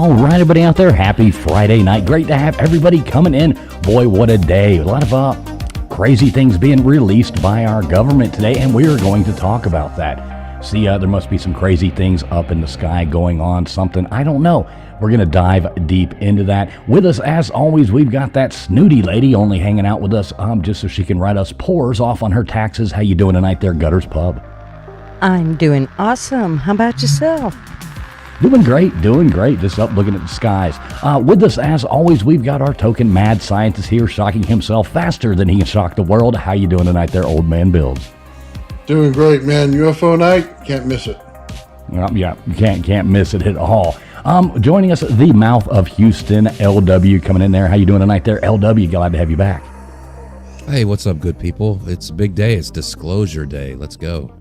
All right, everybody out there, happy Friday night. Great to have everybody coming in. Boy, what a day. A lot of crazy things being released by our government today, and we are going to talk about that. See, there must be some crazy things up in the sky going on, something, I don't know. We're going to dive deep into that. With us, as always, we've got that snooty lady only hanging out with us just so she can write us pores off on her taxes. How you doing tonight there, Gutters Pub? I'm doing awesome. How about yourself? Doing great. Just up looking at the skies. With us, as always, we've got our token mad scientist here, shocking himself faster than he can shock the world. How you doing tonight there, old man Builds? Doing great, man. UFO night, can't miss it. Yeah, you can't miss it at all. Joining us, the mouth of Houston, LW, coming in there. How you doing tonight there, LW? Glad to have you back. Hey, what's up, good people? It's a big day. It's Disclosure Day. Let's go.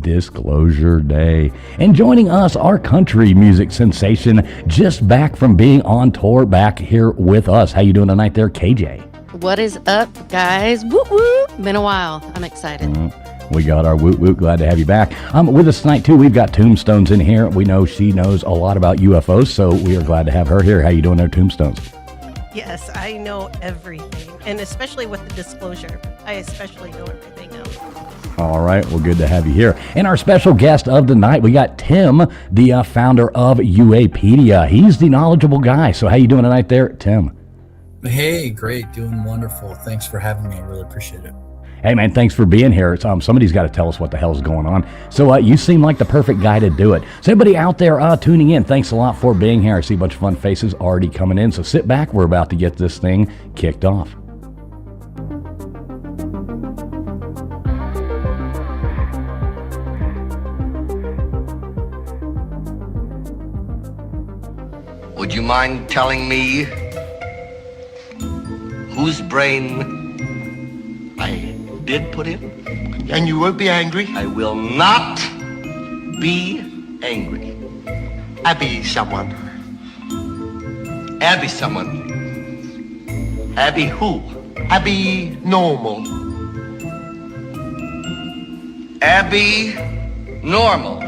Disclosure Day. And joining us, our country music sensation, just back from being on tour, back here with us. How you doing tonight there, KJ? What is up, guys? Woo woo! Been a while. I'm excited. We got our woot woot. Glad to have you back. With us tonight too, we've got Tombstones in here. We know she knows a lot about UFOs, so we are glad to have her here. How you doing there, Tombstones? Yes, I know everything, and especially with the disclosure. I especially know everything now. All right, well, good to have you here. And our special guest of the night, we got Tim, the founder of UAPedia. He's the knowledgeable guy. So how you doing tonight there, Tim? Hey, great. Doing wonderful. Thanks for having me. I really appreciate it. Hey, man, thanks for being here. Somebody's got to tell us what the hell's going on. So you seem like the perfect guy to do it. So everybody out there tuning in, thanks a lot for being here. I see a bunch of fun faces already coming in. So sit back. We're about to get this thing kicked off. Would you mind telling me whose brain I did put in? And you won't be angry? I will not be angry. Abby someone. Abby someone. Abby who? Abby normal. Abby normal.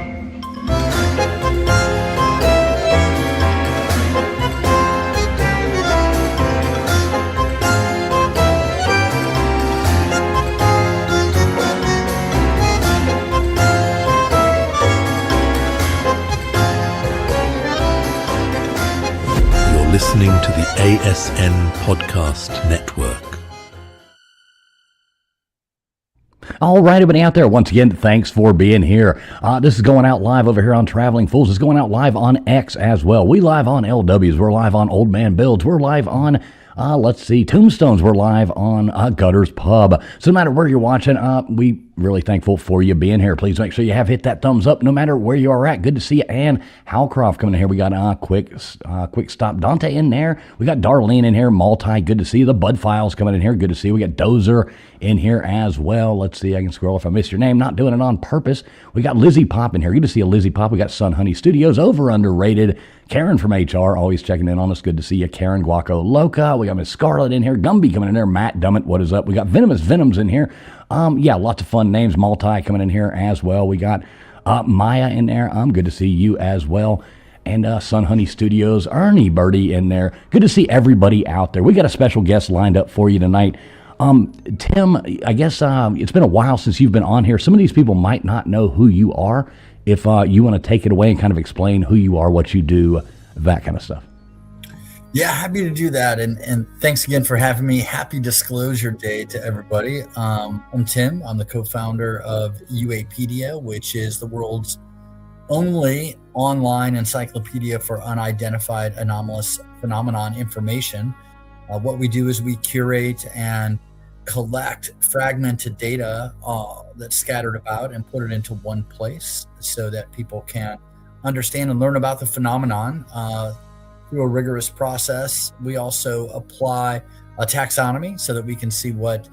Listening to the ASN Podcast Network. All right, everybody out there, once again, thanks for being here. This is going out live over here on Traveling Fools. It's going out live on X as well. We live on LWs. We're live on Old Man Builds. We're live on, Tombstones. We're live on Gutters Pub. So no matter where you're watching, we really thankful for you being here. Please make sure you have hit that thumbs up no matter where you are at. Good to see you. Ann Howcroft coming in here. We got quick stop Dante in there. We got Darlene in here. Multi, good to see you. The Bud Files coming in here. Good to see you. We got Dozer in here as well. Let's see. I can scroll if I miss your name. Not doing it on purpose. We got Lizzie Pop in here. Good to see you, Lizzie Pop. We got Sun Honey Studios, over underrated. Karen from HR, always checking in on us. Good to see you. Karen Guaco Loca. We got Miss Scarlett in here. Gumby coming in there. Matt Dummett, what is up? We got Venomous Venoms in here. Lots of fun names. Multi coming in here as well. We got Maya in there. Good to see you as well. And Sun Honey Studios, Ernie Birdie in there. Good to see everybody out there. We got a special guest lined up for you tonight. Tim, I guess it's been a while since you've been on here. Some of these people might not know who you are. If you want to take it away and kind of explain who you are, what you do, that kind of stuff. Yeah, happy to do that. And thanks again for having me. Happy Disclosure Day to everybody. I'm Tim. I'm the co-founder of UAPedia, which is the world's only online encyclopedia for unidentified anomalous phenomenon information. What we do is we curate and collect fragmented data that's scattered about and put it into one place so that people can understand and learn about the phenomenon through a rigorous process. We also apply a taxonomy so that we can see what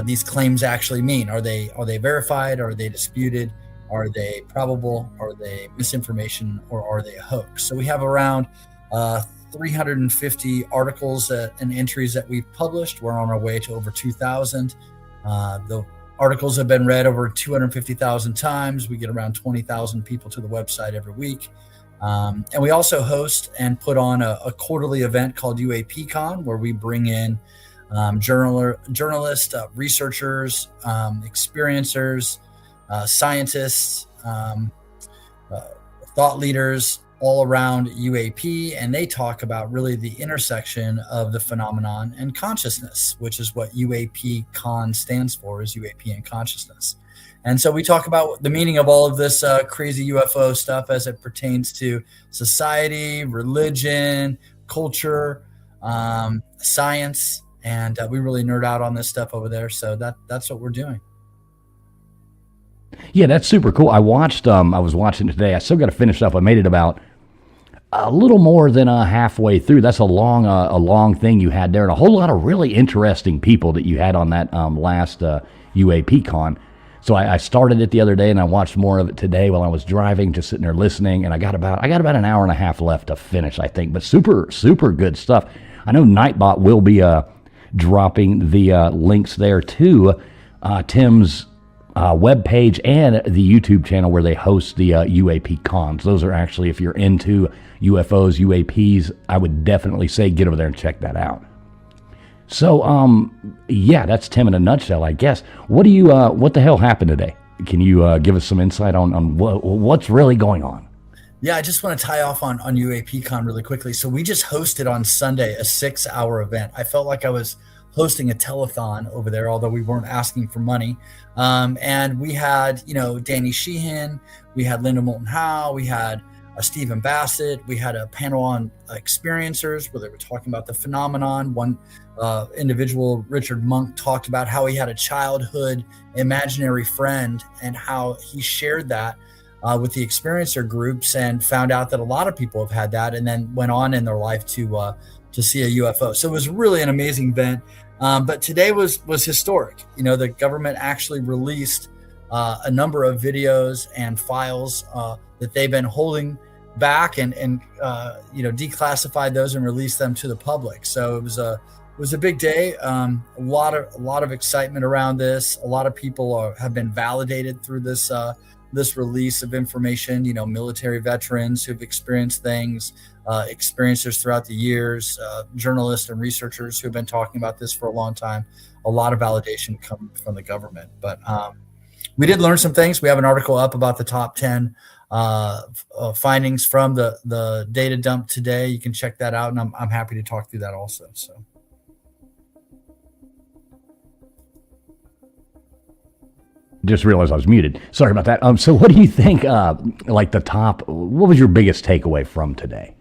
these claims actually mean. Are they verified? Are they disputed? Are they probable? Are they misinformation? Or are they a hoax? So we have around 350 articles and entries that we've published. We're on our way to over 2,000. The articles have been read over 250,000 times. We get around 20,000 people to the website every week. And we also host and put on a quarterly event called UAPCon, where we bring in journalists, researchers, experiencers, scientists, thought leaders all around UAP, and they talk about really the intersection of the phenomenon and consciousness, which is what UAPCon stands for, is UAP and consciousness. And so we talk about the meaning of all of this crazy UFO stuff as it pertains to society, religion, culture, science, and we really nerd out on this stuff over there. So that's what we're doing. Yeah, that's super cool. I was watching today. I still got to finish up. I made it about a little more than halfway through. That's a long thing you had there, and a whole lot of really interesting people that you had on that last UAPCon. So I started it the other day, and I watched more of it today while I was driving, just sitting there listening. And I got about an hour and a half left to finish, I think. But super good stuff. I know Nightbot will be dropping the links there to Tim's webpage and the YouTube channel where they host the UAP cons. Those are actually, if you're into UFOs, UAPs, I would definitely say get over there and check that out. So, yeah, that's Tim in a nutshell, I guess. What the hell happened today? Can you give us some insight on what's really going on? Yeah, I just want to tie off on UAPCon really quickly. So we just hosted on Sunday a 6-hour event. I felt like I was hosting a telethon over there, although we weren't asking for money. And we had, Danny Sheehan, we had Linda Moulton Howe, we had Stephen Bassett, we had a panel on experiencers where they were talking about the phenomenon. One individual, Richard Monk, talked about how he had a childhood imaginary friend and how he shared that with the experiencer groups and found out that a lot of people have had that and then went on in their life to see a UFO. So it was really an amazing event. But today was historic. The government actually released a number of videos and files that they've been holding back and declassified those and released them to the public. So it was a big day. A lot of excitement around this. A lot of people have been validated through this release of information. Military veterans who've experienced things, experiencers throughout the years, journalists and researchers who've been talking about this for a long time. A lot of validation coming from the government. But we did learn some things. We have an article up about the top 10 findings from the data dump today. You can check that out, and I'm happy to talk through that also. So. Just realized I was muted. Sorry about that. So what do you think, what was your biggest takeaway from today?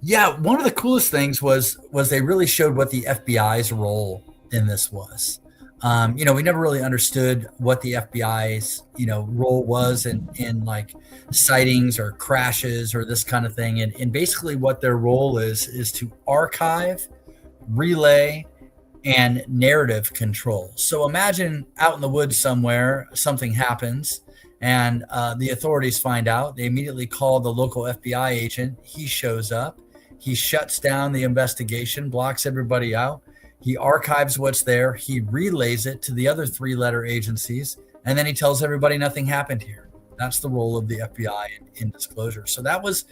Yeah, one of the coolest things was they really showed what the FBI's role in this was. We never really understood what the FBI's, role was in like sightings or crashes or this kind of thing. And basically what their role is to archive, relay, and narrative control. So imagine out in the woods somewhere, something happens and the authorities find out. They immediately call the local FBI agent. He shows up. He shuts down the investigation, blocks everybody out. He archives what's there. He relays it to the other 3-letter agencies. And then he tells everybody nothing happened here. That's the role of the FBI in disclosure. So that was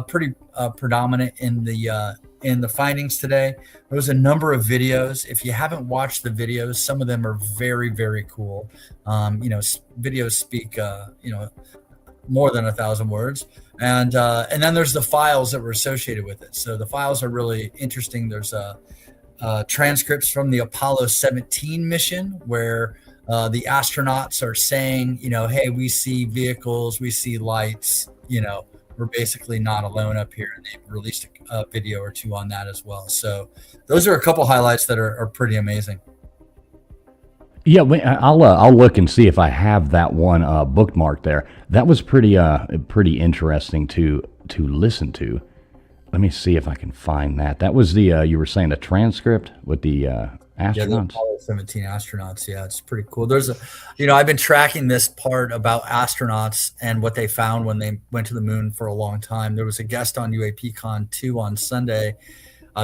pretty predominant in the findings today. There was a number of videos. If you haven't watched the videos, some of them are very, very cool. Videos speak, more than 1,000 words. And then there's the files that were associated with it. So the files are really interesting. There's transcripts from the Apollo 17 mission where the astronauts are saying, hey, we see vehicles, we see lights, we're basically not alone up here. And they've released a video or two on that as well. So those are a couple highlights that are pretty amazing. Yeah, I'll look and see if I have that one bookmarked there. That was pretty interesting to listen to. Let me see if I can find that. That was the you were saying the transcript with the astronauts. Yeah, the Apollo 17 astronauts. Yeah, it's pretty cool. There's I've been tracking this part about astronauts and what they found when they went to the moon for a long time. There was a guest on UAPCon 2 on Sunday,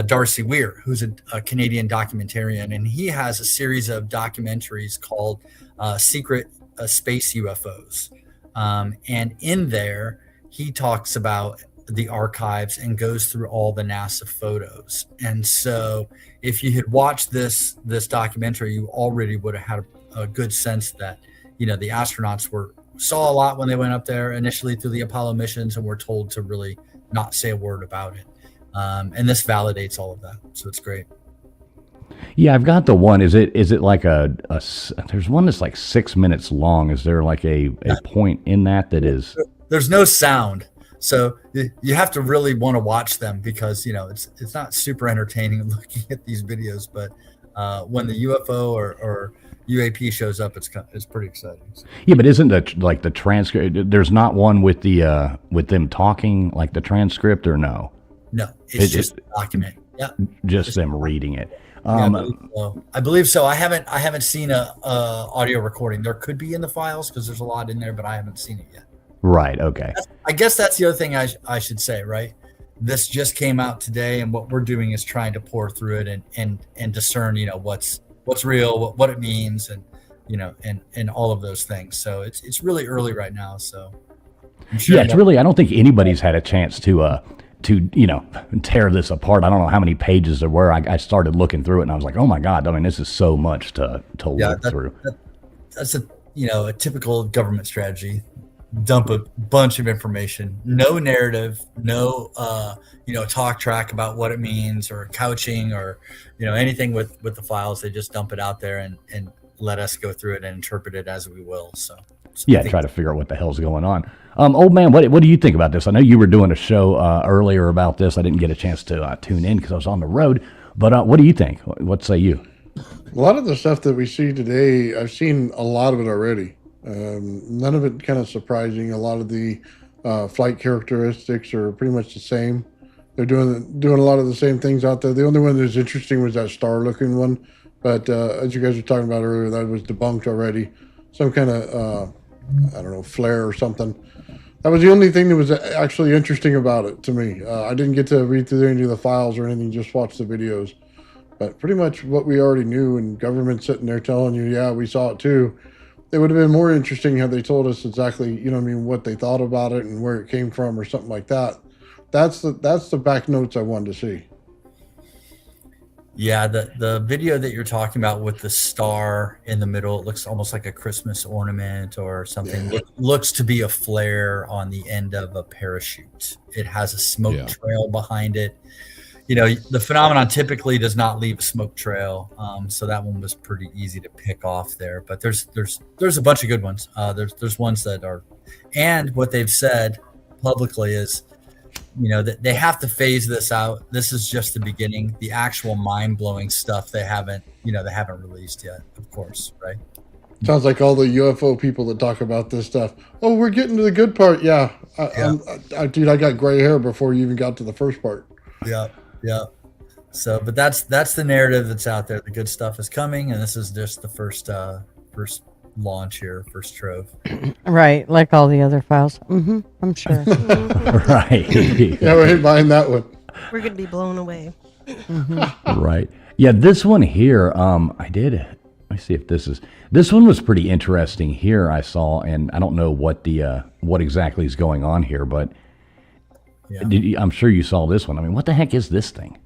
Darcy Weir, who's a Canadian documentarian, and he has a series of documentaries called Secret Space UFOs. And in there, he talks about the archives and goes through all the NASA photos. And so if you had watched this documentary, you already would have had a good sense that, the astronauts saw a lot when they went up there initially through the Apollo missions and were told to really not say a word about it. And this validates all of that. So it's great. Yeah, I've got the one. Is it like there's one that's like 6 minutes long. Is there like a point in that is? There's no sound. So you have to really want to watch them because, it's not super entertaining looking at these videos, but when the UFO or UAP shows up, it's pretty exciting. Yeah, but isn't the transcript? There's not one with them talking, like the transcript, or no? No, it's just a document. Yeah, just them reading it. I believe so. I haven't seen a audio recording. There could be in the files because there's a lot in there, but I haven't seen it yet. Right. Okay. I guess that's the other thing I should say. Right. This just came out today, and what we're doing is trying to pour through it and discern, what's real, what it means, and and all of those things. So it's really early right now. So I'm sure it's really. I don't think anybody's had a chance to tear this apart. I don't know how many pages there were. I started looking through it, and I was like, oh my God! I mean, this is so much to look through. That's a typical government strategy. Dump a bunch of information, no narrative, no talk track about what it means or couching or anything with the files. They just dump it out there and let us go through it and interpret it as we will. So try to figure out what the hell's going on. Old man, what do you think about this? I know you were doing a show earlier about this. I didn't get a chance to tune in because I was on the road, but what do you think? What say you? A lot of the stuff that we see today, I've seen a lot of it already. None of it kind of surprising. A lot of the flight characteristics are pretty much the same. They're doing a lot of the same things out there. The only one that's interesting was that star-looking one, but as you guys were talking about earlier, that was debunked already. Some kind of I don't know, flare or something. That was the only thing that was actually interesting about it to me. I didn't get to read through any of the files or anything, just watch the videos. But pretty much what we already knew, and government sitting there telling you, yeah, we saw it too. It would have been more interesting had they told us exactly, what they thought about it and where it came from or something like that. That's the back notes I wanted to see. Yeah, the video that you're talking about with the star in the middle, it looks almost like a Christmas ornament or something. Yeah. It looks to be a flare on the end of a parachute. It has a smoke trail behind it. The phenomenon typically does not leave a smoke trail, so that one was pretty easy to pick off there. But there's a bunch of good ones. There's ones that are, and what they've said publicly is, that they have to phase this out. This is just the beginning. The actual mind-blowing stuff they haven't released yet, of course, right? Sounds like all the UFO people that talk about this stuff. Oh, we're getting to the good part. Yeah, dude, I got gray hair before you even got to the first part. Yeah. Yeah. So, but that's the narrative that's out there. The good stuff is coming, and this is just the first launch here, first trove. Right, like all the other files. I'm sure. Right. Yeah, we ain't buying that one. We're gonna be blown away. Right. Yeah, this one here. Let me see if this one was pretty interesting here. I saw, and I don't know what exactly is going on here, but. Yeah. I'm sure you saw this one. I mean, what the heck is this thing?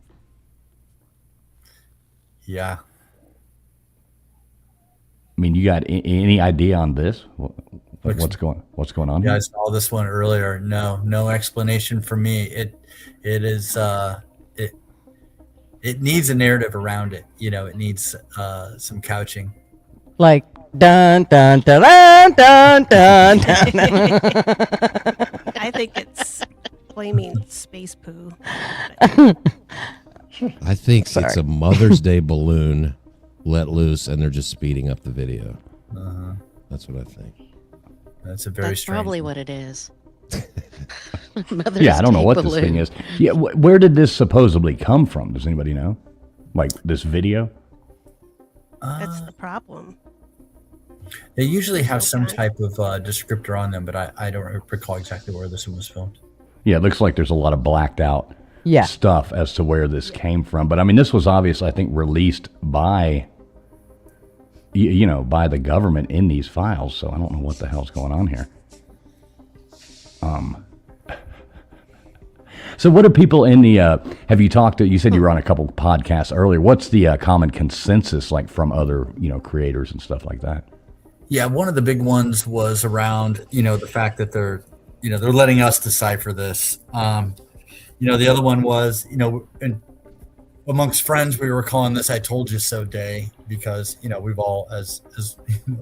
Yeah. I mean, you got any idea on this? What's going on here? Yeah, I saw this one earlier. No explanation for me. It needs a narrative around it. It needs some couching. Like dun dun dun dun dun dun. I think it's flaming space poo. I think it's a Mother's Day balloon let loose, and they're just speeding up the video. That's what I think. That's strange. Probably what it is. I don't know what this thing is. Yeah, where did this supposedly come from? Does anybody know? Like this video? That's the problem. They usually have some type of descriptor on them, but I don't recall exactly where this one was filmed. Yeah, it looks like there's a lot of blacked out stuff as to where this came from. But I mean, this was obviously, I think, released by, by the government in these files. So I don't know what the hell's going on here. So what do people in the, have you talked to, you said you were on a couple of podcasts earlier. What's the common consensus like from other, creators and stuff like that? Yeah, one of the big ones was around, the fact that they're letting us decipher this. The other one was, and amongst friends, we were calling this "I told you so" day because we've all, as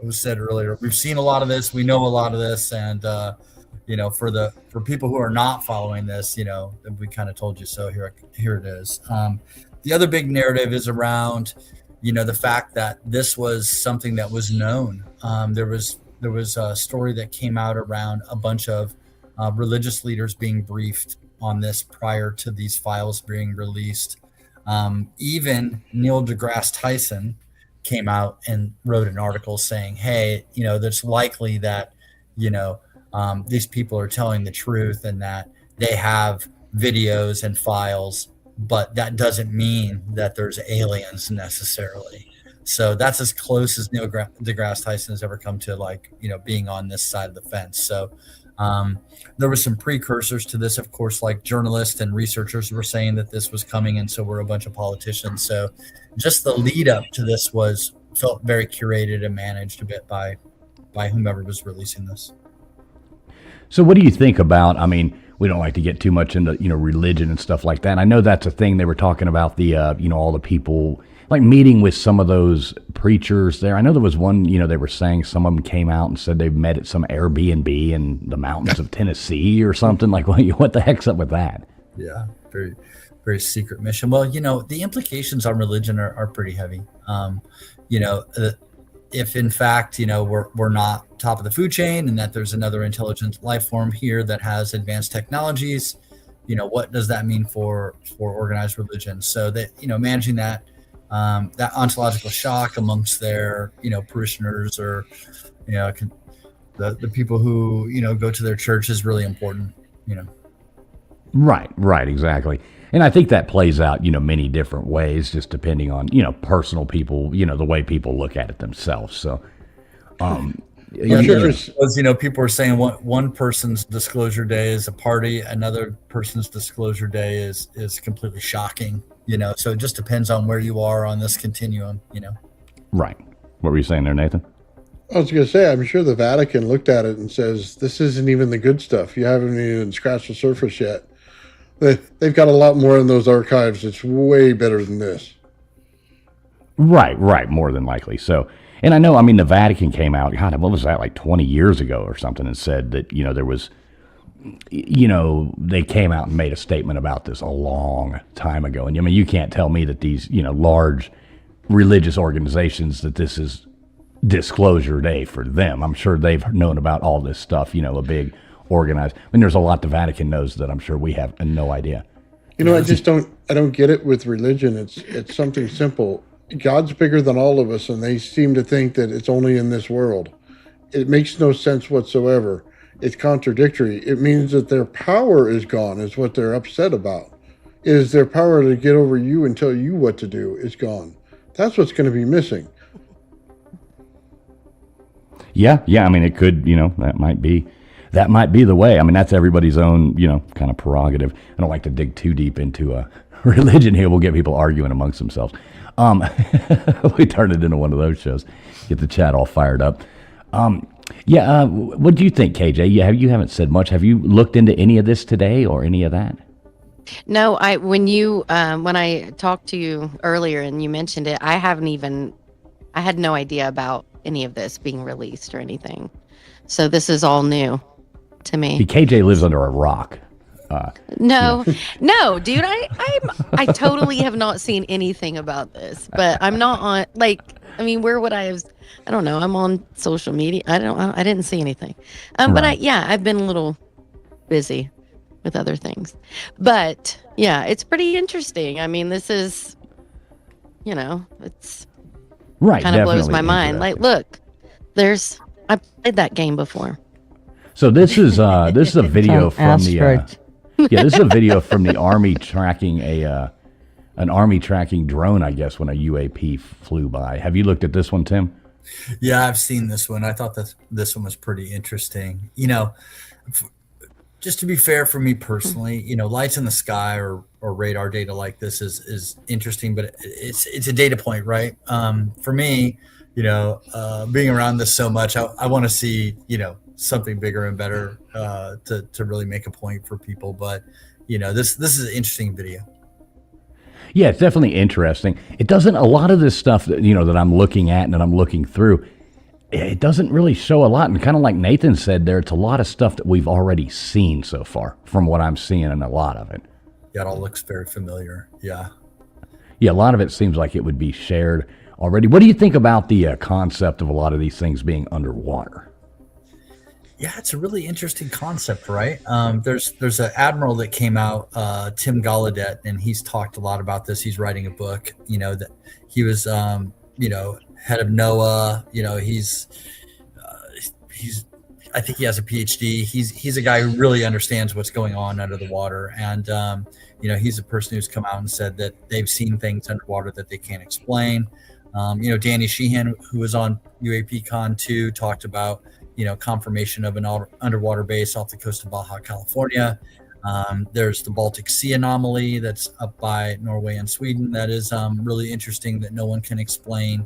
was said earlier, we've seen a lot of this, we know a lot of this, and for people who are not following this, we kind of told you so. Here it is. The other big narrative is around, the fact that this was something that was known. There was a story that came out around a bunch of religious leaders being briefed on this prior to these files being released. Even Neil deGrasse Tyson came out and wrote an article saying, hey, there's likely that, these people are telling the truth and that they have videos and files, but that doesn't mean that there's aliens necessarily. So that's as close as Neil deGrasse Tyson has ever come to, being on this side of the fence. So there were some precursors to this, of course, like journalists and researchers were saying that this was coming, and so were a bunch of politicians. So just the lead up to this felt very curated and managed a bit by whomever was releasing this. So what do you think about, we don't like to get too much into, religion and stuff like that. And I know that's a thing they were talking about, the, all the people, like meeting with some of those preachers there. I know there was one, they were saying some of them came out and said they've met at some Airbnb in the mountains of Tennessee or something. Like, what the heck's up with that? Yeah, very, very secret mission. Well, the implications on religion are pretty heavy. If in fact, we're not top of the food chain and that there's another intelligent life form here that has advanced technologies, what does that mean for organized religion? So that, managing that ontological shock amongst their, parishioners or, the people who, go to their church is really important, Right, exactly. And I think that plays out, many different ways, just depending on, personal people, the way people look at it themselves. So, people are saying one person's disclosure day is a party, another person's disclosure day is completely shocking, so it just depends on where you are on this continuum, Right. What were you saying there, Nathan? I was going to say, I'm sure the Vatican looked at it and says, this isn't even the good stuff. You haven't even scratched the surface yet. They've got a lot more in those archives. It's way better than this. Right, more than likely. So, and I know, the Vatican came out, God, what was that, like 20 years ago or something, and said that, there was, they came out and made a statement about this a long time ago. And you can't tell me that these, large religious organizations, that this is disclosure day for them. I'm sure they've known about all this stuff, a big organized. There's a lot the Vatican knows that I'm sure we have no idea. I don't get it with religion. It's something simple. God's bigger than all of us, and they seem to think that it's only in this world. It makes no sense whatsoever. It's contradictory. It means that their power is gone, is what they're upset about. Is their power to get over you and tell you what to do is gone. That's what's going to be missing. Yeah. It could, that might be the way. That's everybody's own, kind of prerogative. I don't like to dig too deep into religion here. We'll get people arguing amongst themselves. We turn it into one of those shows. Get the chat all fired up. What do you think, KJ? You haven't said much. Have you looked into any of this today or any of that? No, when I talked to you earlier and you mentioned it, I had no idea about any of this being released or anything. So this is all new to me. KJ lives under a rock. No, dude, I totally have not seen anything about this, but I'm not on, where would I have, I don't know. I'm on social media. I didn't see anything. Right. But I've been a little busy with other things, but yeah, it's pretty interesting. This is, it's right. Kind of blows my mind. Like, look, I played that game before. So this is a video from the this is a video from the Army tracking an Army tracking drone, I guess, when a UAP flew by. Have you looked at this one, Tim? Yeah, I've seen this one. I thought that this one was pretty interesting. just to be fair for me personally, lights in the sky or radar data like this is interesting, but it's a data point, right? For me, being around this so much, I want to see, something bigger and better to really make a point for people. But, this is an interesting video. Yeah, it's definitely interesting. It doesn't, a lot of this stuff that, that I'm looking at and that I'm looking through, it doesn't really show a lot. And kind of like Nathan said there, it's a lot of stuff that we've already seen so far from what I'm seeing in a lot of it. Yeah, it all looks very familiar. Yeah. Yeah, a lot of it seems like it would be shared already. What do you think about the concept of a lot of these things being underwater? Yeah, it's a really interesting concept, right? There's an admiral that came out, Tim Gallaudet, and he's talked a lot about this. He's writing a book, that he was, head of NOAA. He's I think he has a PhD. He's a guy who really understands what's going on under the water, and he's a person who's come out and said that they've seen things underwater that they can't explain. Danny Sheehan, who was on UAPCon 2, talked about confirmation of an underwater base off the coast of Baja California. There's the Baltic Sea anomaly that's up by Norway and Sweden that is really interesting that no one can explain.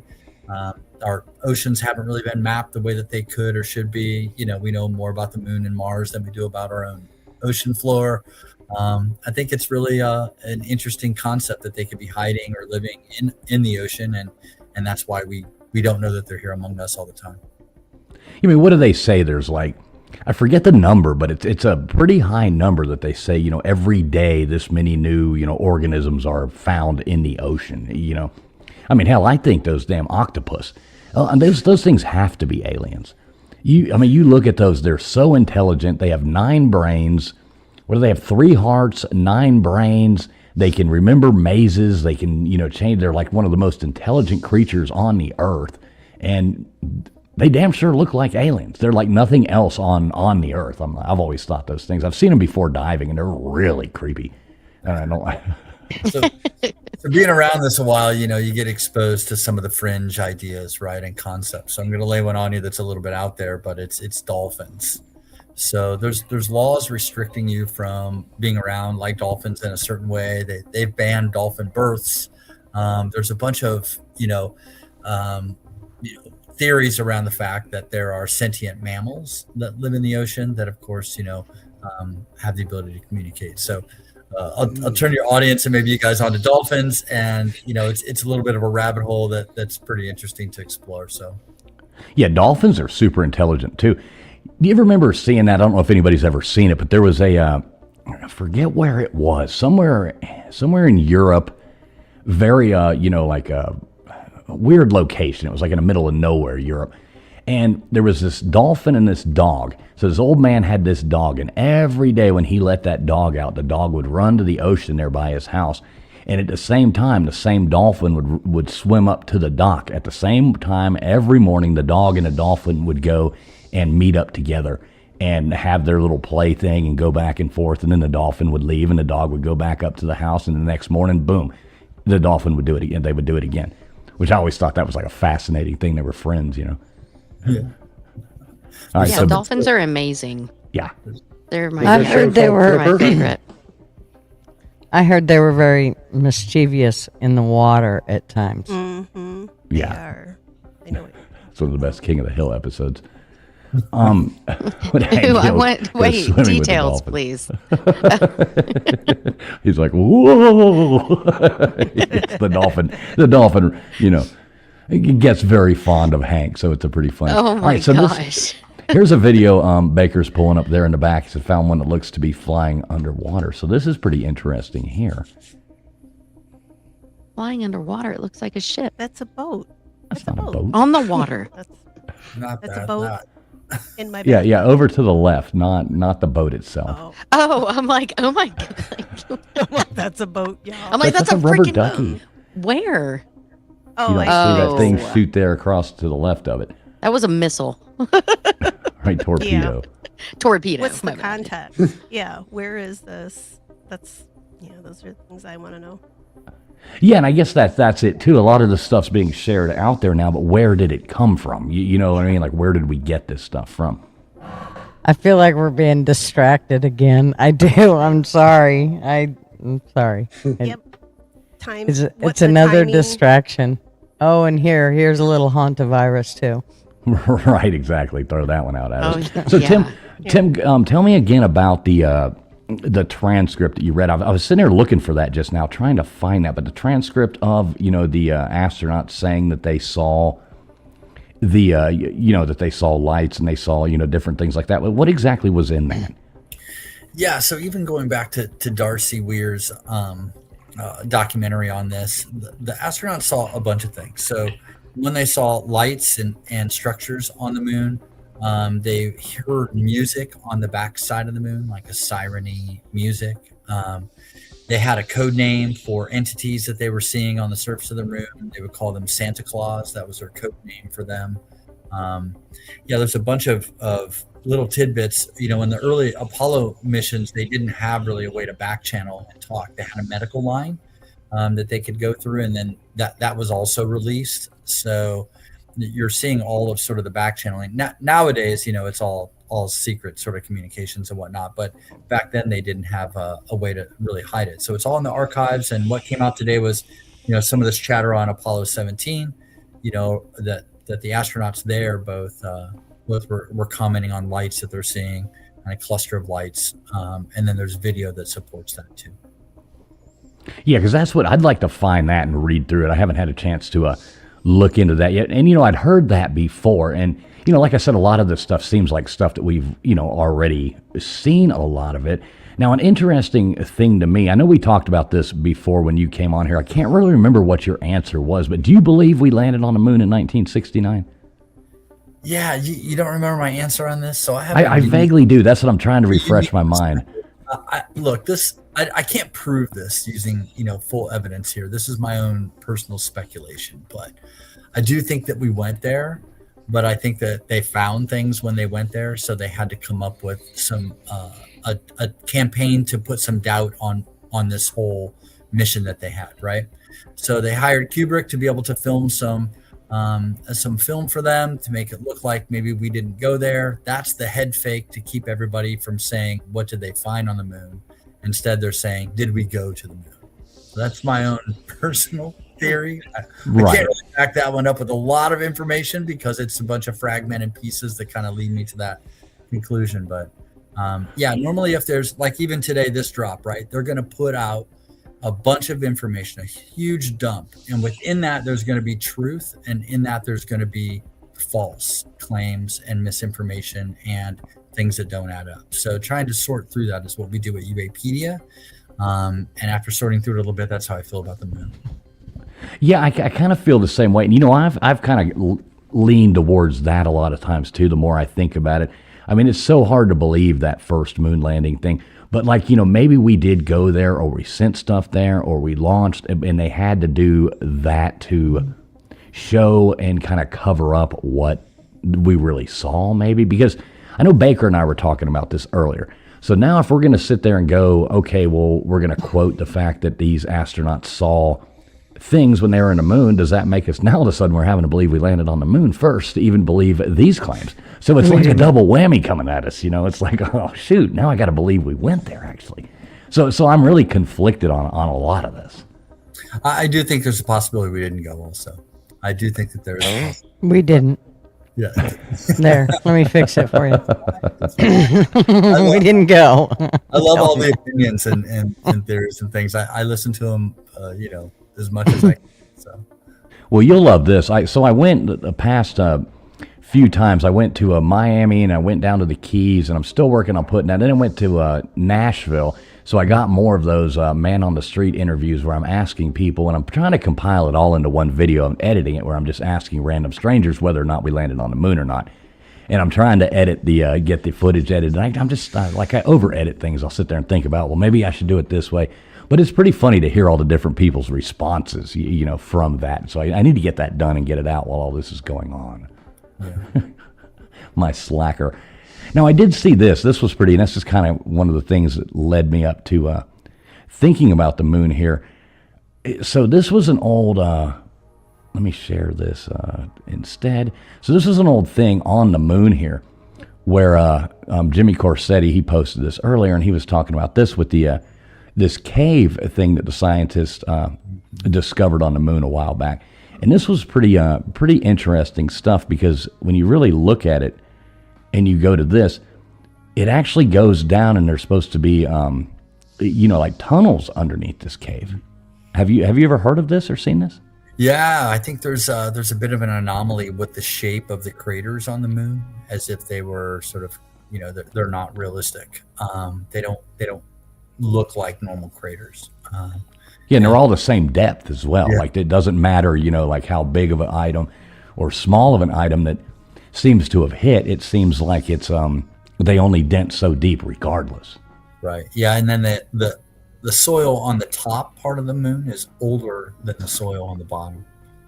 Our oceans haven't really been mapped the way that they could or should be. We know more about the moon and Mars than we do about our own ocean floor. I think it's really an interesting concept that they could be hiding or living in the ocean, and that's why we don't know that they're here among us all the time. I mean, what do they say? There's like, I forget the number, but it's a pretty high number that they say, every day this many new, organisms are found in the ocean, I mean, hell, I think those damn octopus, and those things have to be aliens. You look at those, they're so intelligent. They have 9 brains. What do they have? 3 hearts, 9 brains. They can remember mazes. They can, change. They're like one of the most intelligent creatures on the earth. And they damn sure look like aliens. They're like nothing else on the earth. I've always thought those things. I've seen them before diving, and they're really creepy. And I don't. So being around this a while, you get exposed to some of the fringe ideas, right, and concepts. So I'm going to lay one on you that's a little bit out there, but it's dolphins. So there's laws restricting you from being around like dolphins in a certain way. They've banned dolphin births. There's a bunch of theories around the fact that there are sentient mammals that live in the ocean that, of course, have the ability to communicate. So I'll turn your audience and maybe you guys onto dolphins, and it's a little bit of a rabbit hole that's pretty interesting to explore. So yeah, dolphins are super intelligent too. Do you ever remember seeing that? I don't know if anybody's ever seen it, but there was I forget where it was, somewhere in Europe, very like a weird location. It was like in the middle of nowhere, Europe. And there was this dolphin and this dog. So this old man had this dog, and every day when he let that dog out, the dog would run to the ocean there by his house. And at the same time, the same dolphin would swim up to the dock. At the same time, every morning, the dog and the dolphin would go and meet up together and have their little play thing and go back and forth. And then the dolphin would leave, and the dog would go back up to the house. And the next morning, boom, the dolphin would do it again. They would do it again, which I always thought that was like a fascinating thing. They were friends, Yeah. All right, Yeah, so dolphins are amazing. yeah, They're my I heard they were. my favorite. I heard they were very mischievous in the water at times. Mm-hmm. Yeah. They are. I know it. it's one of the best King of the Hill episodes. When Hank Ooh, I goes- want goes wait swimming with the details, dolphin. please. He's like, whoa! It's the dolphin. The dolphin, it gets very fond of Hank, so it's a pretty funny. Oh All my right, so gosh. here's a video Baker's pulling up there in the back. He's found one that looks to be flying underwater. So this is pretty interesting here. Flying underwater, it looks like a ship That's a boat. That's not a boat. on the water. That's Not That's bad, a boat. not. in my Yeah, bed. yeah, over to the left, not the boat itself. Oh, Oh, I'm like, oh my god. that's a boat, y'all. I'm like, that's a rubber freaking ducky. boat. Where? Oh, You don't I see that Oh. thing shoot there across to the left of it. That was a missile. Right, torpedo. Torpedo. What's my the bad. context? Yeah, where is this? That's those are things I want to know. Yeah, and I guess that's it too. A lot of the stuff's being shared out there now, but where did it come from? You know what I mean? Like, where did we get this stuff from? I feel like we're being distracted again. I do. I'm sorry. I'm sorry. Yep. Time. It's what's the another timing? distraction. Oh, and here's a little Hantavirus too. Right, exactly. Throw that one out at us. Oh, So, yeah. Tim, tell me again about the transcript that you read. I was sitting there looking for that just now, trying to find that. But the transcript of the astronauts saying that they saw that they saw lights and they saw different things like that. What exactly was in that? Yeah, so even going back to Darcy Weir's documentary on this, the astronauts saw a bunch of things. So when they saw lights and structures on the moon, they heard music on the back side of the moon, like a siren-y music. They had a code name for entities that they were seeing on the surface of the moon. They would call them Santa Claus. That was their code name for them. There's a bunch of little tidbits. In the early Apollo missions, they didn't have really a way to back channel and talk. They had a medical line that they could go through, and then that was also released. So you're seeing all of sort of the back channeling. Nowadays, it's all secret sort of communications and whatnot. But back then they didn't have a way to really hide it. So it's all in the archives. And what came out today was, some of this chatter on Apollo 17, that the astronauts there both were commenting on lights that they're seeing, and a cluster of lights. And then there's video that supports that too. Yeah, because that's what I'd like to find that and read through it. I haven't had a chance to look into that yet. And, I'd heard that before. And, like I said, a lot of this stuff seems like stuff that we've, already seen a lot of it. Now, an interesting thing to me, I know we talked about this before when you came on here. I can't really remember what your answer was, but do you believe we landed on the moon in 1969? Yeah, you don't remember my answer on this? So I vaguely do. That's what I'm trying to refresh my mind. I can't prove this using full evidence here. This is my own personal speculation, but I do think that we went there. But I think that they found things when they went there, so they had to come up with some a campaign to put some doubt on this whole mission that they had, right? So they hired Kubrick to be able to film some film for them to make it look like maybe we didn't go there. That's the head fake to keep everybody from saying, what did they find on the moon? Instead, they're saying, did we go to the moon? So that's my own personal theory. I can't really back that one up with a lot of information because it's a bunch of fragmented pieces that kind of lead me to that conclusion. But normally if there's, like even today, this drop, right, they're going to put out a bunch of information, a huge dump. And within that, there's going to be truth. And in that, there's going to be false claims and misinformation and things that don't add up. So trying to sort through that is what we do at UAPedia. And after sorting through it a little bit, that's how I feel about the moon. Yeah, I kind of feel the same way. And, I've kind of leaned towards that a lot of times, too, the more I think about it. I mean, it's so hard to believe that first moon landing thing. But, maybe we did go there or we sent stuff there or we launched, and they had to do that to show and kind of cover up what we really saw, maybe. Because I know Baker and I were talking about this earlier. So now if we're going to sit there and go, okay, well, we're going to quote the fact that these astronauts saw things when they were in the moon, does that make us now all of a sudden we're having to believe we landed on the moon first to even believe these claims? So it's like a double whammy coming at us, It's like, oh shoot, now I got to believe we went there actually. So I'm really conflicted on a lot of this. I do think there's a possibility we didn't go also. I do think that there's We didn't. Yeah. There, let me fix it for you. We didn't go. I love all the opinions and theories and things. I listen to them, as much as I can. So. Well, you'll love this. I went the past few times. I went to Miami and I went down to the Keys, and I'm still working on putting that. Then I went to Nashville, so I got more of those man on the street interviews where I'm asking people, and I'm trying to compile it all into one video. I'm editing it where I'm just asking random strangers whether or not we landed on the moon or not. And I'm trying to edit get the footage edited. And I'm just I over edit things. I'll sit there and think about, well, maybe I should do it this way. But it's pretty funny to hear all the different people's responses, from that. So I need to get that done and get it out while all this is going on. Yeah. My slacker. Now, I did see this. This was pretty, and this is kind of one of the things that led me up to thinking about the moon here. So this was an old, let me share this instead. So this is an old thing on the moon here where Jimmy Corsetti, he posted this earlier, and he was talking about this with the this cave thing that the scientists discovered on the moon a while back. And this was pretty interesting stuff, because when you really look at it and you go to this, it actually goes down, and there's supposed to be like tunnels underneath this cave. Have you ever heard of this or seen this? Yeah, I think there's a bit of an anomaly with the shape of the craters on the moon, as if they were sort of, they're not realistic. They don't look like normal craters. Yeah, and they're all the same depth as well. Yeah. Like, it doesn't matter, like how big of an item or small of an item that seems to have hit. It seems like it's they only dent so deep regardless. Right. Yeah, and then the soil on the top part of the moon is older than the soil on the bottom.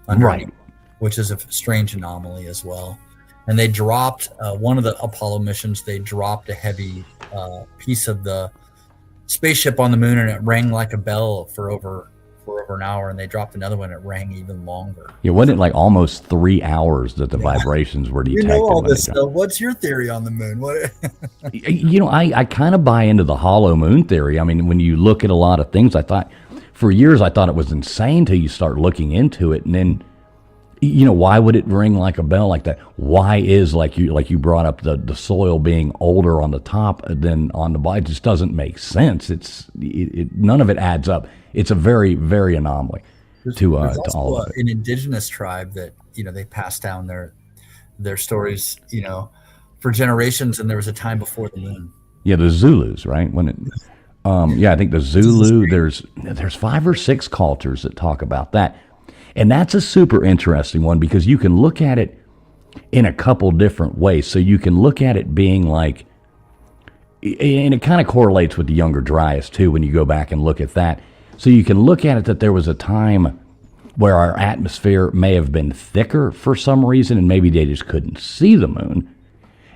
Right. Which is a strange anomaly as well. And they dropped one of the Apollo missions. They dropped a heavy piece of the spaceship on the moon, and it rang like a bell for over an hour. And they dropped another one, and it rang even longer. Yeah, wasn't it like almost 3 hours that the vibrations were detected? All this stuff. What's your theory on the moon? What? I kind of buy into the hollow moon theory. I mean, when you look at a lot of things, for years I thought it was insane till you start looking into it, and then why would it ring like a bell like that? Why is, like you brought up, the soil being older on the top than on the bottom? It just doesn't make sense. None of it adds up. It's a very, very anomaly to all of it. An indigenous tribe that they passed down their stories for generations, and there was a time before the moon. Yeah, the Zulus, right? I think the Zulu. There's 5 or 6 cultures that talk about that. And that's a super interesting one, because you can look at it in a couple different ways. So you can look at it being like, and it kind of correlates with the Younger Dryas too, when you go back and look at that. So you can look at it that there was a time where our atmosphere may have been thicker for some reason, and maybe they just couldn't see the moon.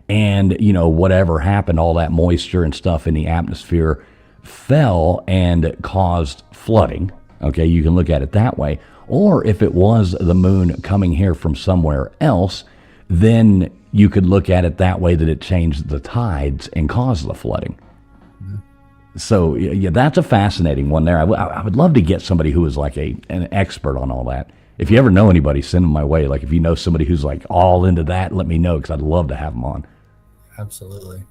And, whatever happened, all that moisture and stuff in the atmosphere fell and caused flooding. Okay, you can look at it that way. Or if it was the moon coming here from somewhere else, then you could look at it that way, that it changed the tides and caused the flooding. Mm-hmm. So, yeah, that's a fascinating one there. I would love to get somebody who is like an expert on all that. If you ever know anybody, send them my way. Like, if you know somebody who's like all into that, let me know, because I'd love to have them on. Absolutely.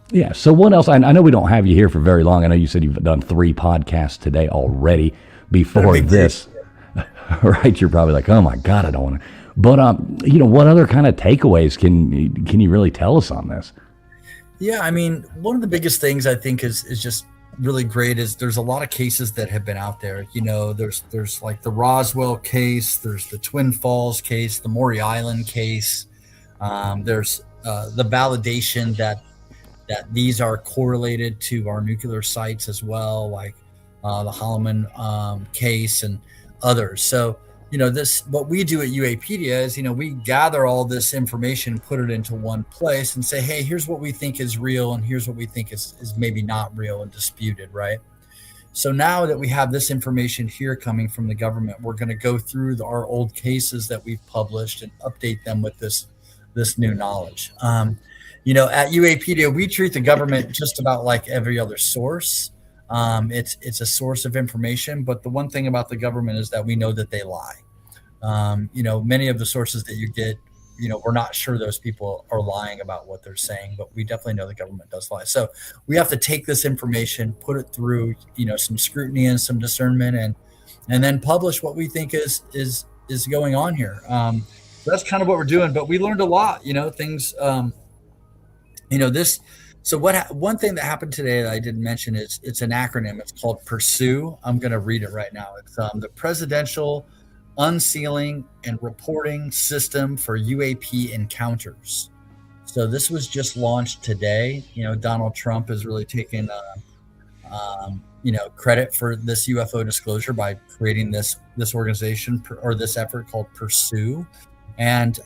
Yeah, so what else? I know we don't have you here for very long. I know you said you've done 3 podcasts today already before this. Right, you're probably like, oh my God, I don't want to. But what other kind of takeaways can you really tell us on this? Yeah, I mean, one of the biggest things I think is just really great is there's a lot of cases that have been out there. There's like the Roswell case, there's the Twin Falls case, the Maury Island case. There's the validation that these are correlated to our nuclear sites as well, like the Holloman case and others. So, what we do at UAPedia is, we gather all this information, put it into one place, and say, hey, here's what we think is real, and here's what we think is maybe not real and disputed, right? So now that we have this information here coming from the government, we're going to go through our old cases that we've published and update them with this new knowledge. At UAPedia, we treat the government just about like every other source. It's a source of information, but the one thing about the government is that we know that they lie. Many of the sources that you get, we're not sure those people are lying about what they're saying, but we definitely know the government does lie. So we have to take this information, put it through, some scrutiny and some discernment, and then publish what we think is going on here. So that's kind of what we're doing, but we learned a lot, things, this. So one thing that happened today that I didn't mention is it's an acronym. It's called PURSUE. I'm going to read it right now. It's the Presidential Unsealing and Reporting System for UAP Encounters. So this was just launched today. Donald Trump has really taken credit for this UFO disclosure by creating this organization or this effort called PURSUE, and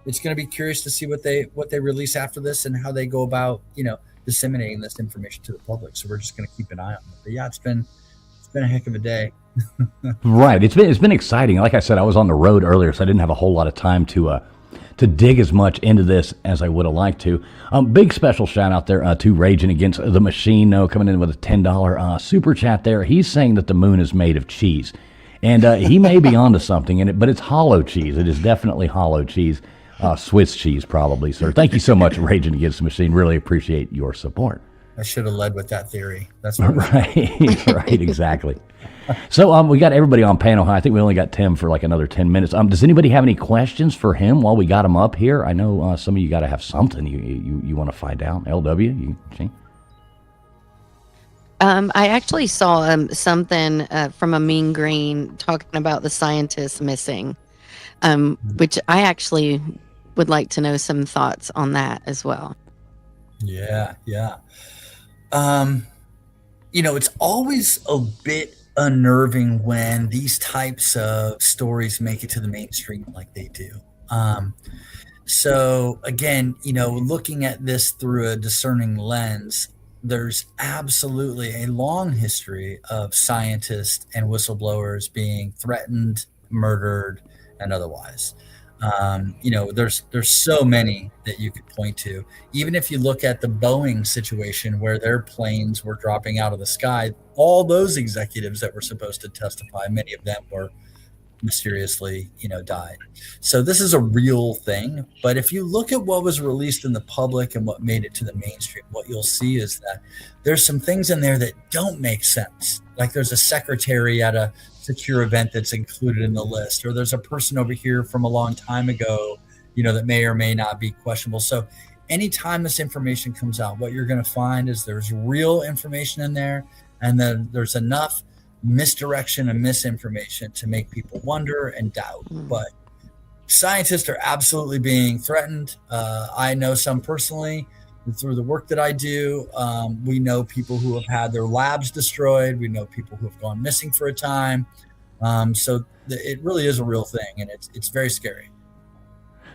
it's going to be curious to see what they release after this and how they go about, disseminating this information to the public. So we're just going to keep an eye on it. But yeah, it's been a heck of a day. Right. It's been exciting. Like I said, I was on the road earlier, so I didn't have a whole lot of time to to dig as much into this as I would have liked to. Big special shout out there to Raging Against the Machine, coming in with a $10 super chat there. He's saying that the moon is made of cheese. And he may be onto something in it, but it's hollow cheese. It is definitely hollow cheese. Swiss cheese, probably, sir. Thank you so much, Raging Against the Machine. Really appreciate your support. I should have led with that theory. That's what right, right, exactly. So we got everybody on panel. I think we only got Tim for like another 10 minutes. Does anybody have any questions for him while we got him up here? I know some of you got to have something you want to find out. LW, I actually saw something from a Mean Green talking about the scientists missing, which I actually would like to know some thoughts on that as well. Yeah. It's always a bit unnerving when these types of stories make it to the mainstream like they do. So again, looking at this through a discerning lens, there's absolutely a long history of scientists and whistleblowers being threatened, murdered, and otherwise. There's so many that you could point to. Even if you look at the Boeing situation where their planes were dropping out of the sky, all those executives that were supposed to testify, many of them were mysteriously, died. So this is a real thing. But if you look at what was released in the public and what made it to the mainstream, what you'll see is that there's some things in there that don't make sense. Like there's a secretary at a secure event that's included in the list, or there's a person over here from a long time ago, that may or may not be questionable. So anytime this information comes out, what you're going to find is there's real information in there, and then there's enough misdirection and misinformation to make people wonder and doubt. But scientists are absolutely being threatened. I know some personally through the work that I do. We know people who have had their labs destroyed. We know people who have gone missing for a time. So it really is a real thing, and it's very scary.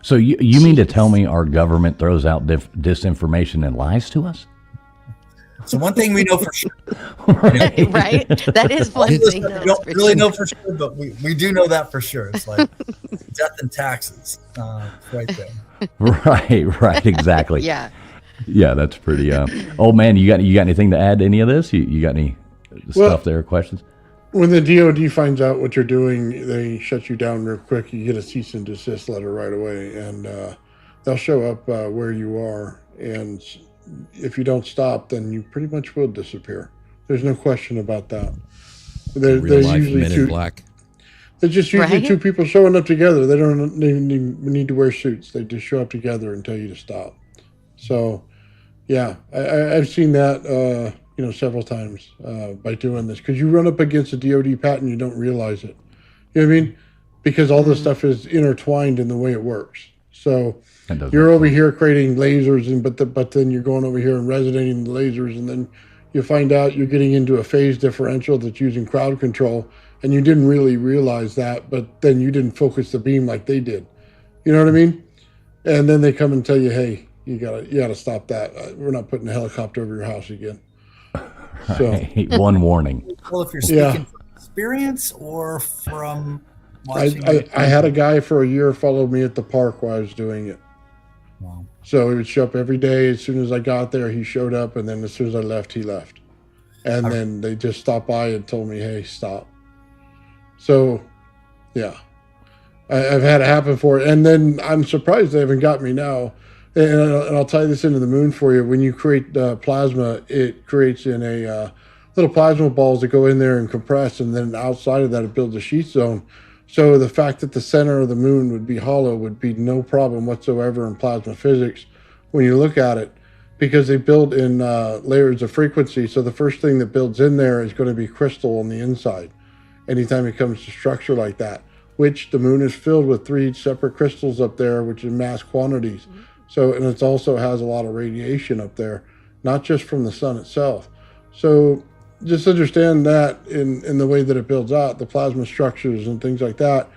So you mean to tell me our government throws out disinformation and lies to us? So one thing we know for sure. Right? That is one thing. We don't really know for sure, but we do know that for sure. It's like death and taxes right there. Right, exactly. Yeah. Yeah, that's pretty. Old man, you got anything to add to any of this? You got any stuff there? Questions? When the DoD finds out what you're doing, they shut you down real quick. You get a cease and desist letter right away, and they'll show up where you are. And if you don't stop, then you pretty much will disappear. There's no question about that. Real life Men in Black. They're just usually two people showing up together. They don't need to wear suits. They just show up together and tell you to stop. So, yeah, I've seen that, several times by doing this, because you run up against a DoD patent, you don't realize it. You know what I mean? Because all this stuff is intertwined in the way it works. So you're over here creating lasers, but then you're going over here and resonating the lasers, and then you find out you're getting into a phase differential that's using crowd control, and you didn't really realize that, but then you didn't focus the beam like they did. You know what I mean? And then they come and tell you, hey, you gotta stop that. We're not putting a helicopter over your house again. Right. So one warning. Well, if you're speaking from experience or from watching, I had a guy for a year follow me at the park while I was doing it. Wow. So he would show up every day. As soon as I got there, he showed up, and then as soon as I left, he left. And then they just stopped by and told me, hey, stop. So, yeah. I've had it happen for it. And then I'm surprised they haven't got me now. And I'll tie this into the moon for you. When you create plasma, it creates in a little plasma balls that go in there and compress, and then outside of that, it builds a sheath zone. So the fact that the center of the moon would be hollow would be no problem whatsoever in plasma physics when you look at it, because they build in layers of frequency. So the first thing that builds in there is going to be crystal on the inside anytime it comes to structure like that, which the moon is filled with 3 separate crystals up there, which is mass quantities. Mm-hmm. So, and it also has a lot of radiation up there, not just from the sun itself. So just understand that in the way that it builds out, the plasma structures and things like that,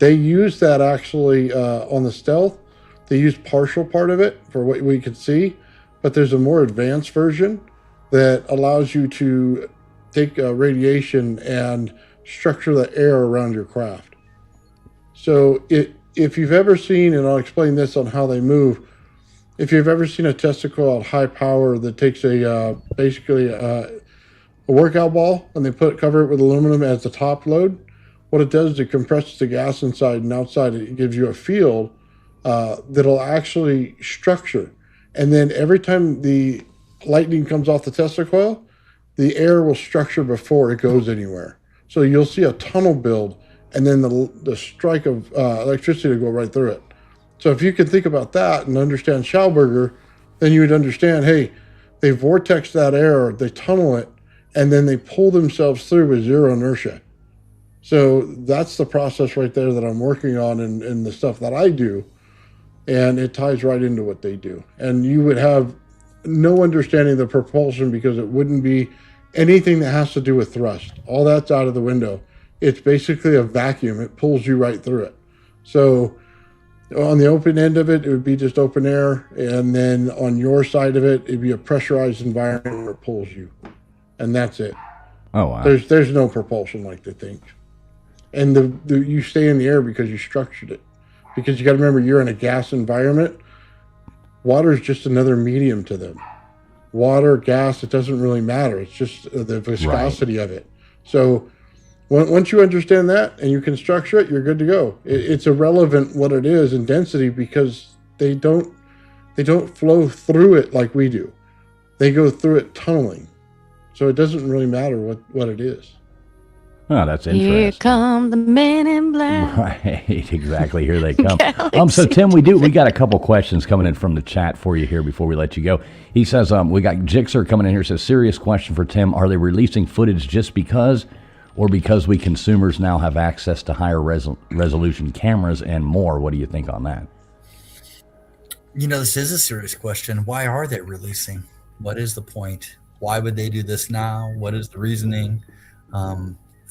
they use that actually on the stealth. They use partial part of it for what we could see, but there's a more advanced version that allows you to take radiation and structure the air around your craft. So if you've ever seen, and I'll explain this on how they move. If you've ever seen a testicle at high power that takes a basically a workout ball and they cover it with aluminum as the top load, what it does is it compresses the gas inside, and outside it gives you a field that'll actually structure. And then every time the lightning comes off the Tesla coil, the air will structure before it goes anywhere. So you'll see a tunnel build, and then the strike of electricity will go right through it. So if you can think about that and understand Schauberger, then you would understand, hey, they vortex that air, they tunnel it, and then they pull themselves through with zero inertia. So that's the process right there that I'm working on in the stuff that I do. And it ties right into what they do. And you would have no understanding of the propulsion because it wouldn't be anything that has to do with thrust. All that's out of the window. It's basically a vacuum. It pulls you right through it. So on the open end of it, it would be just open air. And then on your side of it, it'd be a pressurized environment where it pulls you. And that's it. Oh, wow. There's no propulsion like they think. And you stay in the air because you structured it. Because you got to remember, you're in a gas environment. Water is just another medium to them. Water, gas, it doesn't really matter. It's just the viscosity of it. So once you understand that and you can structure it, you're good to go. It's irrelevant what it is in density because they don't flow through it like we do. They go through it tunneling. So it doesn't really matter what it is. Oh, that's interesting. Here come the men in black. Right, exactly. Here they come. So Tim, we got a couple questions coming in from the chat for you here before we let you go. He says, we got Jixer coming in here. Says, serious question for Tim: are they releasing footage just because, or because we consumers now have access to higher resolution cameras and more? What do you think on that? This is a serious question. Why are they releasing? What is the point? Why would they do this now? What is the reasoning?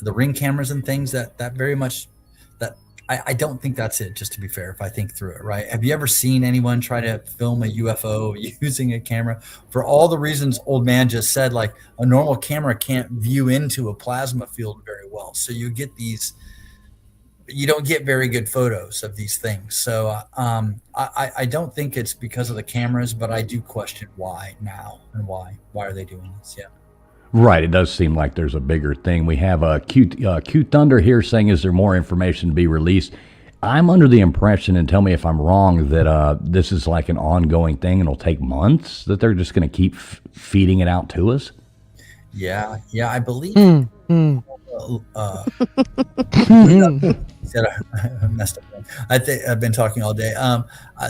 The ring cameras and things that very much that I don't think that's it, just to be fair, if I think through it, right? Have you ever seen anyone try to film a UFO using a camera? For all the reasons old man just said, like a normal camera can't view into a plasma field very well. So you don't get very good photos of these things. So I don't think it's because of the cameras, but I do question why now and why are they doing this? Yeah. Right, it does seem like there's a bigger thing. We have a cute Thunder here saying, is there more information to be released? I'm under the impression, and tell me if I'm wrong, that this is like an ongoing thing and it'll take months, that they're just going to keep feeding it out to us? Yeah, I believe. Said I messed up. I think I've been talking all day.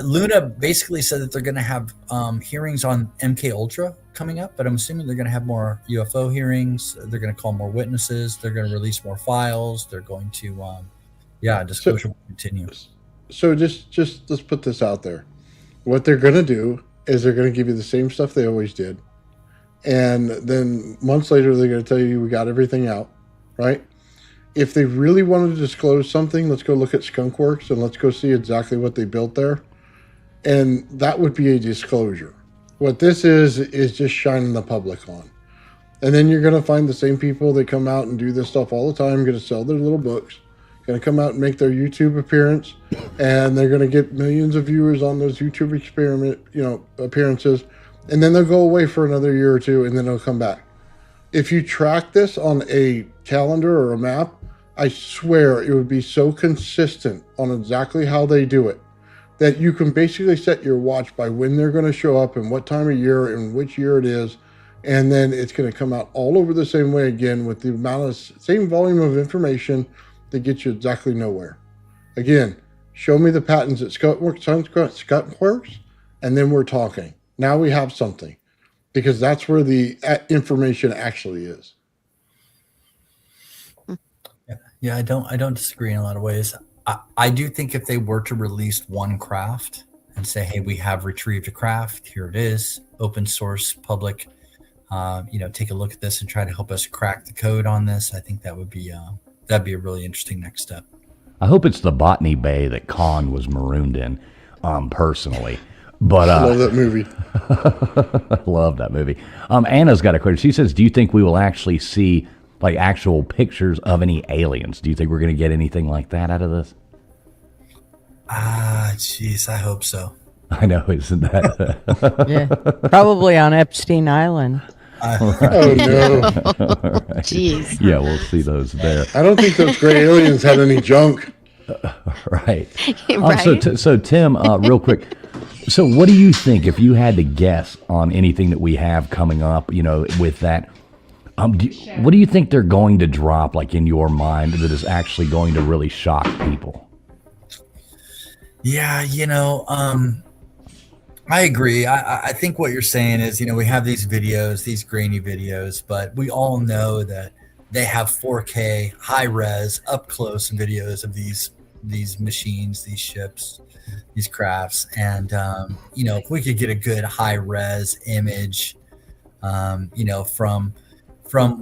Luna basically said that they're going to have hearings on MK Ultra coming up, but I'm assuming they're going to have more UFO hearings. They're going to call more witnesses. They're going to release more files. They're going to, disclosure will continue. So just let's put this out there. What they're going to do is they're going to give you the same stuff they always did, and then months later they're going to tell you we got everything out, right? If they really wanted to disclose something, let's go look at Skunkworks and let's go see exactly what they built there. And that would be a disclosure. What this is just shining the public on. And then you're going to find the same people that come out and do this stuff all the time, going to sell their little books, going to come out and make their YouTube appearance, and they're going to get millions of viewers on those YouTube appearances. And then they'll go away for another year or two, and then they'll come back. If you track this on a calendar or a map, I swear it would be so consistent on exactly how they do it that you can basically set your watch by when they're going to show up and what time of year and which year it is. And then it's going to come out all over the same way again with the amount of same volume of information that gets you exactly nowhere. Again, show me the patents at Skunkworks, and then we're talking. Now we have something, because that's where the information actually is. Yeah, I don't disagree in a lot of ways. I do think if they were to release one craft and say, hey, we have retrieved a craft, here it is, open source, public, take a look at this and try to help us crack the code on this, I think that'd be a really interesting next step. I hope it's the Botany Bay that Khan was marooned in, personally. But I love that movie. Love that movie. Anna's got a question. She says, do you think we will actually see like actual pictures of any aliens? Do you think we're going to get anything like that out of this? Jeez, I hope so. I know, isn't that? Yeah, probably on Epstein Island. Oh no! Right. Jeez. Yeah, we'll see those there. I don't think those gray aliens had any junk. Right. Right? So Tim, real quick. So what do you think, if you had to guess on anything that we have coming up, with that, what do you think they're going to drop, like, in your mind, that is actually going to really shock people? Yeah, I agree. I think what you're saying is, we have these videos, these grainy videos, but we all know that they have 4K, high res, up close videos of these machines, these ships, these crafts, and if we could get a good high res image, from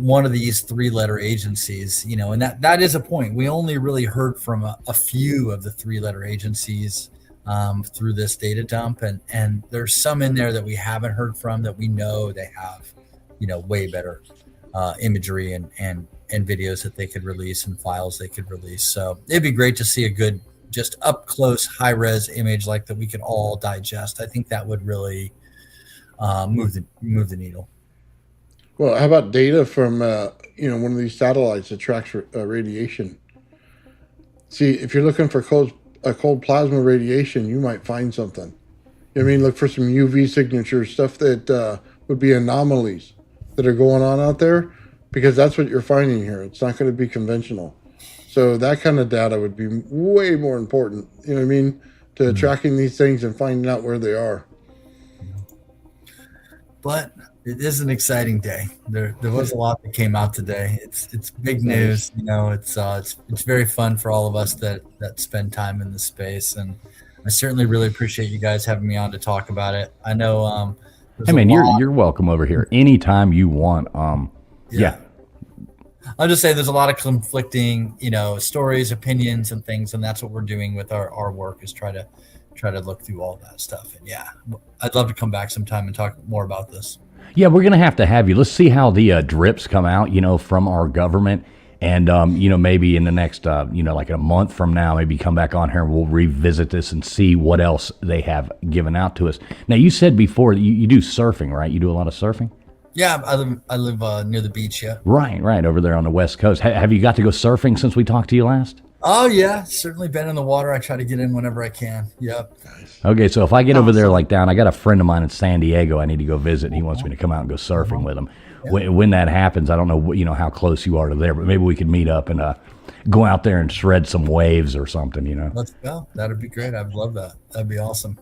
one of these 3-letter agencies, and that is a point. We only really heard from a few of the 3-letter agencies through this data dump, and there's some in there that we haven't heard from that we know they have, way better imagery and videos that they could release and files they could release. So it'd be great to see a good, just up close, high res image like that we could all digest. I think that would really move the needle. Well, how about data from one of these satellites that tracks radiation? See, if you're looking for cold plasma radiation, you might find something. I mean, look for some UV signatures, stuff that would be anomalies that are going on out there, because that's what you're finding here. It's not going to be conventional. So that kind of data would be way more important, to tracking these things and finding out where they are. But it is an exciting day. There was a lot that came out today. It's big news. It's very fun for all of us that spend time in the space, and I certainly really appreciate you guys having me on to talk about it. I know. Hey man, you're welcome over here anytime you want. Yeah. I'll just say there's a lot of conflicting, stories, opinions, and things, and that's what we're doing with our work, is try to look through all that stuff. And yeah, I'd love to come back sometime and talk more about this. Yeah, we're going to have you. Let's see how the drips come out, from our government. And, maybe in the next, like a month from now, maybe come back on here and we'll revisit this and see what else they have given out to us. Now, you said before that you do surfing, right? You do a lot of surfing? Yeah, I live near the beach, yeah. Right, over there on the West Coast. Have you got to go surfing since we talked to you last? Oh, yeah, certainly been in the water. I try to get in whenever I can. Yep. Okay, so if I get over there like down, I got a friend of mine in San Diego I need to go visit, and he wants me to come out and go surfing with him. Yeah. When that happens, I don't know, how close you are to there, but maybe we could meet up and go out there and shred some waves or something, Let's go. That'd be great. I'd love that. That'd be awesome.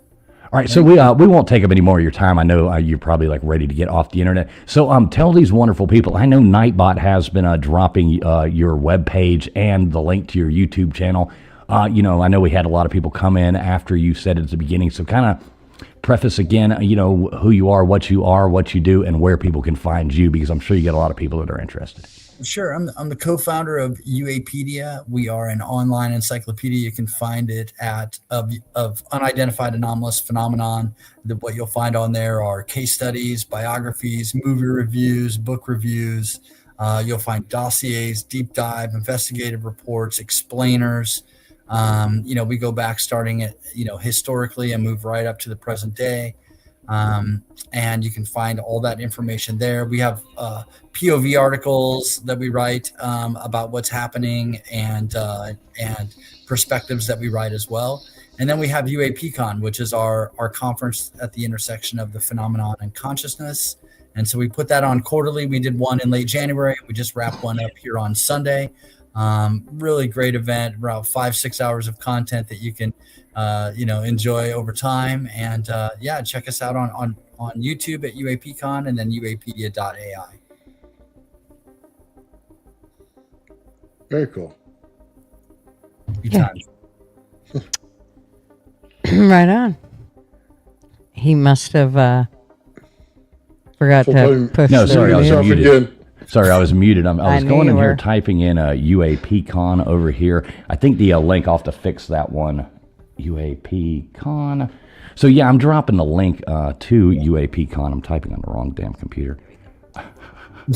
All right, so we won't take up any more of your time. I know you're probably like ready to get off the internet. So tell these wonderful people. I know Nightbot has been dropping your webpage and the link to your YouTube channel. I know we had a lot of people come in after you said it at the beginning. So kind of preface again, who you are, what you do, and where people can find you, because I'm sure you get a lot of people that are interested. Sure. I'm the co-founder of UAPedia. We are an online encyclopedia. You can find it of unidentified anomalous phenomenon. What you'll find on there are case studies, biographies, movie reviews, book reviews. You'll find dossiers, deep dive, investigative reports, explainers. We go back starting at, historically and move right up to the present day. And you can find all that information there. We have POV articles that we write about what's happening, and perspectives that we write as well. And then we have UAPCon, which is our conference at the intersection of the phenomenon and consciousness. And so we put that on quarterly. We did one in late January. We just wrapped one up here on Sunday. Really great event, around 5-6 hours of content that you can enjoy over time. And check us out on YouTube at UAPcon, and then uapedia.ai. Very cool. Right on. He must have forgot to push. No, sorry, I was Yourself muted. again. Sorry, I was muted. I was knew going in you here were. typing in UAPCon over here. I think the link, I'll have to fix that one. UAPCon. So yeah, I'm dropping the link to UAPCon. I'm typing on the wrong damn computer.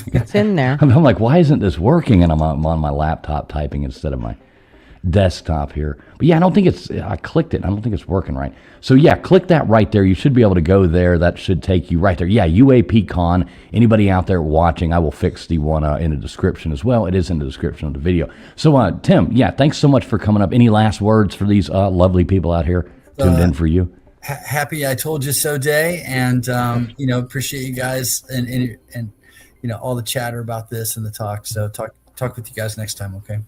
It's in there. I'm like, why isn't this working? And I'm on my laptop typing instead of my desktop here. But yeah, I don't think it's, I clicked it. I don't think it's working right. So yeah, click that right there. You should be able to go there. That should take you right there. Yeah, UAPCon. Anybody out there watching, I will fix the one in the description as well. It is in the description of the video. So Tim, yeah, thanks so much for coming up. Any last words for these lovely people out here tuned in for you? Happy I told you so day, and appreciate you guys and all the chatter about this and the talk. So talk with you guys next time, okay?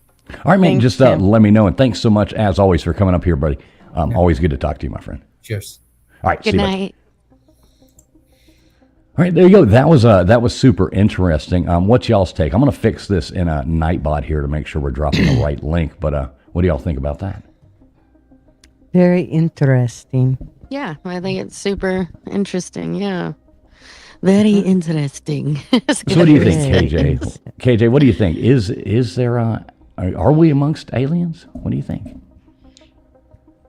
All right, man. Just let me know, and thanks so much as always for coming up here, buddy. Always good to talk to you, my friend. Cheers. All right. Good night. All right, there you go. That was super interesting. What's y'all's take? I'm going to fix this in a Nightbot here to make sure we're dropping the right link. But what do y'all think about that? Very interesting. Yeah, I think it's super interesting. Yeah. Very interesting. So what do you think, KJ? KJ, what do you think? Is there are we amongst aliens? What do you think?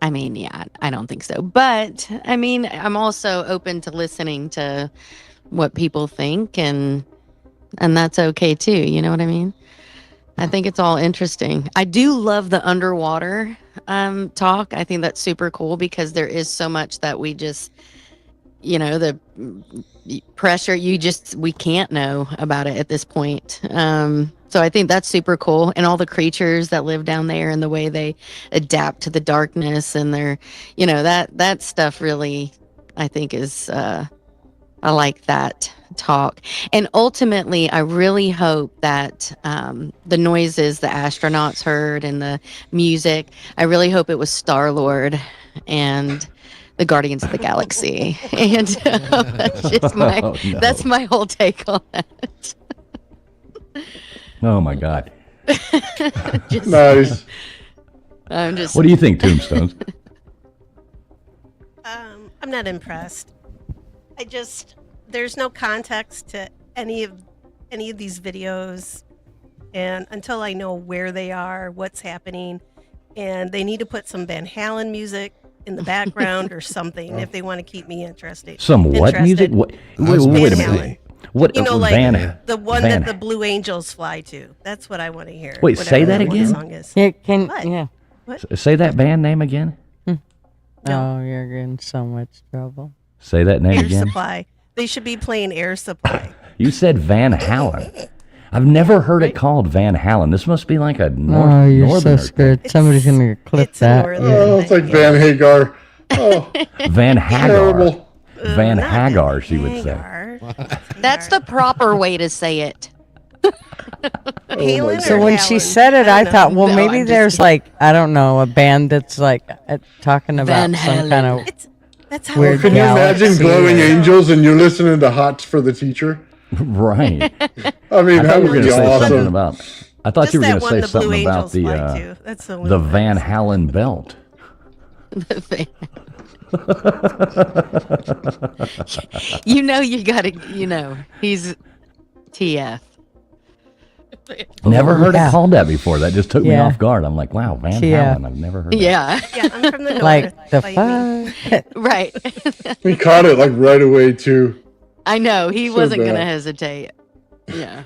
I mean, yeah, I don't think so. But I mean, I'm also open to listening to what people think, and that's okay too. You know what I mean? I think it's all interesting. I do love the underwater talk. I think that's super cool because there is so much that we just, the pressure, we can't know about it at this point. So I think that's super cool. And all the creatures that live down there and the way they adapt to the darkness and their, that stuff really, I think is, I like that talk. And ultimately, I really hope that the noises the astronauts heard and the music, I really hope it was Star-Lord and the Guardians of the Galaxy. And that's just that's my whole take on that. Oh my God. Nice. What do you think, Tombstones? I'm not impressed. There's no context to any of these videos, and until I know where they are, what's happening, and they need to put some Van Halen music in the background or something if they want to keep me interested. Some what music? Wait a minute. What? Like the one that the Blue Angels fly to. That's what I want to hear. Wait, say that again. Song is. What? Say that band name again. No. Oh, you're in so much trouble. Say that name Air again. Supply. They should be playing Air Supply. You said Van Halen. I've never heard it called Van Halen. This must be like a you're northern. So scared. Somebody's gonna clip that. It's like Van Hagar. Oh, Van Hagar. terrible. Van Hagar, she would say. That's the proper way to say it. So when she said it, I thought, well, maybe there's like, I don't know, a band that's like talking about some kind of that's how weird Can you imagine galaxy. Glowing Angels and you're listening to Hots for the Teacher? Right. I mean, I that thought you were would going be to say something awesome. about. I thought you were going to say something about the Van Halen belt. The Van. You got to, he's TF. Never heard it called that before. That just took me off guard. I'm like, wow, Van Halen. I've never heard that. Yeah. Yeah, I'm from the north. Like the fuck? Right. We caught it like right away too. I know. He So wasn't going to bad. hesitate. Yeah.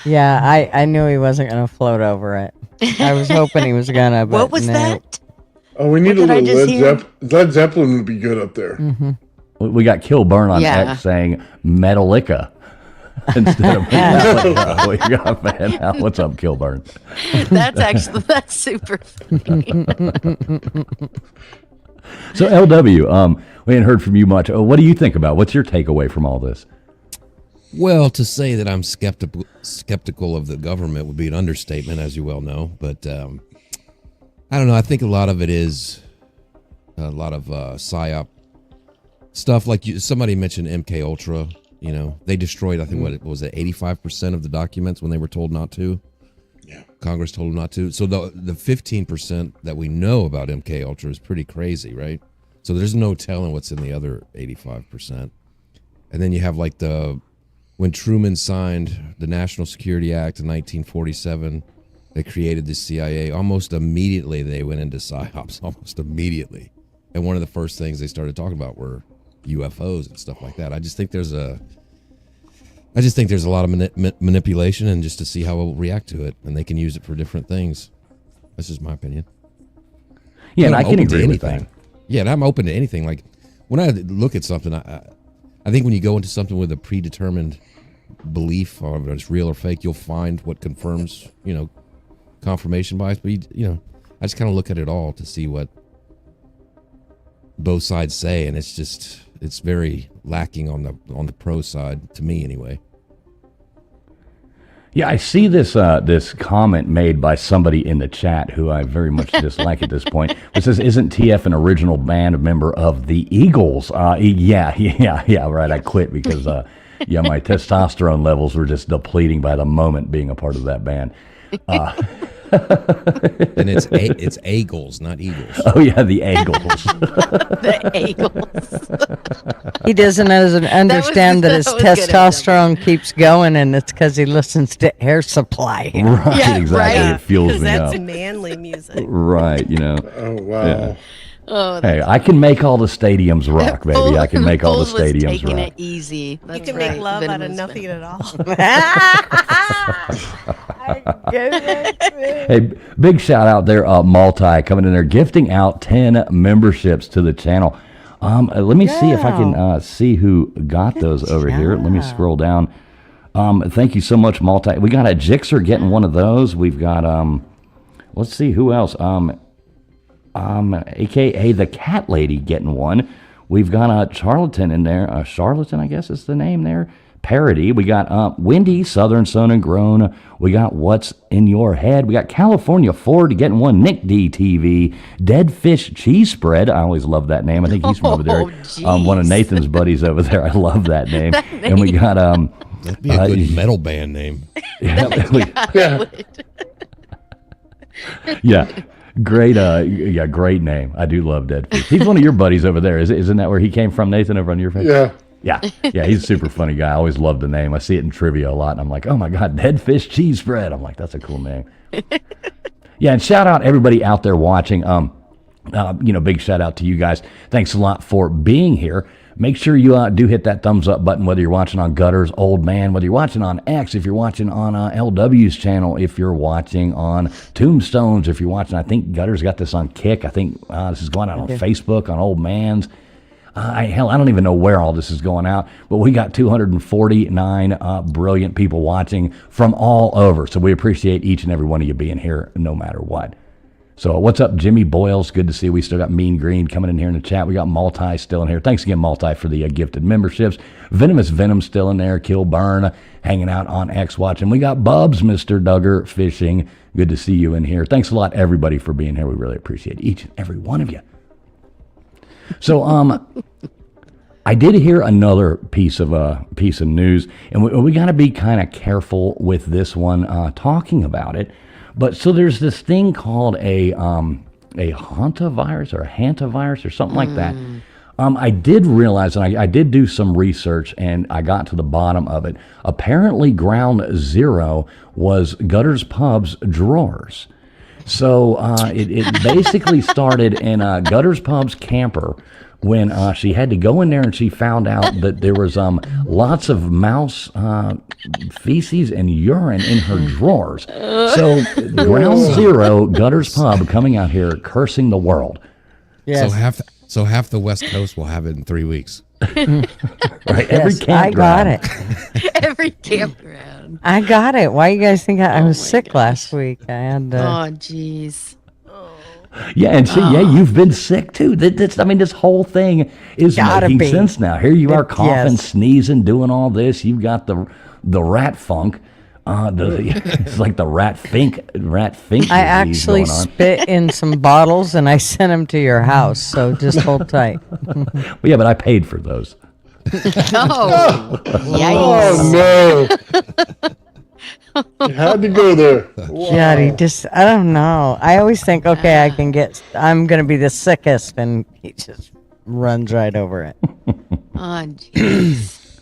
Yeah, I knew he wasn't gonna float over it. I was hoping he was gonna. But What was no. that? Oh, we need What a did I little just hear? Led Zeppelin would be good up there. Mm-hmm. We got Kilburn on Yeah. X saying Metallica instead of Metallica. We got Van Halen. What's up, Kilburn? That's super funny. So LW, we hadn't heard from you much. What do you think about? What's your takeaway from all this? Well, to say that I'm skeptical of the government would be an understatement, as you well know. But I don't know. I think a lot of it is a lot of psyop stuff. Like somebody mentioned MK Ultra. They destroyed. I think what was it, 85% of the documents when they were told not to. Yeah. Congress told them not to. So the 15% that we know about MK Ultra is pretty crazy, right? So there's no telling what's in the other 85%. And then you have like when Truman signed the National Security Act in 1947, they created the CIA. Almost immediately they went into psyops. Almost immediately, and one of the first things they started talking about were UFOs and stuff like that. I just think there's a lot of manipulation, and just to see how we'll react to it, and they can use it for different things. That's just my opinion. Yeah, and I'm I can open to agree with anything. that. Yeah, and I'm open to anything. Like when I look at something, I think when you go into something with a predetermined belief on whether it's real or fake, you'll find what confirms, confirmation bias. But I just kind of look at it all to see what both sides say, and it's very lacking on the pro side to me anyway. Yeah, I see this this comment made by somebody in the chat who I very much dislike at this point. It says, "Isn't TF an original band member of the Eagles?" Yeah, right. I quit because my testosterone levels were just depleting by the moment being a part of that band. And it's Eagles, not Eagles. Oh yeah, the Eagles. The Eagles. He doesn't understand that his testosterone keeps going, and it's because he listens to Air Supply. Right, Yeah, exactly. right. It fuels Because me that's up. manly music. Right, Oh wow. Yeah. Oh, Hey, I can make all the stadiums rock, baby. I can make all the Foles was stadiums taking rock. it easy. You That's can right. make love out of Venomous nothing Venom. at all. Hey, big shout out there, Multi, coming in there, gifting out 10 memberships to the channel. Let me see if I can see who got those over here. Let me scroll down. Thank you so much, Multi. We got a Jixer getting one of those. We've got, let's see, who else? AKA the Cat Lady getting one. We've got a Charlatan in there. Charlatan, I guess is the name there. Parody. We got Wendy, Southern Sun and Grown. We got What's in Your Head. We got California Ford getting one. Nick DTV. Dead Fish Cheese Spread. I always love that name. I think he's from over there. One of Nathan's buddies over there. I love that name. And we got That'd be a good metal band name. Yeah. Great, great name. I do love Dead Fish. He's one of your buddies over there. Isn't that where he came from, Nathan, over on your face? Yeah. Yeah, he's a super funny guy. I always love the name. I see it in trivia a lot, and I'm like, oh my God, Dead Fish Cheese Spread. I'm like, that's a cool name. Yeah, and shout out everybody out there watching. Big shout out to you guys. Thanks a lot for being here. Make sure you do hit that thumbs up button, whether you're watching on Gutters, Old Man, whether you're watching on X, if you're watching on LW's channel, if you're watching on Tombstones, if you're watching, I think Gutters got this on Kick. I think this is going out on Facebook, on Old Man's. I don't even know where all this is going out, but we got 249 brilliant people watching from all over. So we appreciate each and every one of you being here no matter what. So what's up, Jimmy Boyles? Good to see you. We still got Mean Green coming in here in the chat. We got Multi still in here. Thanks again, Multi, for the gifted memberships. Venomous Venom still in there. Kill Burn hanging out on X watching. We got Bubs, Mr. Duggar Fishing. Good to see you in here. Thanks a lot, everybody, for being here. We really appreciate each and every one of you. So I did hear another piece of news, and we got to be kind of careful with this one, talking about it. But so there's this thing called a Hantavirus or something like that. I did realize, and I did do some research, and I got to the bottom of it. Apparently, Ground Zero was Gutters Pub's drawers. So it basically started in Gutters Pub's camper when she had to go in there and she found out that there was lots of mouse feces and urine in her drawers. So Ground Zero, Gutters Pub, coming out here cursing the world. Yes. So half the West Coast will have it in 3 weeks. Right? Every Yes, I got campground. it. Every campground. I got it. Why you guys think I was sick last week? I had Oh, jeez. Yeah, and see, you've been sick too. This whole thing is Gotta making be. sense now. Here you are coughing, Yes. sneezing, doing all this. You've got the rat funk. It's like the rat fink disease I actually going on. spit in some bottles and I sent them to your house. So just hold tight. Well, yeah, but I paid for those. Oh, yikes. Oh no! You had to go there. Jody, just, I don't know. I always think, okay, I'm going to be the sickest. And he just runs right over it. Oh, jeez.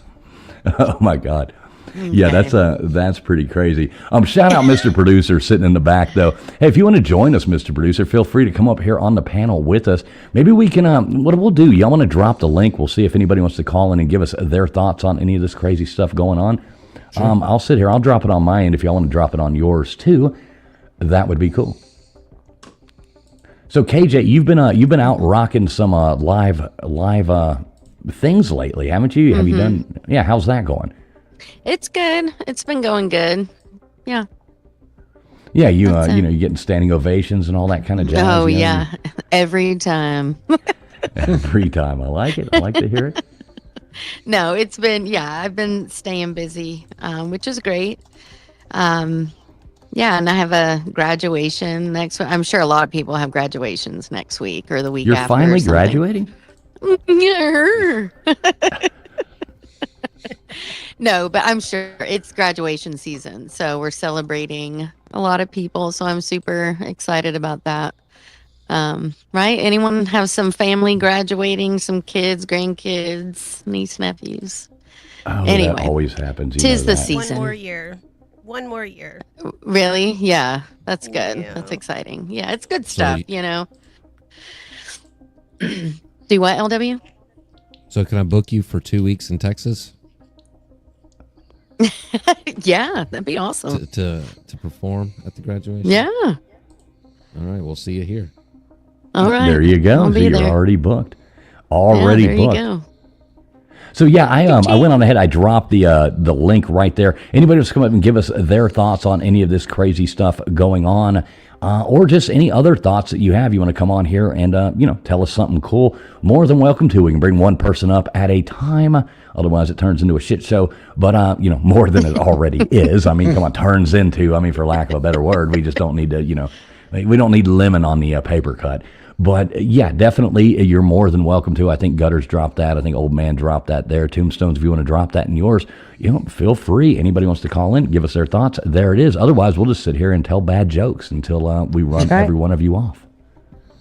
Oh my God. Yeah, that's pretty crazy. Shout out Mr. Producer sitting in the back though. Hey, if you want to join us, Mr. Producer, feel free to come up here on the panel with us. Maybe we can what we'll do, y'all want to drop the link. We'll see if anybody wants to call in and give us their thoughts on any of this crazy stuff going on. Sure. I'll sit here. I'll drop it on my end. If y'all want to drop it on yours too, that would be cool. So KJ, you've been out rocking some live things lately, haven't you? Have you done? Yeah, how's that going? It's good. It's been going good. Yeah. Yeah, you you getting standing ovations and all that kind of jazz. Oh yeah, every time. Every time. I like it. I like to hear it. No, it's been I've been staying busy, which is great. Yeah, and I have a graduation next week. I'm sure a lot of people have graduations next week or the week You're after. finally graduating? Yeah. No, but I'm sure it's graduation season. So we're celebrating a lot of people. So I'm super excited about that. Right? Anyone have some family graduating, some kids, grandkids, niece, nephews? Oh, anyway, that always happens. Tis the season. One more year. Really? Yeah, that's good. Yeah. That's exciting. Yeah, it's good stuff, Do what, LW? So can I book you for 2 weeks in Texas? Yeah, that'd be awesome. To perform at the graduation? Yeah. All right, we'll see you here. All right. There you go. So you're already booked. Already there booked. You go. So yeah, I went on ahead. I dropped the link right there. Anybody wants to come up and give us their thoughts on any of this crazy stuff going on, or just any other thoughts that you have, you want to come on here and tell us something cool. More than welcome to. We can bring one person up at a time. Otherwise, it turns into a shit show. But more than it already is. I mean, come on, turns into. I mean, for lack of a better word, we just don't need to. We don't need lemon on the paper cut. But yeah, definitely, you're more than welcome to. I think Gutters dropped that. I think Old Man dropped that there. Tombstones, if you want to drop that in yours, feel free. Anybody wants to call in, give us their thoughts. There it is. Otherwise, we'll just sit here and tell bad jokes until we run every one of you off.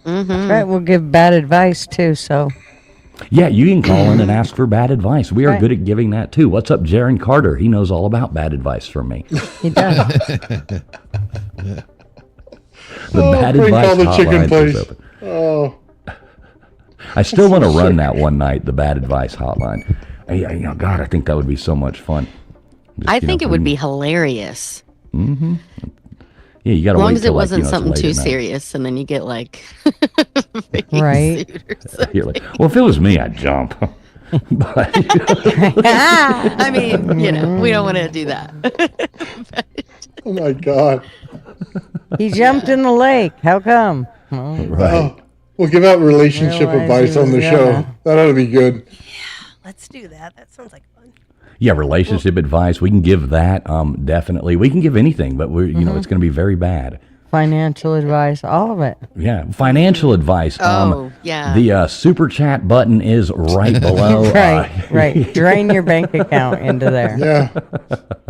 That's right. We'll give bad advice too. So yeah, you can call in and ask for bad advice. We are good at giving that too. What's up, Jaron Carter? He knows all about bad advice from me. He does. The bad advice hotline is open. Oh, I still want to run that one night, the bad advice hotline. God, I think that would be so much fun. I think it would be hilarious. Mm-hmm. Yeah, you got to wait. As long as it wasn't it's something late too at night. serious, and then you get like, right? You're like, well, if it was me, I'd jump. But I mean, we don't want to do that. oh my God. He jumped in the lake. How come? Right. We'll give out relationship Realize advice on the show. That ought to be good. Yeah, let's do that. That sounds like fun. Yeah, relationship advice. We can give that. Definitely. We can give anything, but we're it's going to be very bad. Financial advice, all of it. Yeah, financial advice. Yeah. The super chat button is right below. Right. Drain your bank account into there. Yeah.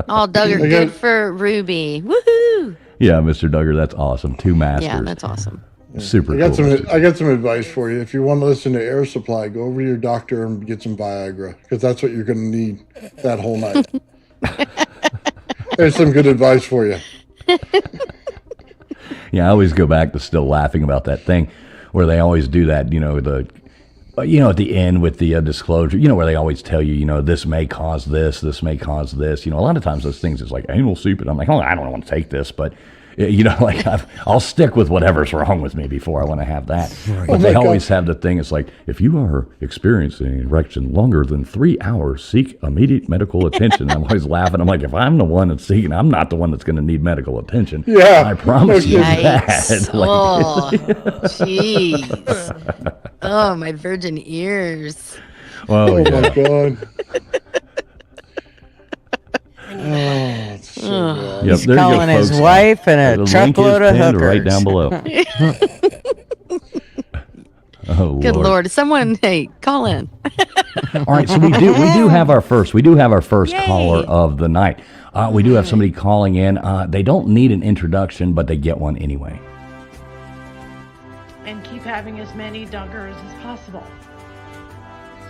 Oh, Duggar, good for Ruby. Woohoo! Yeah, Mr. Duggar, that's awesome. 2 masters. Yeah, that's awesome. Super I got cool. I got some advice for you. If you want to listen to Air Supply, go over to your doctor and get some Viagra, because that's what you're going to need that whole night. There's some good advice for you. Yeah, I always go back to still laughing about that thing where they always do that, at the end with the disclosure, where they always tell you, this may cause this may cause this. A lot of times those things is like anal soup, and I'm like, I don't want to take this, but I'll stick with whatever's wrong with me before I want to have that. Right. But they always have the thing. It's like, if you are experiencing an erection longer than 3 hours, seek immediate medical attention. I'm always laughing. I'm like, if I'm the one that's seeking, I'm not the one that's going to need medical attention. Yeah, I promise you that. Oh, jeez. Oh, my virgin ears. Oh my God. It's so good. Yep, He's calling his wife and a truckload of hookers. Right down below. Oh, good Lord. Someone, hey, call in. All right, so we do have our first caller of the night. We do have somebody calling in. They don't need an introduction, but they get one anyway. And keep having as many Duggars as possible.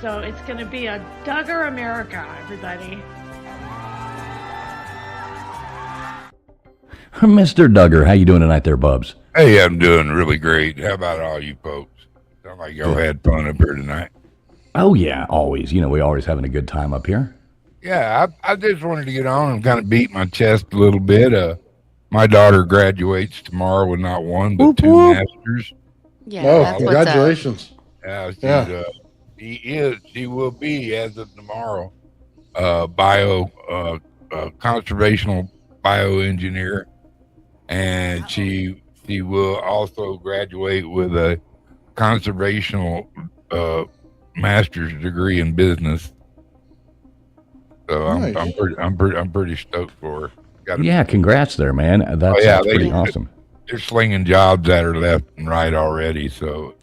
So it's going to be a Duggar America, everybody. Mr. Duggar, how you doing tonight there, Bubs? Hey, I'm doing really great. How about all you folks? Sound like y'all had fun up here tonight. Oh, yeah, always. We always having a good time up here. Yeah, I just wanted to get on and kind of beat my chest a little bit. My daughter graduates tomorrow with not one, but 2 masters. Yeah, Oh, that's what's up. congratulations. Yeah, she will be as of tomorrow, conservational bioengineer, and she will also graduate with a conservational master's degree in business. So Nice. I'm pretty stoked for her. Yeah, congrats there, man. That's pretty awesome. They're slinging jobs at her left and right already. So,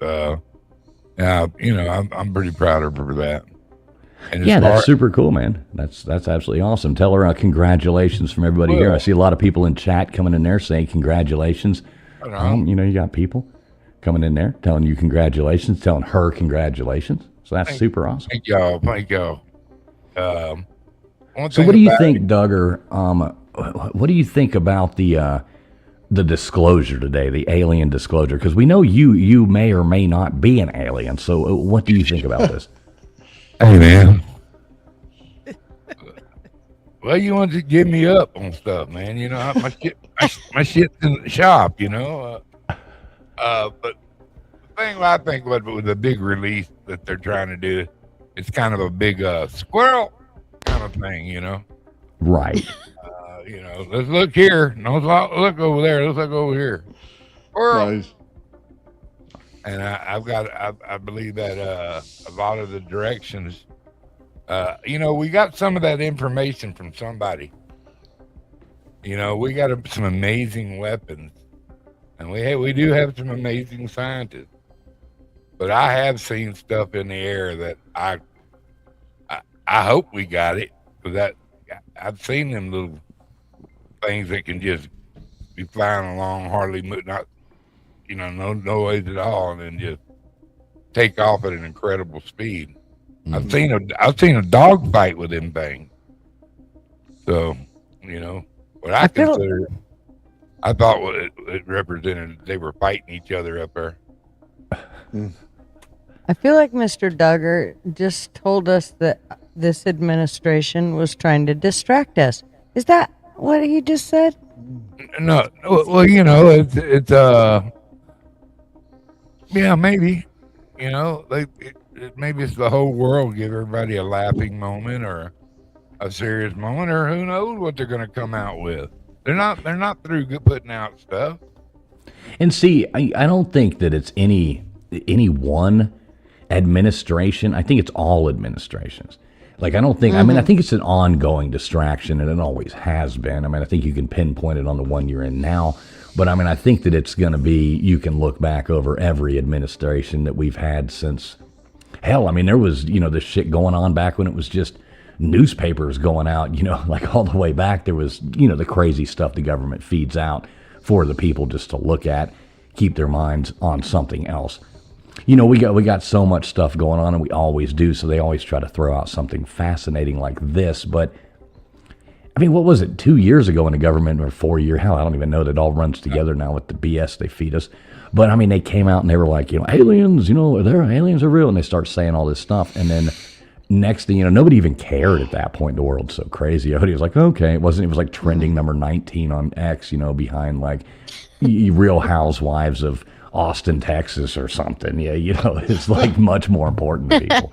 yeah, I'm pretty proud of her for that. And Yeah, that's super cool, man. That's absolutely awesome. Tell her congratulations from everybody here. I see a lot of people in chat coming in there saying congratulations. You got people coming in there telling you congratulations, telling her congratulations. So that's super awesome. Thank y'all. So what do you think, Duggar? What do you think about the disclosure today, the alien disclosure? Because we know you may or may not be an alien. So what do you think about this? Hey, man. Well, you want to give me up on stuff, man. My shit's in the shop, But the thing I think with the big release that they're trying to do, it's kind of a big squirrel kind of thing, Right. Let's look here. No, look over there. Let's look over here. Squirrel. Nice. And I believe that a lot of the directions, we got some of that information from somebody. We got some amazing weapons, and we do have some amazing scientists. But I have seen stuff in the air that I hope we got it, because I've seen them little things that can just be flying along, hardly not. No noise at all, and then just take off at an incredible speed. Mm-hmm. I've seen a dog fight with them things. So, what I thought what it represented, they were fighting each other up there. I feel like Mr. Duggar just told us that this administration was trying to distract us. Is that what he just said? No, well, it's yeah, maybe. Maybe it's the whole world, give everybody a laughing moment or a serious moment, or who knows what they're going to come out with. They're not through putting out stuff. And see, I don't think that it's any one administration. I think it's all administrations. Like, I don't think, I think it's an ongoing distraction, and it always has been. I think you can pinpoint it on the one you're in now. But I think that it's going to be, you can look back over every administration that we've had since, hell, there was, this shit going on back when it was just newspapers going out, like all the way back. There was, the crazy stuff the government feeds out for the people just to look at, keep their minds on something else. We got so much stuff going on, and we always do, so they always try to throw out something fascinating like this. But what was it, 2 years ago in the government, or 4 years? Hell, I don't even know. That all runs together now with the BS they feed us. But they came out and they were like, aliens, aliens are real, and they start saying all this stuff, and then next thing nobody even cared at that point. The world's so crazy. Everybody was like, okay, it was like trending number 19 on X, behind like Real Housewives of Austin, Texas, or something. Yeah, it's like much more important to people.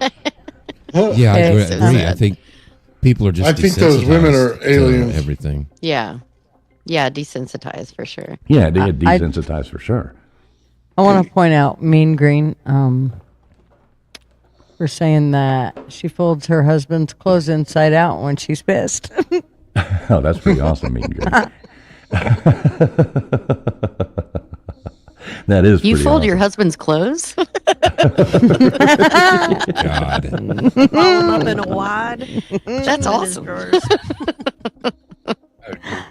Yeah, I agree. I think people are just. I think those women are aliens. Everything. Yeah, desensitized for sure. Yeah, they get desensitized for sure. I want to point out Mean Green for saying that she folds her husband's clothes inside out when she's pissed. Oh, that's pretty awesome, Mean Green. That is. You fold awesome. Your husband's clothes? God. Roll them up in a wad. That's awesome.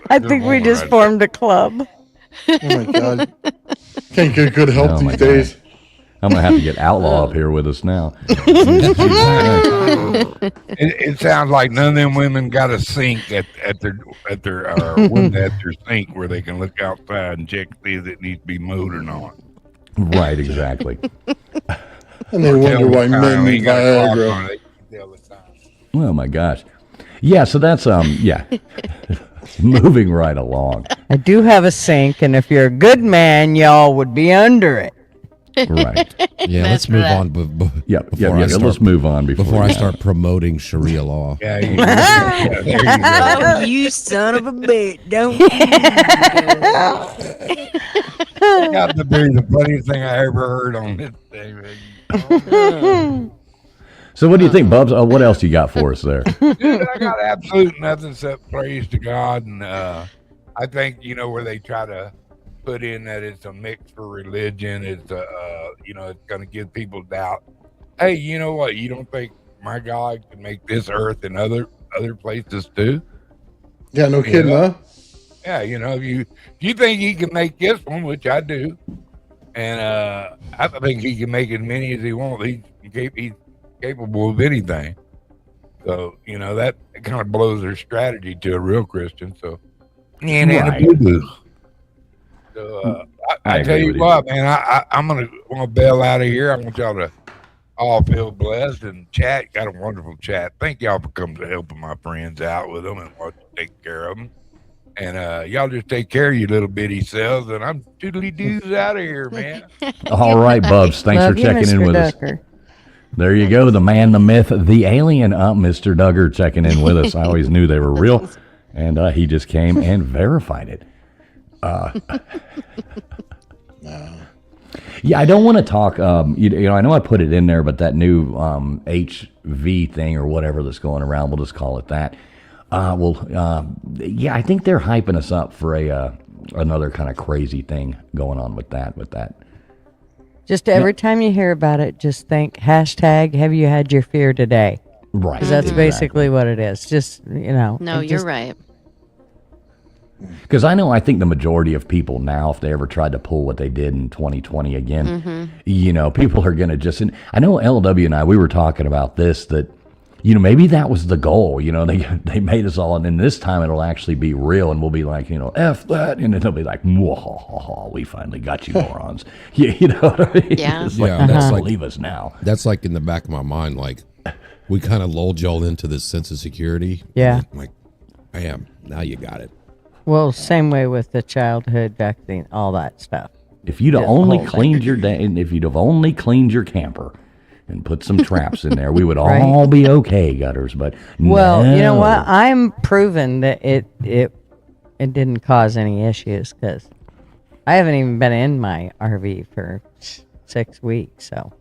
I think we just formed a club. Oh my God. Can't get good help these days. I'm going to have to get Outlaw up here with us now. It sounds like none of them women got a sink at their sink where they can look outside and check to see if it needs to be mowed or not. Right, exactly. And they wonder why men need Viagra. Oh my gosh. Yeah, so that's moving right along. I do have a sink, and if you're a good man, y'all would be under it. Right. Yeah, let's That's move right. on. Let's move on before I start promoting Sharia law. Yeah, there you go. Oh, you son of a bitch! Don't you That got to be the funniest thing I ever heard on this thing. So what do you think, Bubs? What else you got for us there? Dude, I got absolute nothing except praise to God, and I think where they try to put in that it's a mix for religion. It's it's going to give people doubt. Hey, you know what? You don't think my God can make this earth and other places too? Yeah, no kidding, huh? Yeah, if you think he can make this one, which I do, and I think he can make as many as he wants. He's capable of anything. So that kind of blows their strategy to a real Christian. So Right. So I tell you what, man, I'm gonna bail out of here. I want y'all to all feel blessed and chat. Got a wonderful chat. Thank y'all for coming to helping my friends out with them and taking care of them. And y'all just take care of your little bitty selves. And I'm toodly doos out of here, man. All right, Bubs. Thanks Love for you, checking in Mr. with us. Ducker. There you go. The man, the myth, the alien. Mr. Duggar checking in with us. I always knew they were real. And he just came and verified it. Yeah, I don't want to talk. I know I put it in there, but that new HV thing or whatever that's going around, we'll just call it that. I think they're hyping us up for another kind of crazy thing going on with that. Just every time you hear about it, just think hashtag have you had your fear today? Right. Because that's basically what it is. Just, No, you're right. Because I think the majority of people now, if they ever tried to pull what they did in 2020 again, people are going to just, and I know LW and I, we were talking about this, that, maybe that was the goal, they made us all, and then this time it'll actually be real, and we'll be like, F that, and then they'll be like, we finally got you morons. You know what I mean? Yeah. It's like, that's like, believe us now. That's like in the back of my mind, like, we kind of lulled y'all into this sense of security. Yeah. Like, bam, now you got it. Well, same way with the childhood vaccine, all that stuff. If you'd have Yeah, only whole cleaned your if you'd have only cleaned your camper and put some traps in there, we would Right. all be okay, gutters. But Well, no. you know what? I'm proven that it didn't cause any issues because I haven't even been in my RV for 6 weeks. So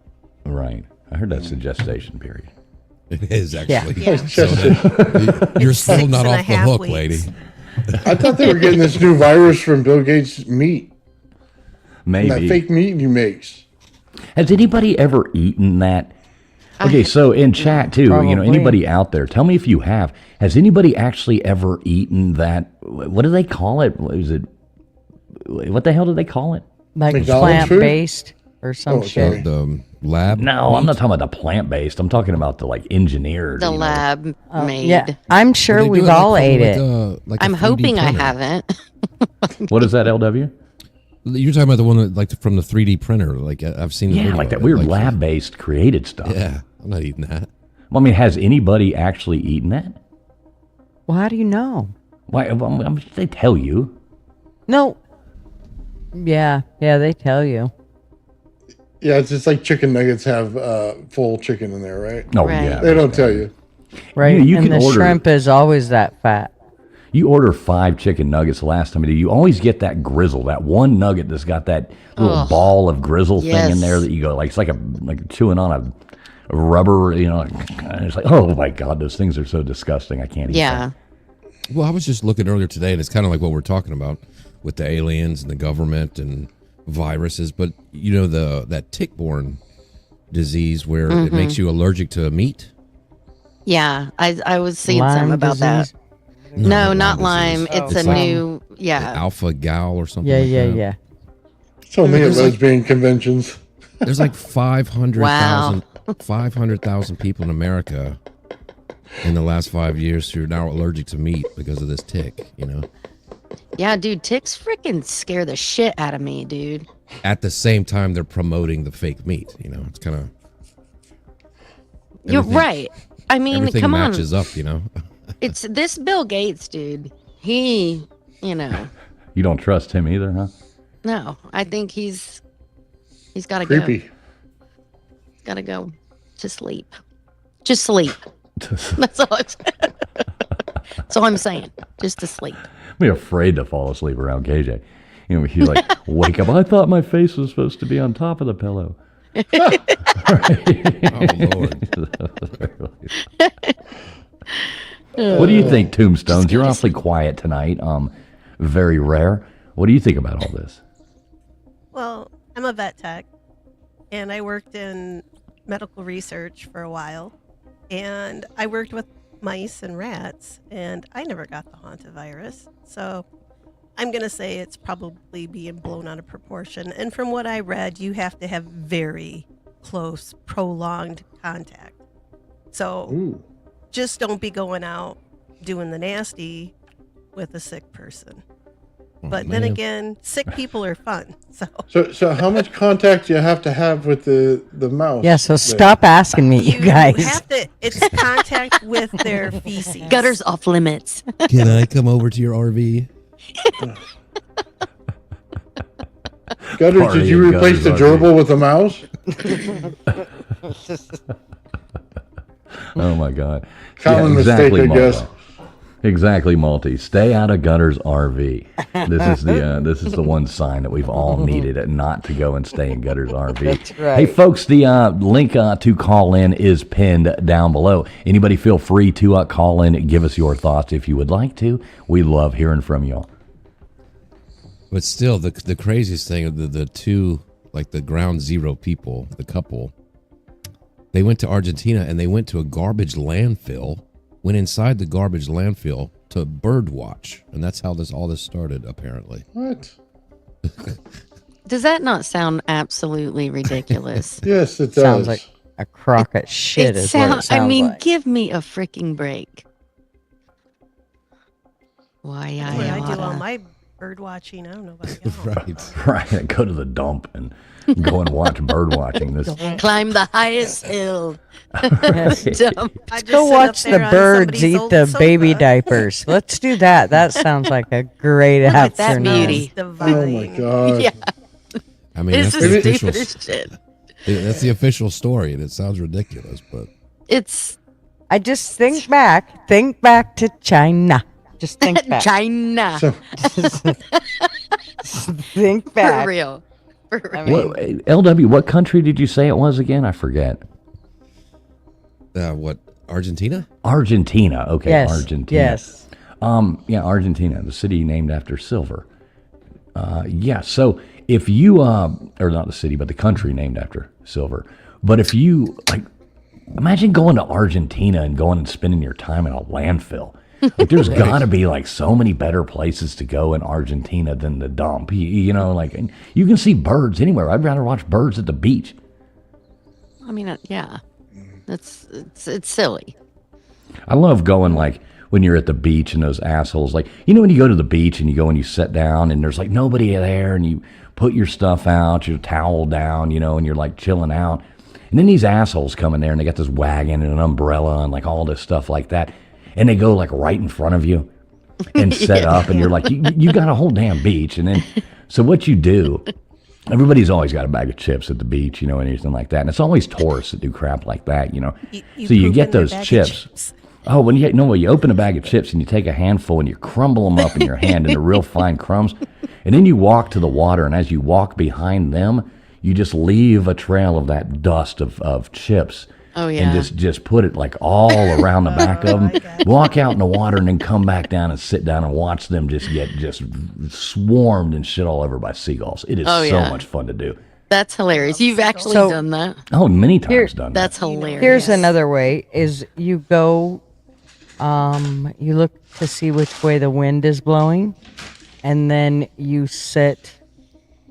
Right. I heard that's the gestation period. It is actually. Yeah. So you're still not off the 6.5 hook, weeks. lady. I thought they were getting this new virus from Bill Gates' meat. Maybe. That fake meat he makes. Has anybody ever eaten that? Okay, so in chat too, Probably. anybody out there, tell me if you have. Has anybody actually ever eaten that? What do they call it? What the hell do they call it? like McDonald's food? plant-based or some Oh, shit. sorry. The lab. No, I'm not talking about the plant-based. I'm talking about the engineered. The lab made. Yeah, I'm sure They do we've it all like ate it. like a I'm 3D hoping I printer. haven't. What is that, LW? You're talking about the one that, like from the 3D printer. Like I've seen. The Yeah, video like of that it, weird like, lab-based created stuff. Yeah, I'm not eating that. Well, I mean, has anybody actually eaten that? Well, how do you know? Why? They tell you. No. Yeah, they tell you. Yeah, it's just like chicken nuggets have full chicken in there, right? Oh Right. yeah, They don't tell you. Right, you and can the order- shrimp is always that fat. You order 5 chicken nuggets the last time you always get that grizzle, that one nugget that's got that little Ugh. ball of grizzle thing in Yes. there that you go like it's like chewing on a rubber, and it's like, oh my god, those things are so disgusting. I can't eat Yeah. them. Well, I was just looking earlier today, and it's kind of like what we're talking about with the aliens and the government and viruses. But that tick-borne disease where it makes you allergic to meat. Yeah, I was seeing Lyme something about disease? that. No, not Lyme Lyme. disease. It's It's a like new, yeah. alpha gal or something. Yeah, like yeah, that. yeah. So many There's like- lesbian conventions. There's like 500,000 Wow. 500,000 people in America in the last 5 years who are now allergic to meat because of this tick. Yeah, dude, ticks freaking scare the shit out of me, dude. At the same time, they're promoting the fake meat. It's kind of You're everything- right. I mean, everything come on. matches up. It's this Bill Gates, dude. He, You don't trust him either, huh? no, I think he's He's got to go. Creepy. He's got to go to sleep. Just sleep. That's all I'm saying. That's all I'm saying. Just to sleep. I'm afraid to fall asleep around KJ. You know, he's like, wake up. I thought my face was supposed to be on top of the pillow. Oh Lord. What do you think, Tombstones? You're awfully quiet tonight. Very rare. What do you think about all this? Well, I'm a vet tech, and I worked in medical research for a while, and I worked with mice and rats, and I never got the Hantavirus. So I'm going to say it's probably being blown out of proportion. And from what I read, you have to have very close, prolonged contact. So just don't be going out doing the nasty with a sick person. But then again, sick people are fun. So how much contact do you have to have with the mouse? Yeah, so stop asking me, you guys. Have to, it's contact with their feces. Gutters off limits. Can I come over to your RV? Gutters, did you replace the gerbil with a mouse? Oh my God! Common mistake, I guess. Exactly, Malty. Stay out of Gutters RV. This is the one sign that we've all needed, not to go and stay in Gutters RV. That's right. Hey, folks, the link to call in is pinned down below. Anybody feel free to call in and give us your thoughts if you would like to. We love hearing from y'all. But still, the craziest thing of the two, like the ground zero people, the couple, they went to Argentina and they went to a garbage landfill. Went inside the garbage landfill to bird watch, and that's how all this started, apparently. What? Does that not sound absolutely ridiculous? Yes, it does. Sounds like a crock of shit is what it sounds I mean, like. give me a freaking break. Why That's where I do all my bird watching. I don't know about y'all. Right. Go to the dump and go and watch bird watching. Climb the highest hill. Let's just go sit watch up the there on birds somebody's eat old the sofa. baby diapers. Let's do that. That sounds like a great Look at that afternoon. beauty. Oh my God. Yeah. I mean, This that's is the official. stupid as shit. That's the official story, and it sounds ridiculous, but It's I just think back to China. Just think back. China. Think back. For real. For real. I mean, LW, what country did you say it was again? I forget. what, Argentina? Argentina. Okay, yes. Argentina. Yes. Yeah, Argentina, the city named after silver. Yeah, so if you, or not the city, but the country named after silver. But if you, like, imagine going to Argentina and going and spending your time in a landfill. Like, there's got to be, like, so many better places to go in Argentina than the dump. You know, like, you can see birds anywhere. I'd rather watch birds at the beach. I mean, yeah. It's silly. I love going, like, when you're at the beach and those assholes, like, you know, when you go to the beach and you go and you sit down and there's, like, nobody there and you put your stuff out, your towel down, you know, and you're, like, chilling out. And then these assholes come in there and they got this wagon and an umbrella and, like, all this stuff like that. And they go, like, right in front of you and set up. And you're like, you got a whole damn beach. And then, so what you do, everybody's always got a bag of chips at the beach, you know, and anything like that. And it's always tourists that do crap like that, you know. So you get those chips. Oh, when you open a bag of chips and you take a handful and you crumble them up in your hand into real fine crumbs. And then you walk to the water. And as you walk behind them, you just leave a trail of that dust of chips. Oh, yeah. And just put it, like, all around the back of them. Walk out in the water and then come back down and sit down and watch them just get swarmed and shit all over by seagulls. It is so much fun to do. That's hilarious. You've actually done that. Oh, many times done that. That's hilarious. Here's another way: is you go, you look to see which way the wind is blowing, and then you sit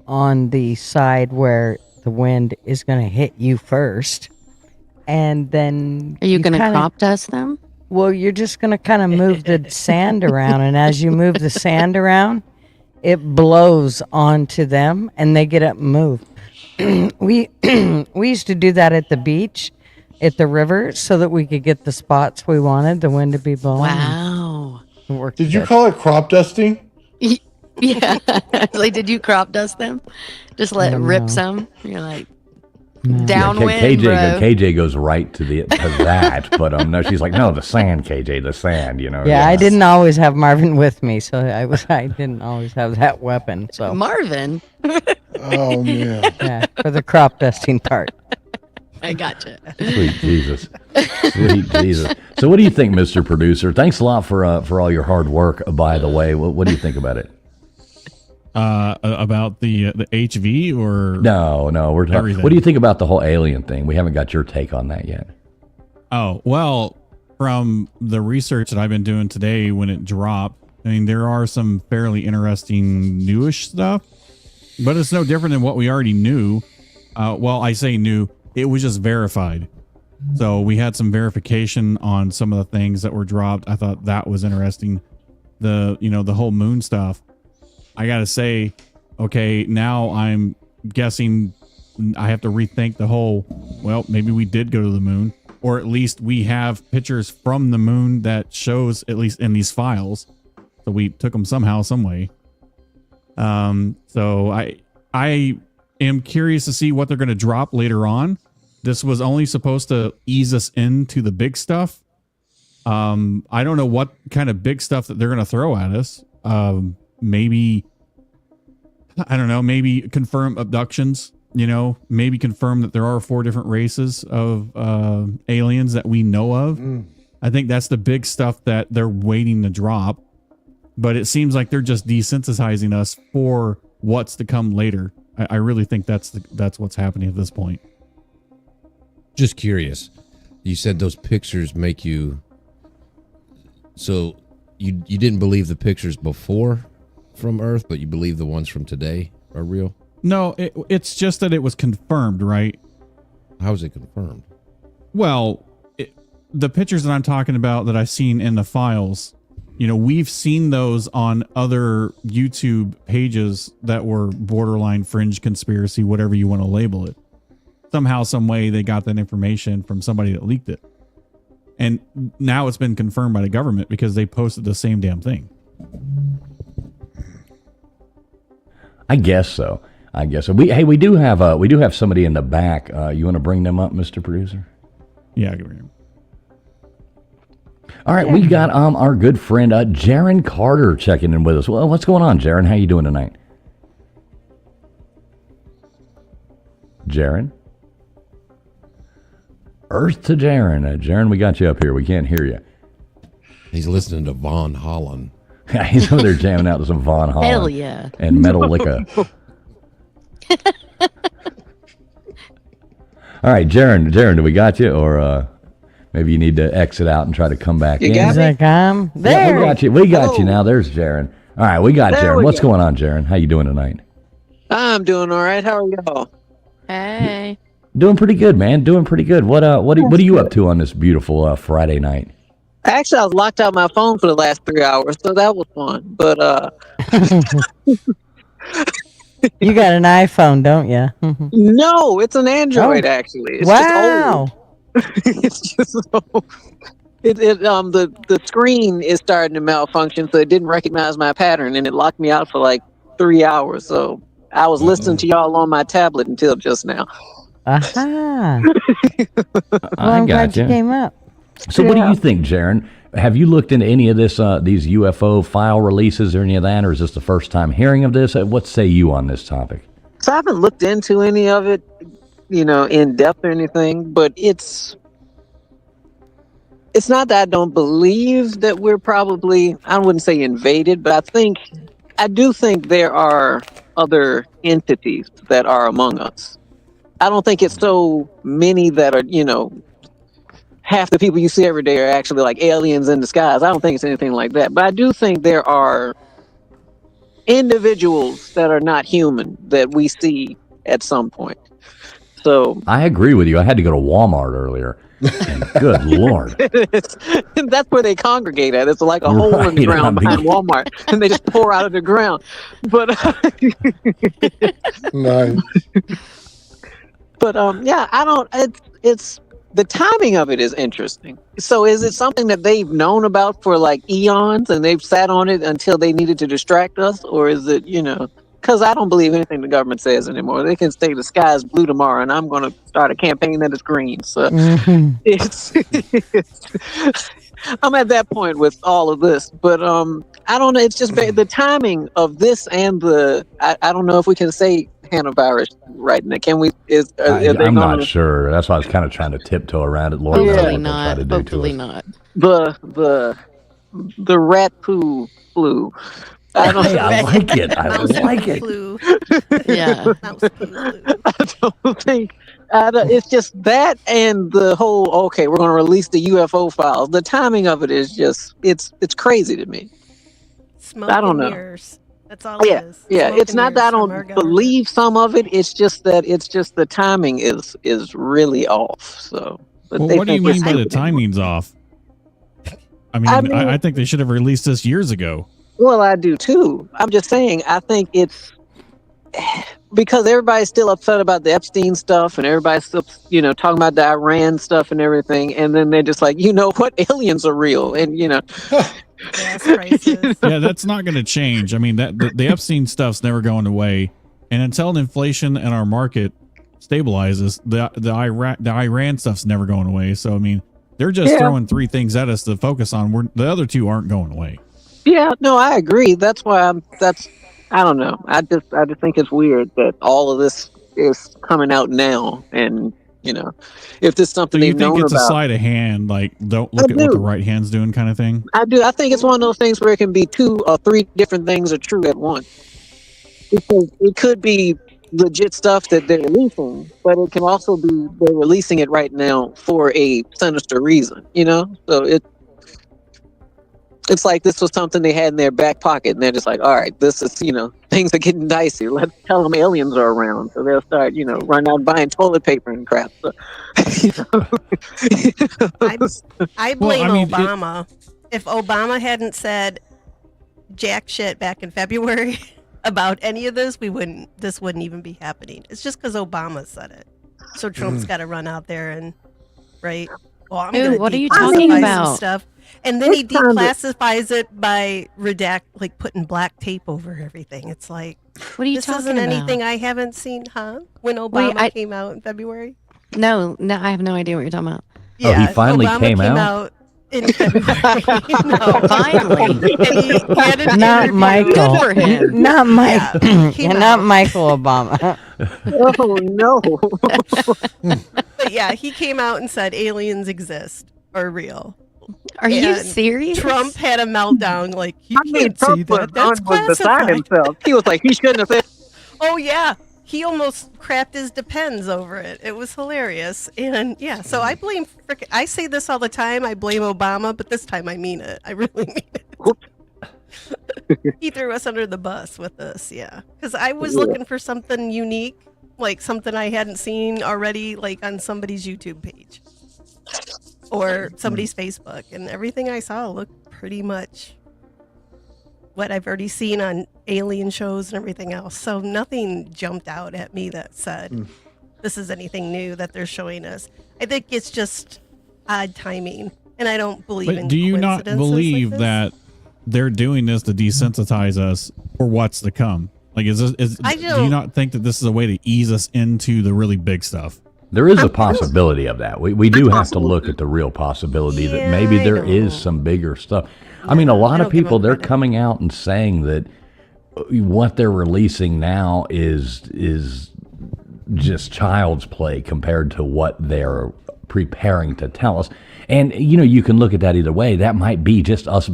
on the side where the wind is going to hit you first. And then are you going to crop dust them? Well, you're just going to kind of move the sand around, and as you move the sand around, it blows onto them, and they get up and move. We used to do that at the beach, at the river, so that we could get the spots we wanted, the wind to be blowing. Wow. Did you call it crop dusting? Yeah. Like, did you crop dust them? Just let it rip No. some? You're like, No. downwind, KJ, bro. KJ goes right to that, but no, she's like, no, the sand, KJ, the sand, you know. Yeah, I didn't always have Marvin with me, so I didn't always have that weapon. So Marvin. Oh man. yeah, for the crop dusting part. I gotcha. Sweet Jesus. Sweet Jesus. So what do you think, Mr. Producer? Thanks a lot for all your hard work, by the way. What do you think about it? About the HV or No, we're talking. everything? What do you think about the whole alien thing? We haven't got your take on that yet. Oh, well, from the research that I've been doing today when it dropped, I mean, there are some fairly interesting newish stuff, but it's no different than what we already knew. Well, I say new, it was just verified. So we had some verification on some of the things that were dropped. I thought that was interesting. The whole moon stuff. I got to say, okay, now I'm guessing I have to rethink the whole, well, maybe we did go to the moon, or at least we have pictures from the moon that shows, at least in these files. So we took them somehow, some way. So I am curious to see what they're going to drop later on. This was only supposed to ease us into the big stuff. I don't know what kind of big stuff that they're going to throw at us. Maybe, I don't know, maybe confirm abductions, maybe confirm that there are 4 different races of aliens that we know of. I think that's the big stuff that they're waiting to drop. But it seems like they're just desensitizing us for what's to come later. I really think that's what's happening at this point. Just curious. You said those pictures make you. So you didn't believe the pictures before from Earth, but you believe the ones from today are real? No, it's just that it was confirmed, right? How is it confirmed? Well, the pictures that I'm talking about that I've seen in the files, we've seen those on other YouTube pages that were borderline fringe conspiracy, whatever you want to label it. Somehow, some way, they got that information from somebody that leaked it. And now it's been confirmed by the government because they posted the same damn thing. I guess so. We do have somebody in the back. You want to bring them up, Mr. Producer? Yeah, I can bring them. All right, we got our good friend Jaron Carter checking in with us. Well, what's going on, Jaron? How you doing tonight? Jaron? Earth to Jaron. Jaron, we got you up here. We can't hear you. He's listening to Von Holland. He's over there jamming out to some Von Holland. Hell yeah. And Metallica. All right, Jaron, do we got you? Or maybe you need to exit out and try to come back in. Is that calm? There. Yeah, we got you now. There's Jaron. All right, we got Jaron. What's going on, Jaron? How you doing tonight? I'm doing all right. How are y'all? Hey. Doing pretty good, man. Doing pretty good. What are you up to on this beautiful Friday night? Actually, I was locked out of my phone for the last 3 hours, so that was fun. But you got an iPhone, don't you? no, it's an Android. Actually, it's wow. Just old. It's just old. The screen is starting to malfunction, so it didn't recognize my pattern, and it locked me out for like 3 hours. So I was listening to y'all on my tablet until just now. Aha. I'm glad you came up. So what do you think, Jaron? Have you looked into any of this, these UFO file releases or any of that, or is this the first time hearing of this? What say you on this topic? So I haven't looked into any of it, in depth or anything, but it's not that I don't believe that we're probably, I wouldn't say invaded, but I do think there are other entities that are among us. I don't think it's so many that are, half the people you see every day are actually like aliens in disguise. I don't think it's anything like that. But I do think there are individuals that are not human that we see at some point. So I agree with you. I had to go to Walmart earlier. And good Lord. That's where they congregate at. It's like a hole in the ground behind Walmart. And they just pour out of the ground. But nice. But yeah, I don't. It's the timing of it is interesting. So is it something that they've known about for like eons and they've sat on it until they needed to distract us? Or is it, because I don't believe anything the government says anymore. They can say the sky is blue tomorrow and I'm going to start a campaign that is green. So it's, I'm at that point with all of this, but I don't know. It's just the timing of this and I don't know if we can say Hantavirus right now. Can we? I'm not sure. That's why I was kind of trying to tiptoe around it. Lord knows what they'll try to do Hopefully to us. not. The rat poo flu. I like it. I like it. Flu. Yeah. I don't think. It's just that and the whole. Okay, we're going to release the UFO files. The timing of it is just. It's crazy to me. Smoke I don't and know. mirrors. That's all it is. Yeah. Smoke It's and not that I mirrors from don't our government. believe some of it. It's just that the timing is really off. So. But Well, they what do you think mean it's- by the timing's off? I mean, I think they should have released this years ago. Well, I do too. I'm just saying, I think it's because everybody's still upset about the Epstein stuff and everybody's still, talking about the Iran stuff and everything. And then they're just like, what? Aliens are real. And, Gas prices. Yeah, that's not going to change. I mean, the Epstein stuff's never going away. And until inflation and our market stabilizes, the Iran stuff's never going away. So, I mean, they're just throwing three things at us to focus on. The other two aren't going away. Yeah, no, I agree. That's why I don't know. I just think it's weird that all of this is coming out now. And, if there's something So you they've think known it's about. a sleight of hand, like don't look at what the right hand's doing kind of thing? I do. I think it's one of those things where it can be 2 or 3 different things are true at once. It could be legit stuff that they're releasing, but it can also be they're releasing it right now for a sinister reason, So it's like this was something they had in their back pocket, and they're just like, all right, this is, things are getting dicey. Let's tell them aliens are around. So they'll start, running out buying toilet paper and crap. So, I blame Obama. If Obama hadn't said jack shit back in February about any of this, this wouldn't even be happening. It's just because Obama said it. So Trump's got to run out there and, right? Well, I'm Dude, gonna what are you declassify talking some about? Stuff. And then he declassifies it by putting black tape over everything. It's like, what are you this talking isn't about? anything I haven't seen, huh? When Obama came out in February? No, I have no idea what you're talking about. Yeah, he finally Obama came out? in February. No, Finally. And he had an Not interview. Michael. Good for him. Not Mike. came Not out. Michael Obama. oh, no. But yeah, he came out and said aliens exist, are real. Are you And serious? Trump had a meltdown. Like, you can't Trump see that. That's was beside classified. himself. He was like, he shouldn't have said. Oh yeah, he almost crapped his depends over it. It was hilarious. And yeah, so I blame. I say this all the time. I blame Obama, but this time I mean it. I really mean it. He threw us under the bus with this. Yeah, because I was looking for something unique, like something I hadn't seen already, like on somebody's YouTube page or somebody's Facebook, and everything I saw looked pretty much what I've already seen on alien shows and everything else. So nothing jumped out at me that said this is anything new that they're showing us. I think it's just odd timing, and I don't believe in But do you not coincidences believe like this. that they're doing this to desensitize us for what's to come? Like, do you not think that this is a way to ease us into the really big stuff? There is a possibility of that. We do have to look at the real possibility that maybe there is some bigger stuff. I mean, a lot of people, they're coming out and saying that what they're releasing now is just child's play compared to what they're preparing to tell us. And, you can look at that either way. That might be just us,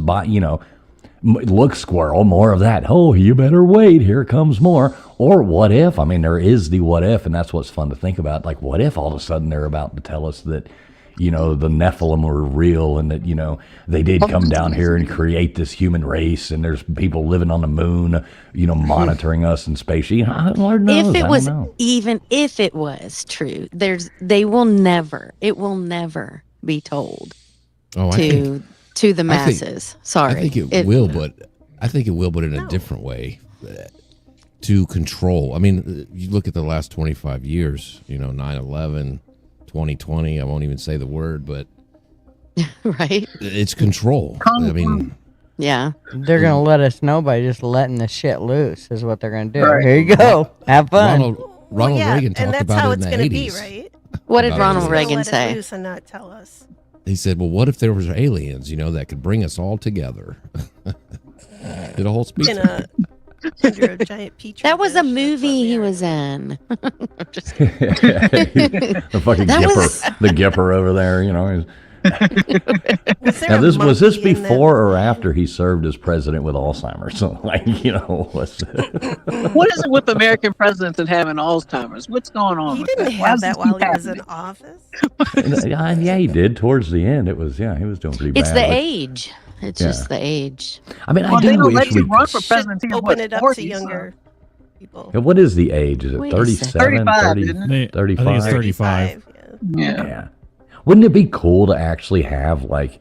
look, squirrel, more of that. Oh, you better wait. Here comes more. Or what if? I mean, there is the what if, and that's what's fun to think about. Like, what if all of a sudden they're about to tell us that, the Nephilim were real and that, they did come down here and create this human race and there's people living on the moon, monitoring us in space. Lord knows, Even if it was true, it will never be told to the masses. Sorry. I think it will, but in a different way. To control. I mean, you look at the last 25 years, 9/11, 2020. I won't even say the word, but Right? it's control. I mean, Yeah. They're gonna let us know by just letting the shit loose. Is what they're gonna do. Right. Here you go. Have fun. Ronald yeah, Reagan and talked that's about how it in it's the gonna 80s. be, right? What did About Ronald aliens. Reagan Let it say? loose and not tell us. He said, "Well, what if there was aliens, that could bring us all together?" Did a whole speech. Under a giant petri That was a dish, that's what movie we he are. was in. I'm just kidding. The fucking That Gipper, was- the Gipper over there, he's- Was there Now, a was this monkey in that before or movie? after he served as president with Alzheimer's? So, what's What is it with American presidents and having Alzheimer's? What's going on? He with didn't that? Why have does this that while keep he was in happening? office. yeah, he did towards the end. It was, he was doing pretty It's bad. the but- age. It's Yeah. just the age. I mean, I Well, they do don't wish let you we. run for Should president until open what, it up 40, to so- younger people. What is the age? Is it Wait a second. 37, 35, 30, isn't it? I think 35? it's 35. Yeah. Yeah. Wouldn't it be cool to actually have like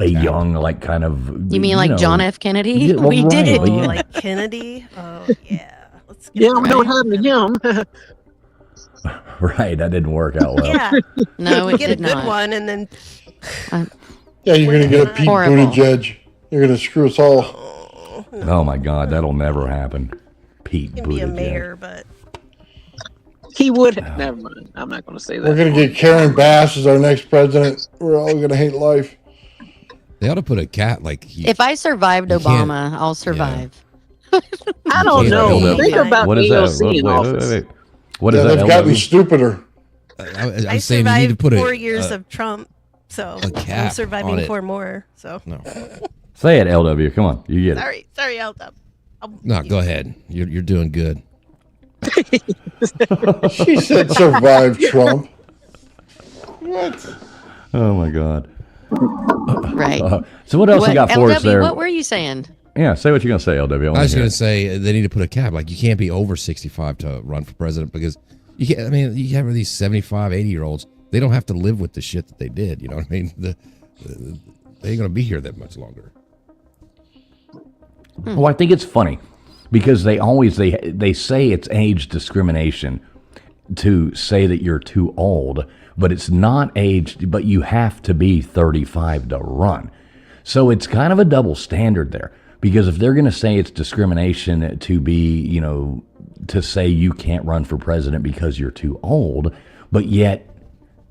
a cap. young, like kind of. You mean like John F. Kennedy? Yeah, well, We right, did. well, Oh, yeah. like Kennedy? Oh, yeah. Let's get Yeah, the we know what right happened to him. Right, that didn't work out well. Yeah. No, We it get a did good not. one, and then Yeah, you're gonna get a Pete Horrible. Buttigieg. You're gonna screw us all. Oh my God, that'll never happen. Pete he can be a Buttigieg. mayor, but He would. Never mind. I'm not going to say that. We're gonna get Karen Bass as our next president. We're all gonna hate life. They ought to put a cat If I survived You can't- Obama, I'll survive. I don't can't know. build up- Think about What the is that? AOC in office. What yeah, is that? they've gotten LW? stupider. I'm I saying you need to survived put 4 years of Trump, so a I'm cap on surviving it. 4 more. So No, Say it, LW. Come on, you get it. sorry, I'll no, go ahead. You're doing good. She said survive Trump. What? Oh my God. Right. So what else you got for LW, us there? what were you saying? Yeah, say what you're gonna say, LW. I wanna was hear going it. to say they need to put a cap. Like you can't be over 65 to run for president because you can't. I mean, you have these 75, 80-year-olds. They don't have to live with the shit that they did. You know what I mean? They ain't going to be here that much longer. Well, I think it's funny because they say it's age discrimination to say that you're too old, but it's not age, but you have to be 35 to run. So it's kind of a double standard there because if they're going to say it's discrimination to be, to say you can't run for president because you're too old, but yet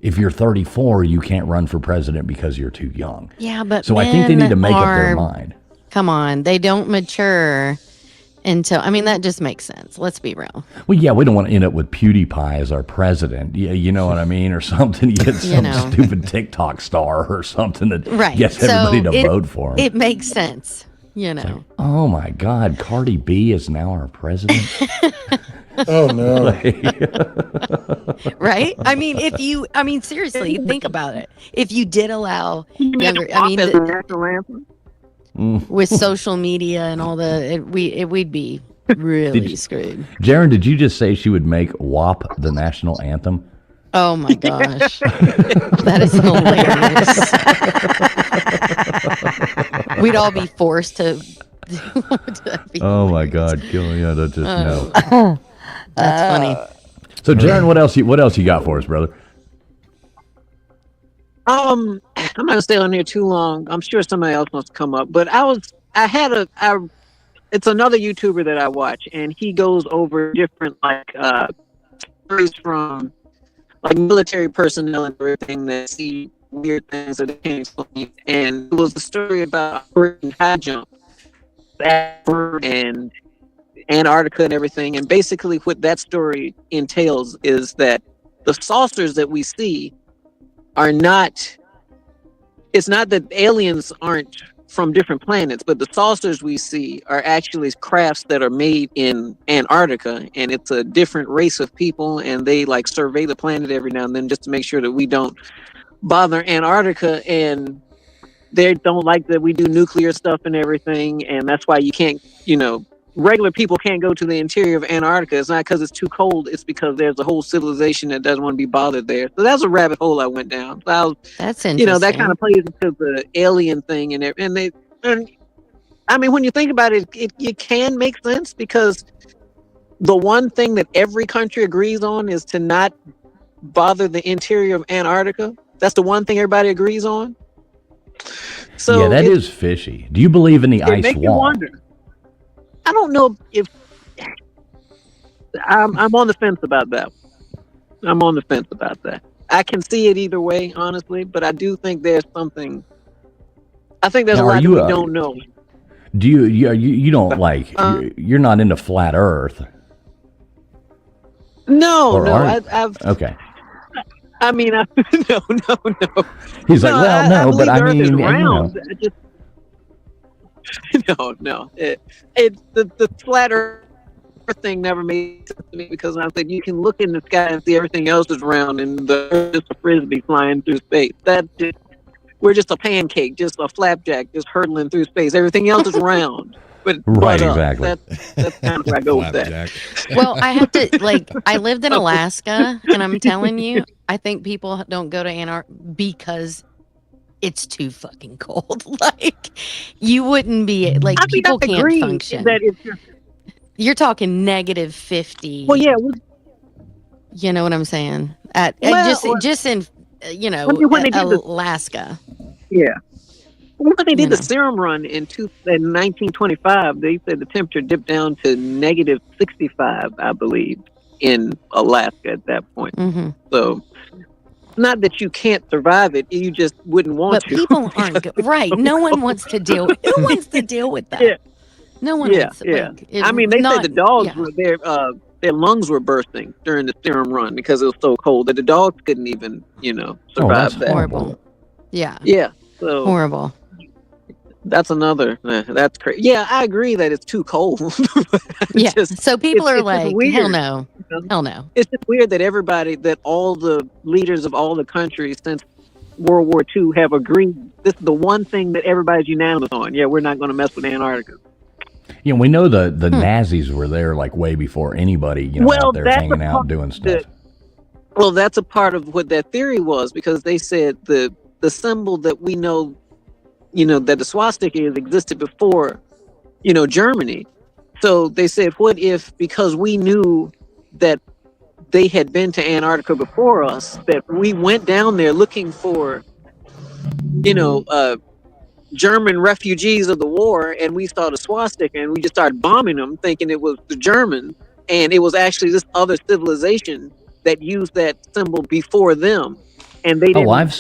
if you're 34, you can't run for president because you're too young. Yeah, but So I think they need to make up their are- mind. Come on, they don't mature until. I mean, that just makes sense. Let's be real. Well, yeah, we don't want to end up with PewDiePie as our president. Yeah, you know what I mean, or something. You get some stupid TikTok star or something that Right. gets everybody to vote for him. It makes sense. Oh my God, Cardi B is now our president. Oh no! Right? I mean, seriously, think about it. If you did allow younger, I mean, with social media and all we'd be really screwed. Jaren, did you just say she would make WAP the national anthem? Oh my gosh, that is hilarious. We'd all be forced to. Oh my God, yeah, that's just no. That's funny. So, Jaren, what else you got for us, brother? I'm not gonna stay on here too long. I'm sure somebody else wants to come up, but it's another YouTuber that I watch, and he goes over different stories from like military personnel and everything that see weird things that they can't explain. And it was a story about high jump, and Antarctica and everything. And basically, what that story entails is that the saucers that we see are not. It's not that aliens aren't from different planets, but the saucers we see are actually crafts that are made in Antarctica, and it's a different race of people, and they like survey the planet every now and then just to make sure that we don't bother Antarctica, and they don't like that we do nuclear stuff and everything, and that's why you can't, regular people can't go to the interior of Antarctica. It's not because it's too cold, it's because there's a whole civilization that doesn't want to be bothered there. So that's a rabbit hole I went down. That's interesting. That kind of plays into the alien thing, and I mean, when you think about it, it can make sense because the one thing that every country agrees on is to not bother the interior of Antarctica. That's the one thing everybody agrees on. So yeah, that is fishy. Do you believe in the ice makes you wall? wonder. I don't know if I'm on the fence about that. I can see it either way, honestly, but I do think there's something. I think there's Now, a are lot that you we don't know. Do you don't like you're not into flat Earth? No, Or no, aren't- I've. Okay. I mean, no. He's like, well, no, but believe I the Earth is mean, round. No. The flat Earth thing never made sense to me because I said you can look in the sky and see everything else is round, and the Earth is a frisbee flying through space. We're just a pancake, just a flapjack, just hurtling through space. Everything else is round. But Right, but, exactly. That's kind of where I go with that. Well, I have to I lived in Alaska, and I'm telling you, I think people don't go to Antarctica because it's too fucking cold. Like, you wouldn't be like I mean, people I can't agree function. that it's just, You're talking negative 50. well, yeah. You know what I'm saying? At Well, just in when they did Alaska. Yeah. When they did the know. serum run in 1925, they said the temperature dipped down to negative 65, I believe, in Alaska at that point. Mm-hmm. So, not that you can't survive it, you just wouldn't want But to. people aren't good. Right. No one wants to deal. Who wants to deal with that? Yeah. No one Yeah, wants to. yeah. Like, if I mean, they not, said the dogs yeah. were their lungs were bursting during the serum run because it was so cold that the dogs couldn't even, survive that. horrible. Yeah. Yeah. So Horrible. that's another. That's crazy. Yeah, I agree that it's too cold. Yeah. So people are it's just like, hell weird. no. Hell no. It's just weird that all the leaders of all the countries since World War II have agreed. This is the one thing that everybody's unanimous on. Yeah, we're not going to mess with Antarctica. We know the Nazis were there like way before anybody, out there hanging out doing stuff. Well, that's a part of what that theory was because they said the symbol that we know, that the swastika existed before, Germany. So they said, what if, because we knew that they had been to Antarctica before us, that we went down there looking for, German refugees of the war, and we saw the swastika and we just started bombing them thinking it was the Germans, and it was actually this other civilization that used that symbol before them, and they didn't. I've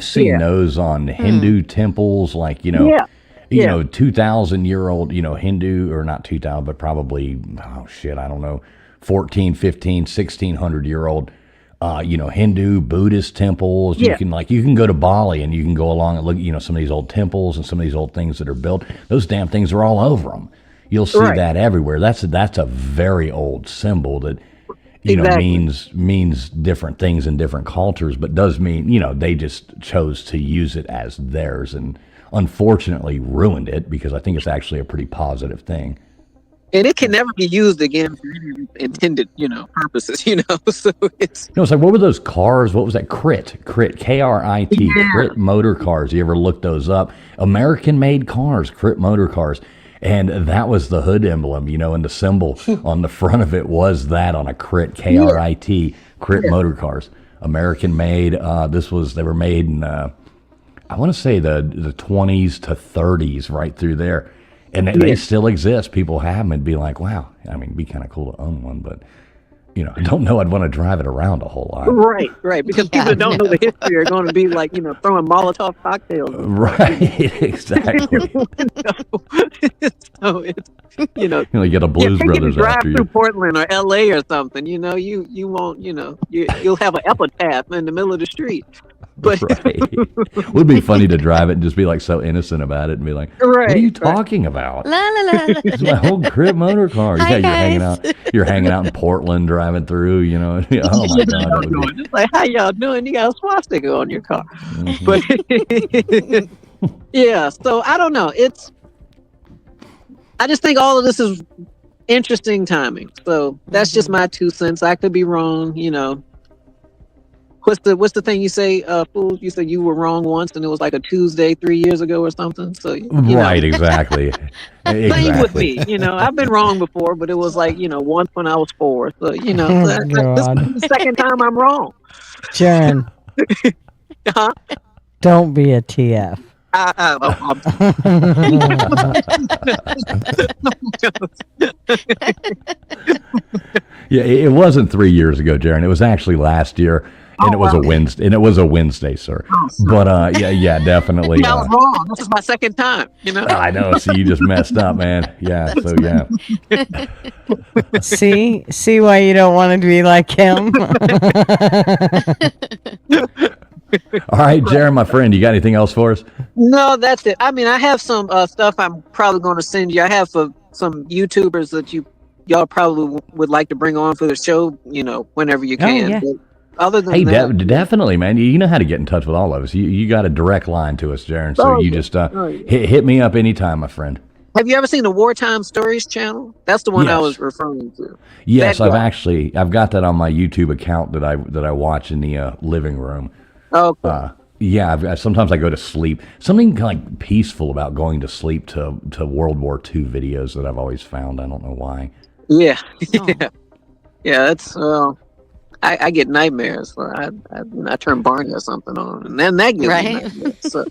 seen those on Hindu temples, like 2,000-year-old Hindu, or not 2,000 but probably I don't know, 14, 15, 1,600-year-old Hindu, Buddhist temples. You can go to Bali and you can go along and look, some of these old temples and some of these old things that are built. Those damn things are all over them. You'll see that everywhere. That's a very old symbol that, means different things in different cultures, but does mean, they just chose to use it as theirs and unfortunately ruined it because I think it's actually a pretty positive thing. And it can never be used again for any intended, purposes, So it's. It's like, what were those cars? What was that? Crit, K-R-I-T, Crit motor cars. You ever look those up? American-made cars, Crit motor cars. And that was the hood emblem, and the symbol on the front of it was that on a Crit, K-R-I-T, Crit motor cars. American-made. They were made in, I want to say the 20s to 30s, right through there. And they still exist. People have them and be like, wow, it'd be kind of cool to own one, but, I don't know I'd want to drive it around a whole lot. Right. Because people that don't know the history are going to be like, throwing Molotov cocktails. Right, exactly. So it's, you get a Blues Brothers drive after you. through Portland or LA or something, you won't, you'll have an epitaph in the middle of the street. But right. It would be funny to drive it and just be like so innocent about it and be like, what are you talking about? La la la. It's my whole Crit motor car. Hi, you're hanging out in Portland driving through, Oh my God. That would be... It's like, how y'all doing? You got a swastika on your car. Mm-hmm. But yeah, so I don't know. I just think all of this is interesting timing. So that's just my 2 cents. I could be wrong, What's the thing you say, fool? You said you were wrong once, and it was like a Tuesday 3 years ago or something. So right, exactly. Same with me. I've been wrong before, but it was like once when I was 4. So this is the second time I'm wrong. Jaron, Huh? don't be a TF. Yeah, it wasn't 3 years ago, Jaron. It was actually last year, and it was a Wednesday. And it was a Wednesday, sir. But yeah, definitely. I was wrong. This is my second time. You know. I know. See, you just messed up, man. Yeah. So yeah. See why you don't want to be like him. All right, Jaron, my friend, you got anything else for us? No, that's it. I mean, I have some stuff I'm probably going to send you. I have some YouTubers that y'all probably would like to bring on for the show. You know, whenever you can. yeah. But other than Hey, that, definitely, man. You know how to get in touch with all of us. You got a direct line to us, Jaron. So you just hit me up anytime, my friend. have you ever seen the Wartime Stories channel? That's the one I Yes. was referring to. Yes, That I've got that on my YouTube account that I watch in the living room. Okay. Yeah, sometimes I go to sleep. Something like peaceful about going to sleep to World War II videos that I've always found. I don't know why. Yeah. Yeah. That's I get nightmares. So I turn Barney or something on, and then that gives me Right? nightmares. So.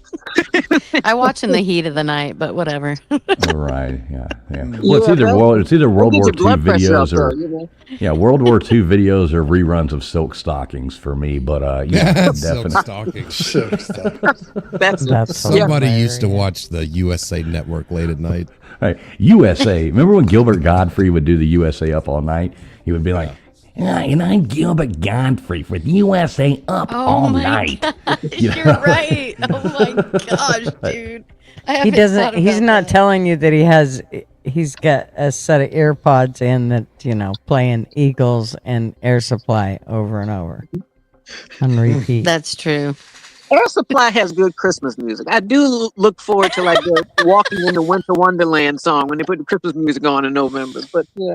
I watch in the heat of the night, but whatever. All right, yeah. Well, it's either World War II videos or World War II videos or reruns of Silk Stockings for me. But yeah, Silk definitely. Stockings. Silk Stockings. That's Somebody used to watch the USA Network late at night. Right. USA. Remember when Gilbert Godfrey would do the USA Up All Night? He would be like, and I'm Gilbert Godfrey with USA Up All Night. Gosh, you're right. Oh my gosh, dude. He doesn't. He's not telling you that he's got a set of earpods in that playing Eagles and Air Supply over and over on repeat. That's true. Air Supply has good Christmas music. I do look forward to like the Walking in the Winter Wonderland song when they put the Christmas music on in November. But yeah.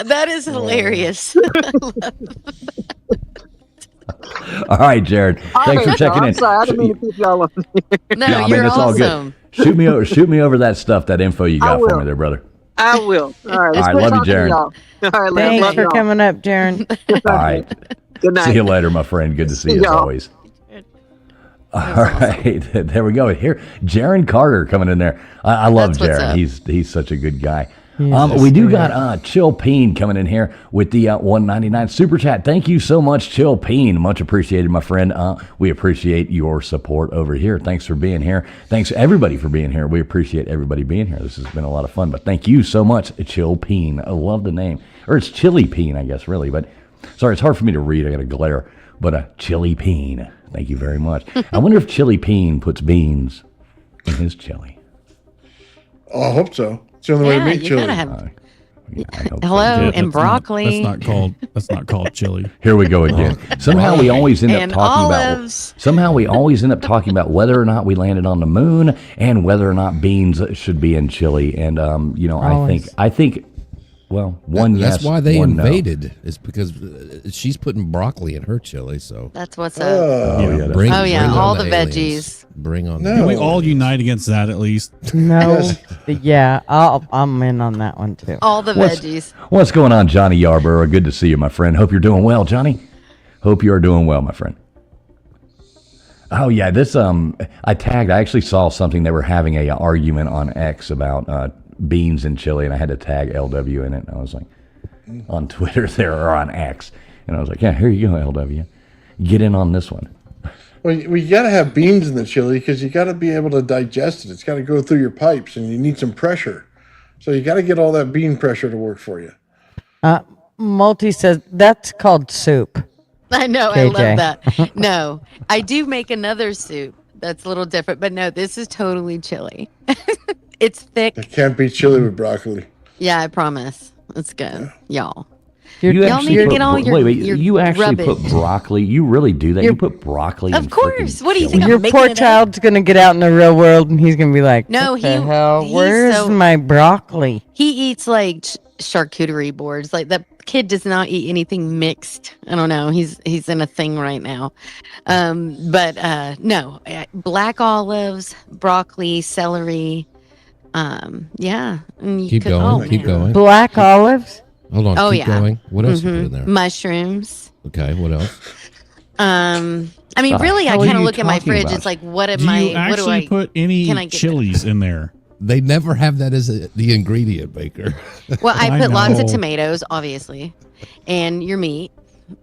That is hilarious. All right, Jared. Thanks for checking in. I'm sorry, I didn't mean to keep y'all on. No, you're it's all awesome. good. Shoot me over that info you got for me there, brother. I will. All right. All right, love you, Jared. All right, Thanks love for y'all. coming up, Jaron. All right. Good night. See you later, my friend. Good to see you as y'all. always. All right, there we go. Here, Jaron Carter coming in there. I love That's what's Jaron. up. He's such a good guy. We do got Chill Peen coming in here with the 199 super chat. Thank you so much, Chill Peen. Much appreciated, my friend. We appreciate your support over here. Thanks for being here. Thanks everybody for being here. We appreciate everybody being here. This has been a lot of fun. But thank you so much, Chill Peen. I love the name, or it's Chili Peen, I guess, really. But sorry, it's hard for me to read. I got a glare. But Chili Peen. Thank you very much. I wonder if Chili Peen puts beans in his chili. Oh, I hope so. It's the only way to make you chili. gotta have. I hope so. Hello, Yeah, and broccoli. That's not called chili. Here we go again. Somehow we always end up And talking olives. about. Somehow we always end up talking about whether or not we landed on the moon and whether or not beans should be in chili. And I think. Well, That's why they one no. invaded. Is because she's putting broccoli in her chili. So That's what's up. Oh, yeah, bring Oh, yeah, on all the aliens. veggies. Bring on. No. Can we all unite against that at least? No, yeah, I'm in on that one too. All the veggies. What's going on, Johnny Yarborough? Good to see you, my friend. Hope you're doing well, Johnny. Hope you are doing well, my friend. Oh yeah, this I actually saw something. They were having a argument on X about beans and chili, and I had to tag LW in it. And I was like, on Twitter there or on X, and I was like, yeah, here you go, LW, get in on this one. Well, we got to have beans in the chili because you got to be able to digest it. It's got to go through your pipes, and you need some pressure. So you got to get all that bean pressure to work for you. Multi says that's called soup. I know. KJ. I love that. No, I do make another soup that's a little different, but no, this is totally chili. It's thick. It can't be chili with broccoli. Yeah, I promise. It's good, y'all. You Y'all need to get all your you actually rubbish. put broccoli. You really do that? You put broccoli. Of in course. frickin' What do you chili? think? Your I'm making poor it up? child's gonna get out in the real world and he's gonna be like, No, what the he- hell? he's Where's so- my broccoli? He eats like charcuterie boards. Like that kid does not eat anything mixed. I don't know. He's in a thing right now. But no, black olives, broccoli, celery. Yeah. And you Keep could- going. oh, Keep man. going. Black olives? Hold on. Oh, keep yeah. going. What else you put in there? Mushrooms. Okay. What else? I mean, really, I hell are kind of you look at my talking fridge. about? It's like, what am Do you I? What do I? actually put any can I get chilies in there? They never have that as the ingredient, Baker. Well, I I put lots of know. tomatoes, obviously, and your meat,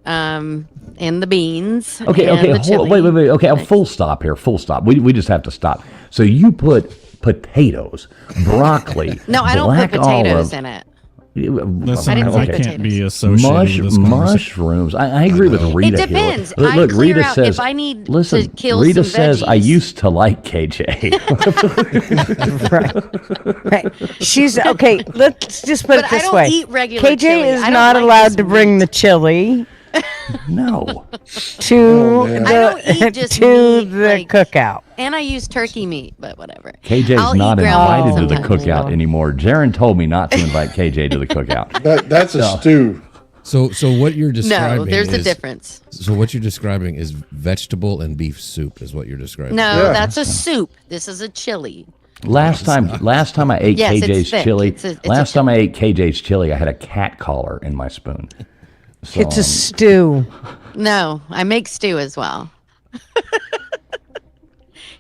and the beans. Okay, and okay, the chili. wait. Okay, full stop here. Full stop. We just have to stop. So you put potatoes, broccoli, No, I don't black put potatoes olive. in it. Listen, I didn't I say can't be potatoes. associated with this conversation. Mushrooms. I agree with Rita. It depends. Here. I clear out if I need to kill Rita some says I veggies. used to like KJ. Right. She's okay. Let's just put But it I this don't way. eat regular KJ chili. is I don't not like allowed this to bring the chili No. to man. the I don't eat just to meat, the like- cookout. And I use turkey meat, but whatever. KJ's I'll not eat ground invited meat to the sometimes. cookout anymore. Jaron told me not to invite KJ to the cookout. That's a stew. So what you're describing No, there's a is- difference. So what you're describing is vegetable and beef soup is what you're describing. No, Yeah. that's a soup. This is a chili. Last time I ate Yes, it's KJ's thick. chili. It's a Last time chili. I ate KJ's chili, I had a cat collar in my spoon. So, It's a stew. No, I make stew as well.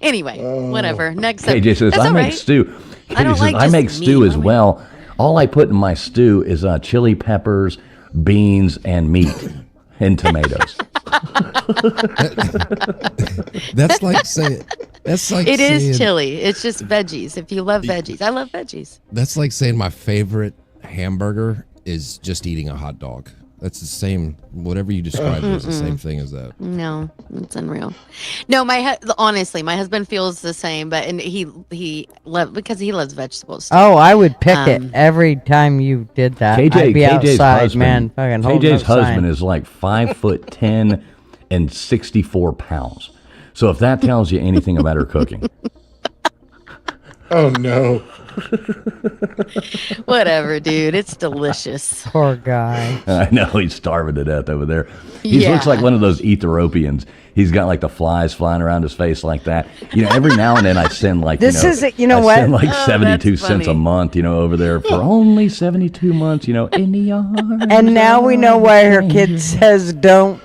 Anyway, whatever. Next up. KJ says That's I all make right. stew. I KJ don't says like I just make meat. stew as I like- well. All I put in my stew is chili peppers, beans, and meat, and tomatoes. That's like saying that's like It saying, is chili. It's just veggies. If you love veggies, I love veggies. That's like saying my favorite hamburger is just eating a hot dog. That's the same. Whatever you describe is the same thing as that. No, it's unreal. No, honestly, my husband feels the same, but because he loves vegetables. Oh, I would pick it Um, every time you did that. I'd be KJ's outside, husband, man. Fucking holding KJ's up sign. husband is like 5'10" and 64 pounds. So if that tells you anything about her cooking, Oh no. Whatever, dude. It's delicious. Poor guy. I know he's starving to death over there. He Yeah. looks like one of those Ethiopians. He's got like the flies flying around his face like that. You know, every now and then I send like This is- you know I what? send like Oh, 72 that's cents a funny. month. You know, over there for only 72 months. You know, in the yard. And now we know why her kid says, "Don't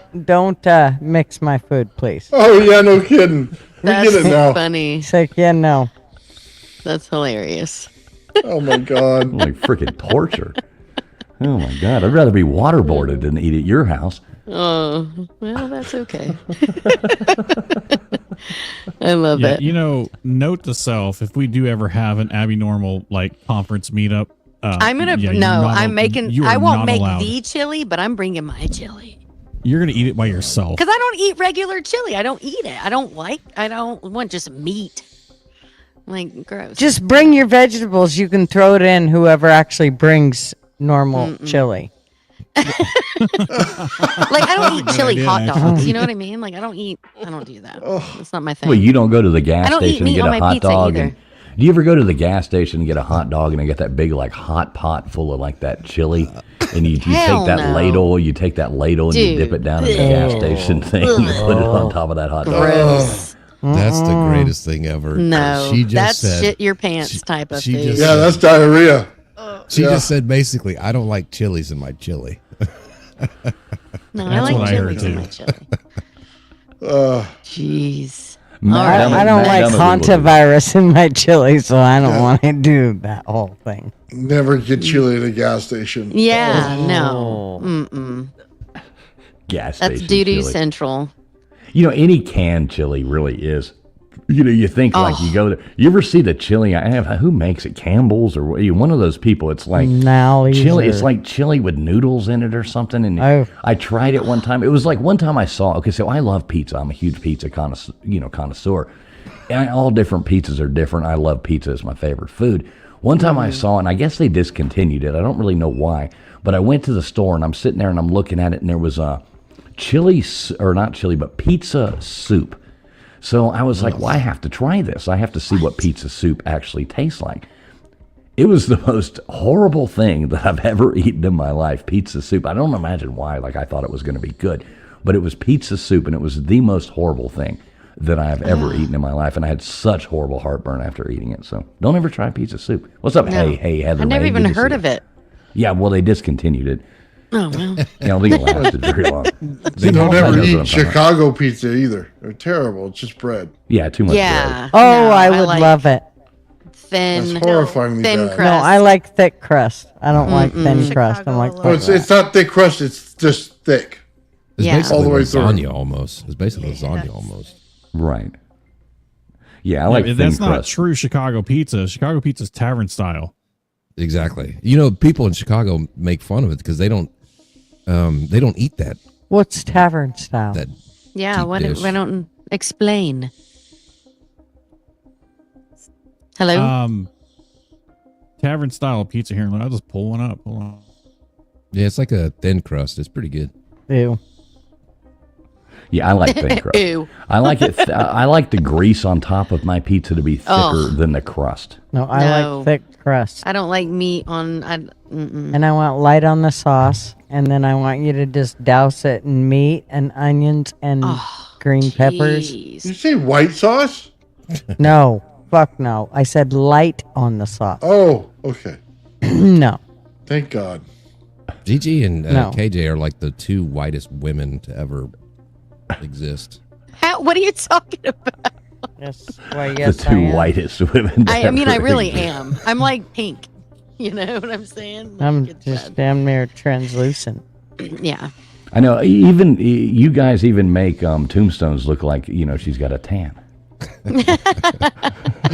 mix my food, please." Oh yeah, no kidding. We That's get it now. funny. It's like, yeah, no. That's hilarious. Oh my god. Like freaking torture. Oh my God! I'd rather be waterboarded than eat at your house. Oh, well, that's okay. I love Yeah, it. you know, note to self: if we do ever have an Abbinormal like conference meetup, I'm gonna yeah, you're no. not I'm al- making. you I are won't not make allowed. the chili, but I'm bringing my chili You're gonna eat it by yourself. because I don't eat regular chili. I don't eat it. I don't want just meat. Like gross. Just bring your vegetables. You can throw it in. Whoever actually brings normal chili. like I don't eat chili idea, hot actually. dogs. You know what I mean? Like I don't do that. That's not my thing. Well, you don't go to the gas I don't eat station and meat get on a my hot pizza dog. either. And do you ever go to the gas station and get a hot dog and they get that big like hot pot full of like that chili? And you take Hell that no. ladle, and you Dude. dip it down in the gas station thing and put it on top of that hot dog. Gross. That's the greatest thing ever. No, She just that's said, shit your pants type of she food. just- Yeah, that's diarrhea. She Yeah. just said basically, I don't like chilies in my chili. No, I That's like what I heard, chilies in too. my chili. Uh, Jeez. Madam- I don't like Madam will do. Hantavirus in my chili, so I don't want to do that whole thing. never get chili at a gas station. Yeah, Oh. no. Mm-mm. Gas That's station doo-doo chili. central. You know, any canned chili really is. You know, you think like Oh. you go there. You ever see the chili I have? Who makes it? Campbell's or you one of those people? It's like Nowlies chili. It's or- like chili with noodles in it or something. And Oh. I tried it one time. It was like one time I saw. Okay, so I love pizza. I'm a huge pizza connoisseur. And all different pizzas are different. I love pizza. It's my favorite food. One time I saw, and I guess they discontinued it. I don't really know why. But I went to the store and I'm sitting there and I'm looking at it and there was a pizza soup. So I was like, well, I have to try this. I have to see what pizza soup actually tastes like. It was the most horrible thing that I've ever eaten in my life, pizza soup. I don't imagine why, like I thought it was going to be good. But it was pizza soup, and it was the most horrible thing that I have ever eaten in my life. And I had such horrible heartburn after eating it. So don't ever try pizza soup. What's up? No. Hey, Heather. I never May, even good to see heard you. of it. Yeah, well, they discontinued it. Oh well. I don't think it lasted very long. You don't I ever know eat what I'm talking about. Chicago pizza either. They're terrible. It's just bread. Yeah, too much bread. Yeah. Oh, no, I would like love it. Thin, That's horrifyingly thin bad. crust. No, I like thick crust. I don't like thin Chicago crust. I'm like, alone. Oh, it's not thick crust. It's just thick. It's Yeah. basically All the way through. lasagna almost. It's basically lasagna almost. Right. Yeah, I like thin that's not crust. true Chicago pizza. Chicago pizza's tavern style. Exactly. You know, people in Chicago make fun of it because they don't eat that. what's tavern style? That Yeah. deep Why dish. don't explain? Hello. Tavern style pizza here. I'll just pull one up. Hold on. Yeah, it's like a thin crust. It's pretty good. Ew. Yeah, I like thin crust. Ew. I like it. I like the grease on top of my pizza to be thicker Ugh. than the crust. No, I No. like thick crust. I don't like meat on. Mm-mm. And I want light on the sauce. And then I want you to just douse it in meat and onions and green peppers. Jeez. You say white sauce? No. Fuck no. I said light on the sauce. Oh, okay. No. Thank God. Gigi and No. KJ are like the two whitest women to ever exist. What are you talking about? Yes. Why, yes, the two I am. whitest women. I mean, I ever really existed. am. I'm like pink. You know what I'm saying? Like, I'm it's just bad. damn near translucent. Yeah. I know. Even you guys even make tombstones look like she's got a tan. You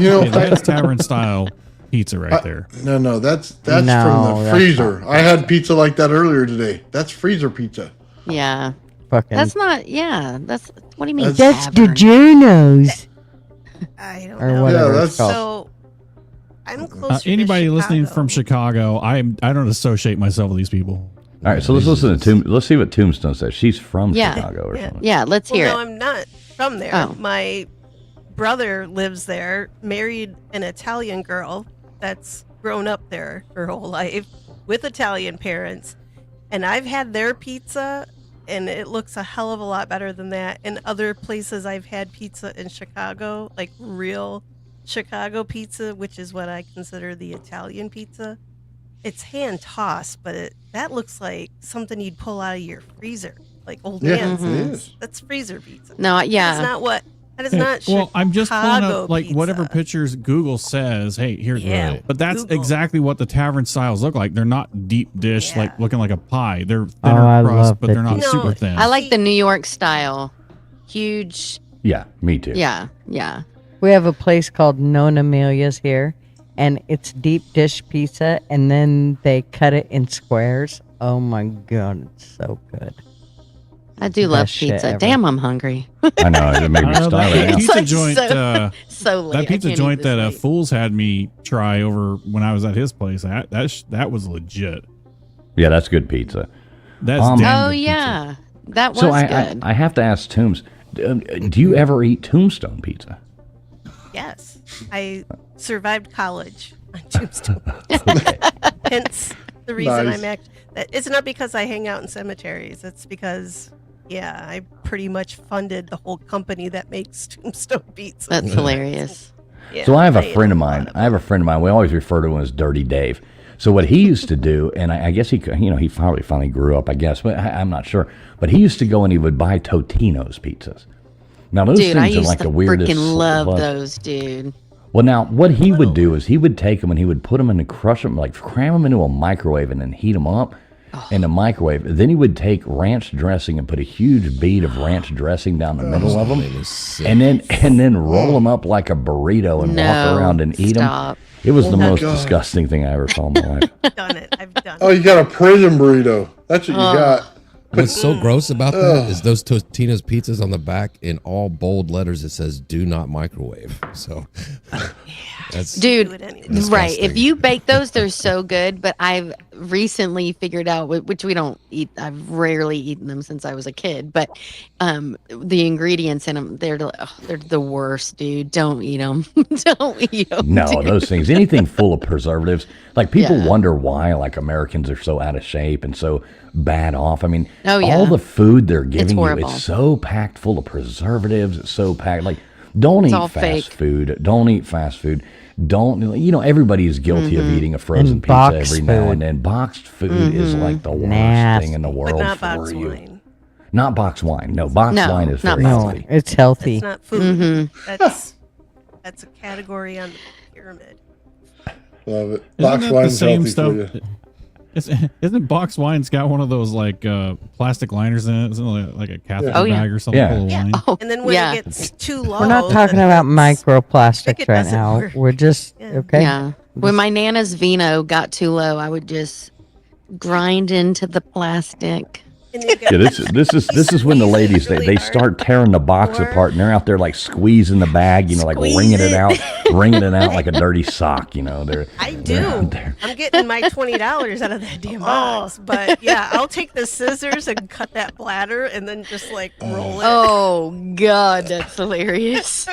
know, Yeah, that's tavern style pizza right there. no, that's No, from the that's freezer. not- I had pizza like that earlier today. That's freezer pizza. Yeah. Fucking. That's not. Yeah. That's. What do you mean? That's tavern? DiGiorno's. I don't Or know. whatever Yeah, it's called. So I'm close. Anybody listening from Chicago, I don't associate myself with these people. All right, so let's listen to Let's see what Tombstone says. She's from Yeah. Chicago or something. Yeah. Let's hear No, it. I'm not from there. Oh. My brother lives there, married an Italian girl that's grown up there her whole life with Italian parents. And I've had their pizza, and it looks a hell of a lot better than that. In other places, I've had pizza in Chicago, like real Chicago pizza, which is what I consider the Italian pizza. It's hand tossed, but that looks like something you'd pull out of your freezer, like old Yeah, man's. it is. That's freezer pizza. No. Yeah. That's not what. That is not. Well, I'm just pulling Chicago up like pizza. whatever pictures Google says. Hey, here's Yeah, right. But that's Google. exactly what the tavern styles look like. They're not deep dish, Yeah. like looking like a pie. They're Oh, thinner I crust, love but they're the not deep- No, super thin. I like the New York style. Huge. Yeah, me too. Yeah. Yeah. We have a place called Non Amelia's here, and it's deep dish pizza, and then they cut it in squares. Oh my god, it's so good. I do love Best shit pizza. ever. Damn, I'm hungry. I know. It made me I know starve that now. It's pizza like joint. so late. That I pizza can't eat joint this that late. Fools had me try over when I was at his place. That was legit. Yeah, that's good pizza. That's Um, damn Oh good pizza. yeah, that was So good. I have to ask Tombs, do you ever eat Tombstone pizza? Yes, I survived college on Tombstone. Hence the reason Nice. I'm actually. It's not because I hang out in cemeteries. It's because, yeah, I pretty much funded the whole company that makes Tombstone pizza. That's hilarious. Yeah, So I have a ate friend of lot mine. I have a friend of mine. We always refer to him as Dirty Dave. So what he used to do, and I guess he probably finally grew up, I guess, but I'm not sure. But he used to go and he would buy Totino's pizzas. Now those Dude, I things are used like to the weirdest. freaking love love. those, dude. Well, now what he would do is he would take them and he would put them in and crush them, like cram them into a microwave and then heat them up in the microwave. Then he would take ranch dressing and put a huge bead of ranch dressing down the middle of them, and then roll them up like a burrito and walk around and eat them. Stop. It was the my most God. disgusting thing I ever saw in my life. Done it. I've done Oh, it. you got a prison burrito. That's what you got. What's so gross about that is those Totino's pizzas on the back in all bold letters. It says "Do not microwave." So, that's Dude, Do it anyway. right. If Disgusting. you bake those, they're so good. But I've recently figured out, which we don't eat. I've rarely eaten them since I was a kid. But the ingredients in them, they're the worst, dude. Don't eat them. Don't eat them. No, those things, anything full of preservatives. Like people Yeah. wonder why like Americans are so out of shape and so bad off. I mean, Oh, yeah. all the food they're giving you, horrible. it's so packed full of preservatives. It's so packed. Like Don't It's eat all fast fake. food. Don't eat fast food. Don't, everybody is guilty of eating a frozen And pizza boxed every now food. and then. Boxed food is like the worst thing in the Nasty. world But not for box you. wine. Not box wine. No, box No, wine is not very box healthy. It's healthy. It's not food. That's a category on the pyramid. Love it. Isn't Box that the wine's same healthy stuff? for you. Isn't box wine's got one of those like plastic liners in it? Isn't it like a catheter Oh, yeah. bag or something Yeah. full of wine? Oh, And then when yeah. it gets too low, We're not talking then about it's- microplastics it right doesn't now. work. We're just Yeah. okay. Yeah. When my Nana's vino got too low, I would just grind into the plastic. And you get- Yeah, this is when the squeeze it ladies really they hard. start tearing the box Or- apart, and they're out there like squeezing the bag, like wringing it out, wringing it out like a dirty sock. They're I they're do. out there. I'm getting my $20 out of that damn box. But yeah, I'll take the scissors and cut that bladder and then just like roll it. Oh, God, that's hilarious.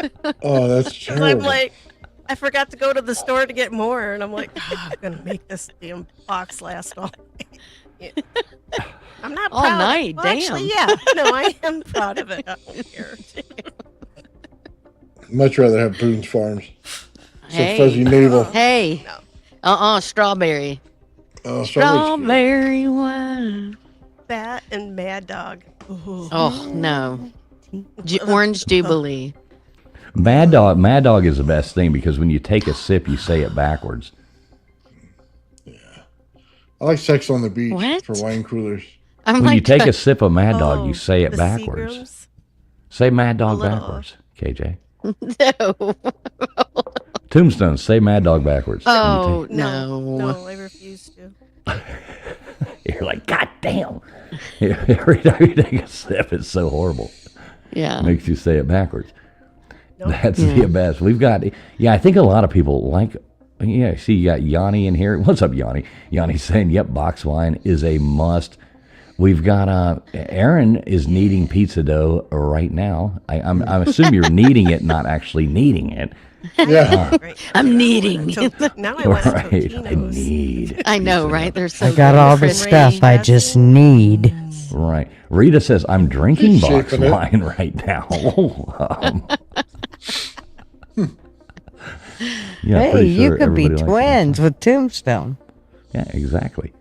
Oh, that's 'Cause terrible. I'm like, I forgot to go to the store to get more, and I'm like, I'm gonna make this damn box last all night. Yeah. I'm not All proud. night, Well, actually, damn. yeah, no, I am proud of it. I don't care. Much rather have Boone's Farms. It's Hey. a fuzzy navel. Hey. Strawberry. Oh, strawberries. Strawberry wine. That and Mad Dog. Ooh. Oh, no. Orange Jubilee. Mad Dog is the best thing because when you take a sip, you say it backwards. I like Sex on the Beach What? for wine coolers. I'm When like, you take a sip of Mad Dog, you say it the backwards. Seagrams? Say Mad Dog little- backwards, KJ. no. Tombstone, say Mad Dog backwards. When you Oh, No, no. no, I refuse to. You're like, God damn. Every time you take a sip, it's so horrible. Yeah. Makes you say it backwards. Nope. That's the best. We've got, I think a lot of people like, see, you got Yanni in here. What's up, Yanni? Yanni's saying, yep, box wine is a must. We've got, Aaron is kneading pizza dough right now. I'm assuming you're kneading it, not actually kneading it. Yeah. Right. I'm kneading. Now I want Right. I Totino's. need. I know, right? They're so I got all the different. stuff I just need. Right. Rita says, I'm drinking He's box shaping it. wine right now. Yeah, Hey, pretty you sure could be everybody likes it. twins with Tombstone. Yeah, exactly.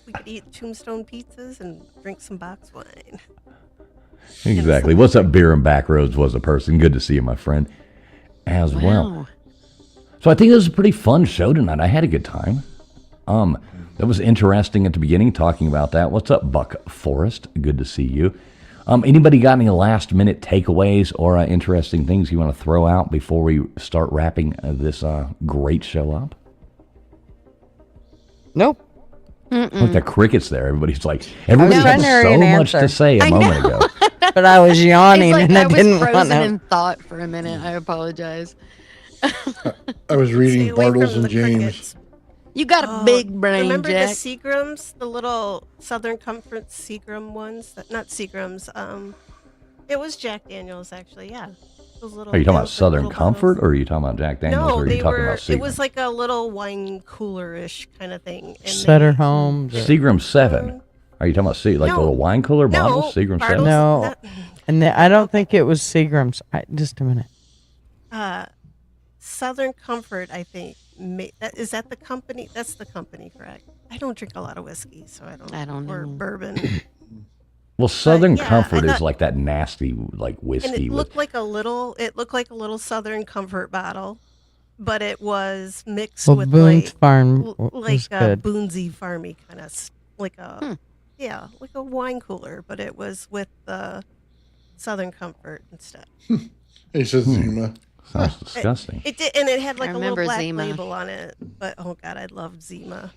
We could eat Tombstone pizzas and drink some box wine. Exactly. What's up, Beer and Backroads was a person. Good to see you, my friend, as well. Wow. So I think it was a pretty fun show tonight. I had a good time. That was interesting at the beginning, talking about that. What's up, Buck Forrest? Good to see you. Anybody got any last minute takeaways or interesting things you want to throw out before we start wrapping this great show up? Nope. Look, the crickets there. Everybody's like, everybody trying had to hear so an much to answer. say a moment ago. But I was yawning It's like and I I was didn't want frozen to. in thought for a minute. I apologize. I was Stay reading away Bartles from and the James. Oh, crickets. You got a big brain, Remember Jack. the Seagrams, the little Southern Comfort Seagram ones? Not Seagrams. It was Jack Daniels, actually. Yeah, those little. Are you talking they about look like Southern little Comfort bottles. or are you talking about Jack Daniels No, or are you they talking were. about Seagram? It was like a little wine cooler-ish kind of thing. And Sutter they- Home. Seagram 7. Are you talking about like the No. little wine cooler No, bottles? Seagram 7? Bartles- No. That- And I don't think it was Seagram's. Just a minute. Southern Comfort, I think. Is that the company? That's the company, correct? I don't drink a lot of whiskey, so I don't. Or know. bourbon. Well, Southern yeah, Comfort I is thought- like that nasty like And whiskey it with looked like a little. It looked like a little Southern Comfort bottle, but it was mixed Well, with Boone's like Farm like was a good. Boonesy farmy kind of like a like a wine cooler, but it was with the Southern Comfort instead. He says Zima. Sounds disgusting. It did, and it had like I a little remember black Zima. label on it. But oh god, I loved Zima.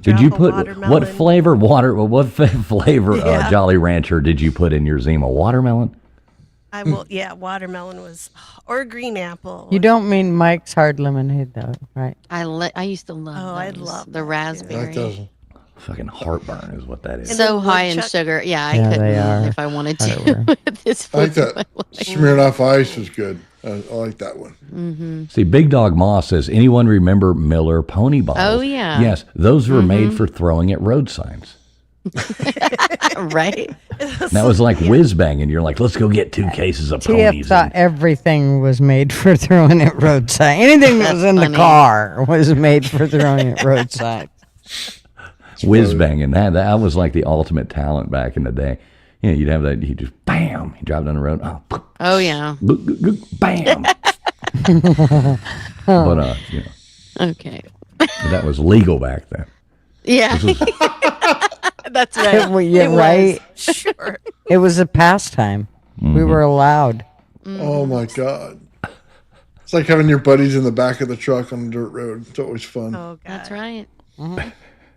Did you Drop a put watermelon. what flavor flavor Yeah. Jolly Rancher did you put in your Zima? Watermelon? I will. Yeah, watermelon was or green apple. You don't mean Mike's Hard Lemonade, though, right? I used to love Oh, I those. love the that, raspberry. That doesn't. Fucking heartburn is what that is. And So then high in woodchuck- sugar. Yeah, I Yeah, couldn't they are. if I wanted Whatever. to. At this I like point in that. my life. Smirnoff Ice is good. I like that one. Mm-hmm. See, Big Dog Moss says, anyone remember Miller pony bottles? Oh, yeah. Yes, those were made for throwing at road signs. Right? That was like whiz banging. You're like, let's go get 2 cases of TF ponies. thought everything was made for throwing it roadside. Anything that was in the car was made for throwing it roadside. Whiz banging. That was like the ultimate talent back in the day. You know, you'd have that. You just bam. You drive down the road. Oh yeah. Bam. But you know. Okay. That was legal back then. Yeah. That's right. Yeah, right. Sure. It was a pastime. We were allowed. Oh my god. It's like having your buddies in the back of the truck on a dirt road. It's always fun. Oh god. That's right.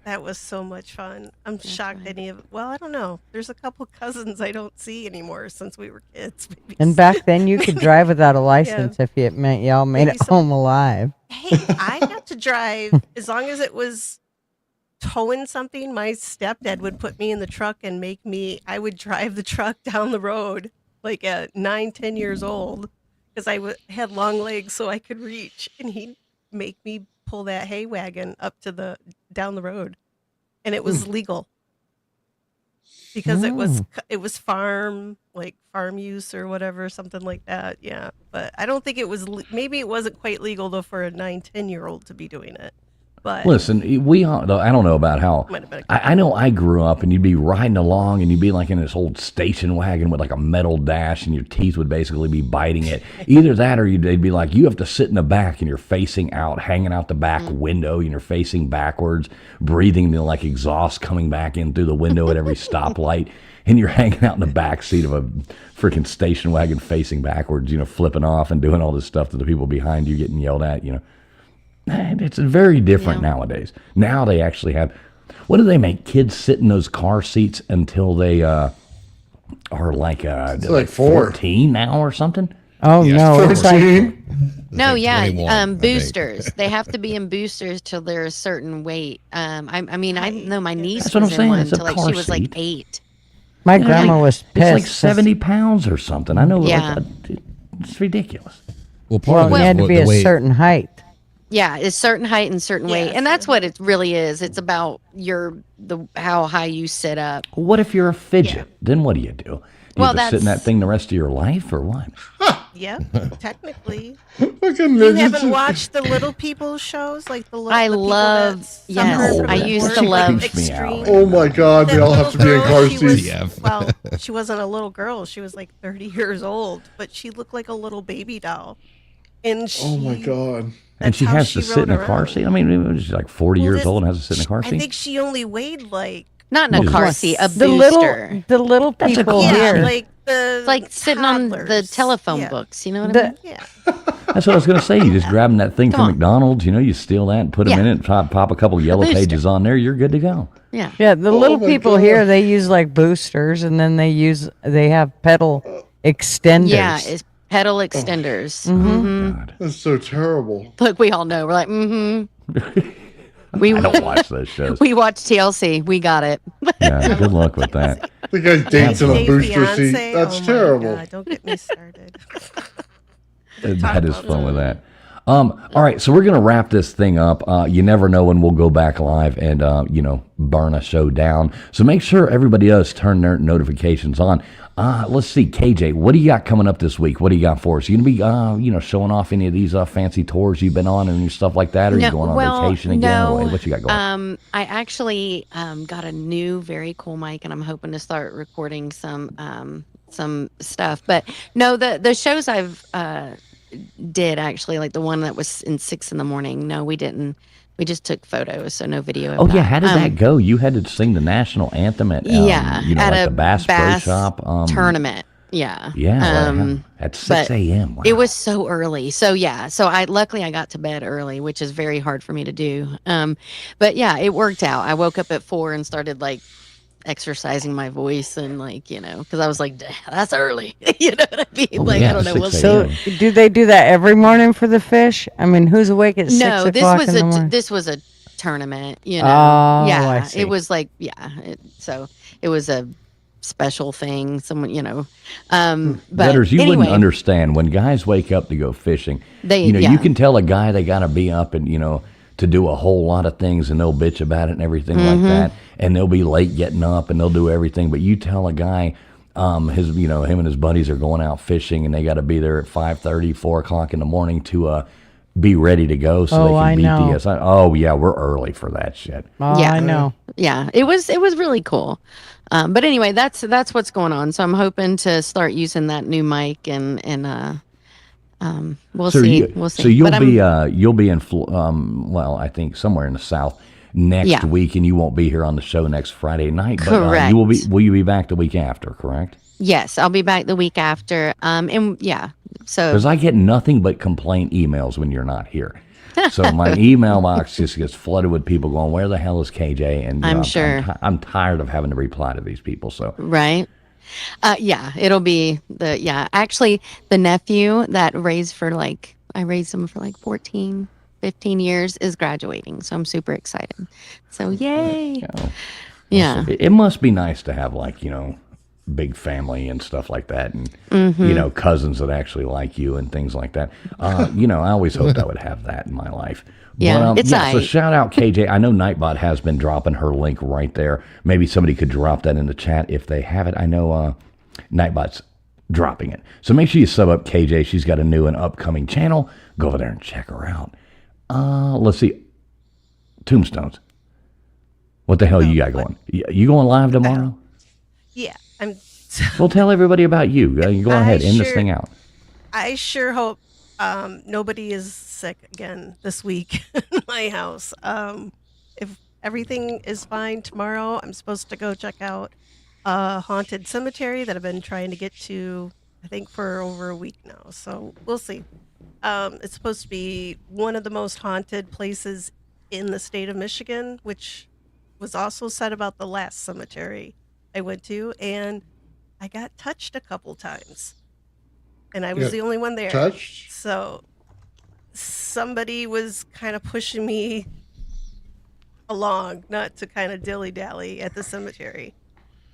That was so much fun. I'm shocked any of. Well, I don't know. There's a couple cousins I don't see anymore since we were kids. Maybe And back then, you could drive without a license if it meant y'all made it home alive. Hey, I got to drive as long as it was towing something. My stepdad would put me in the truck and make me. I would drive the truck down the road like at 9, 10 years old because I had long legs so I could reach, and he'd make me pull that hay wagon up to the down the road, and it was legal because it was farm use or whatever, something like that. Yeah, but I don't think it was. Maybe it wasn't quite legal though for a 9, 10-year-old to be doing it. But listen, we all, I don't know about how. I know I grew up, and you'd be riding along, and you'd be like in this old station wagon with like a metal dash, and your teeth would basically be biting it. Either that, or they'd be like, you have to sit in the back, and you're facing out, hanging out the back window, and you're facing backwards, breathing the like exhaust coming back in through the window at every stoplight, and you're hanging out in the back seat of a freaking station wagon facing backwards, you know, flipping off and doing all this stuff to the people behind you, getting yelled at, you know. It's very different nowadays. Now they actually have, what do they make kids sit in those car seats until they are like 14 now or something? Oh no, it's like No, yeah, 21, I think. boosters. They have to be in boosters till they're a certain weight. I mean, I know my niece That's what was I'm in saying. one It's a till like car she was like seat. 8. my grandma was pissed. It's like 70 pounds or something. I know. Yeah. It's ridiculous. Well, part Well, of you it had to was be the a way, certain height. Yeah, it's certain height and certain weight, Yes. and that's what it really is. It's about how high you sit up. What if you're a fidget? Then what do you do? Do you Well, have to sit in that that's- thing the rest of your life, or what? Yep, technically. Fucking You midgets. haven't watched the little people shows like the little. I the people love- that suffer yes, from I the used to worst, love- like, Creeps me out. extreme. Oh my god, they That all have to little be in girl, car she was- seats. Well, she wasn't a little girl. She was like 30 years old, but she looked like a little baby doll. And she, Oh my god. And that's she how has to she sit in a rode car around. seat? I mean, she's like 40 Well, years this- old and has to sit in a car I seat? think she only weighed like Not in a What car is seat, a The booster. little That's a people car yeah, here. like the It's like sitting on the toddlers. telephone Yeah. books. You know what I mean? Yeah. That's what I was going to say. You just grab that thing Come from on. McDonald's, you know, you steal that and put them Yeah. in it, pop a couple yellow booster. pages on there, you're good to go. Yeah. Yeah, the little my people God. here, they use like boosters, and then they have pedal extenders. Yeah, it's pedal extenders. God. That's so terrible. Look, we all know. We're like, We I don't watch those shows. we watch TLC. We got it. Yeah, good luck with that. The guy's dates in a Hey, booster fiancé. seat. That's Oh my terrible. God, don't get me started. That is fun with that. All right, so we're going to wrap this thing up. You never know when we'll go back live and, burn a show down. So make sure everybody does turn their notifications on. Let's see, KJ, what do you got coming up this week? What do you got for us? You going to be, showing off any of these fancy tours you've been on and stuff like that? Or are you going on vacation again? No. Or what you got going? I actually got a new, very cool mic, and I'm hoping to start recording some stuff. But no, the shows I've did actually, like the one that was in 6 a.m. No, we didn't. We just took photos, so no video. Of Oh, yeah. that. How did that go? You had to sing the national anthem at, at like a the Bass Pro Shop tournament. Yeah. Yeah. At 6 but a.m. Wow. It was so early. So yeah. So luckily I got to bed early, which is very hard for me to do. But yeah, it worked out. I woke up at 4 and started like exercising my voice and because I was like, that's early. You know what I mean? Oh, like yeah, I don't know. 6 We'll see. So, do they do that every morning for the fish? I mean, who's awake at 6 No, o'clock in the morning? this was a tournament. Oh, I yeah, see. it was like so it was a special thing. Someone but Betters, you anyway, wouldn't understand when guys wake up to go fishing. They- you yeah. can tell a guy they got to be up and to do a whole lot of things, and they'll bitch about it and everything like that, and they'll be late getting up, and they'll do everything. But you tell a guy, him and his buddies are going out fishing, and they got to be there at 5:30, 4 o'clock in the morning to be ready to go so they can beat the SI. Oh yeah, we're early for that shit. Oh, Yeah. I know. Yeah, it was really cool. But anyway, that's what's going on. So I'm hoping to start using that new mic, and we'll see. We'll see. So you'll But you'll be in well, I think somewhere in the South next week, and you won't be here on the show next Friday night. But Correct. will you be back the week after? Correct. yes, I'll be back the week after. And yeah, so Because I get nothing but complaint emails when you're not here. So my email box just gets flooded with people going, "Where the hell is KJ?" And I'm sure. I'm tired of having to reply to these people. So right. Yeah, it'll be actually the nephew that I raised him for like 14, 15 years is graduating. So I'm super excited. So yay. Yeah. it must be nice to have big family and stuff like that, and cousins that actually like you and things like that. I always hoped I would have that in my life. Yeah, But, it's so shout out KJ. I know Nightbot has been dropping her link right there. Maybe somebody could drop that in the chat if they have it. I know Nightbot's dropping it. So make sure you sub up KJ. She's got a new and upcoming channel. Go over there and check her out. Let's see. Tombstones. What the hell you got going? You going live tomorrow? Yeah, I'm. Well, tell everybody about you. Go ahead, end this thing out. I sure hope nobody is sick again this week in my house. If everything is fine tomorrow, I'm supposed to go check out a haunted cemetery that I've been trying to get to, I think, for over a week now. So we'll see. It's supposed to be one of the most haunted places in the state of Michigan, which was also said about the last cemetery I went to, and I got touched a couple times, and I was the only one there. Touched? So somebody was kind of pushing me along, not to kind of dilly-dally at the cemetery.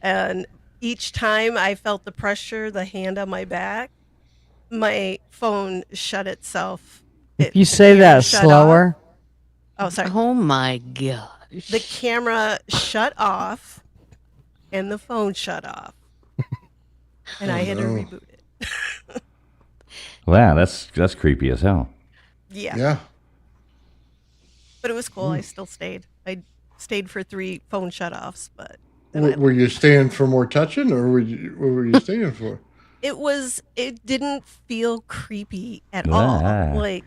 And each time I felt the pressure, the hand on my back, my phone shut itself. If you say that shut slower. Oh, sorry. Oh my god. The camera shut off and the phone shut off. And I had to reboot it. Wow, that's creepy as hell. Yeah. But it was cool. I still stayed. I stayed for 3 phone shut-offs, but Were you staying for more touching, or what were you staying for? It didn't feel creepy at all. Like,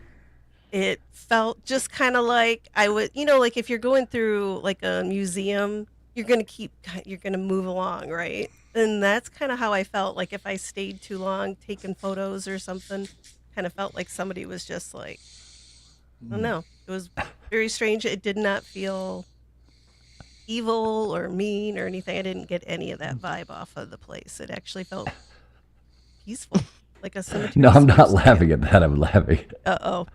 it felt just kind of like I would, like if you're going through like a museum, you're going to move along, right? And that's kind of how I felt. Like if I stayed too long taking photos or something, kind of felt like somebody was just like, I don't know. It was very strange. It did not feel evil or mean or anything. I didn't get any of that vibe off of the place. It actually felt peaceful, like a cemetery. No, I'm not laughing at that. I'm laughing. Uh-oh.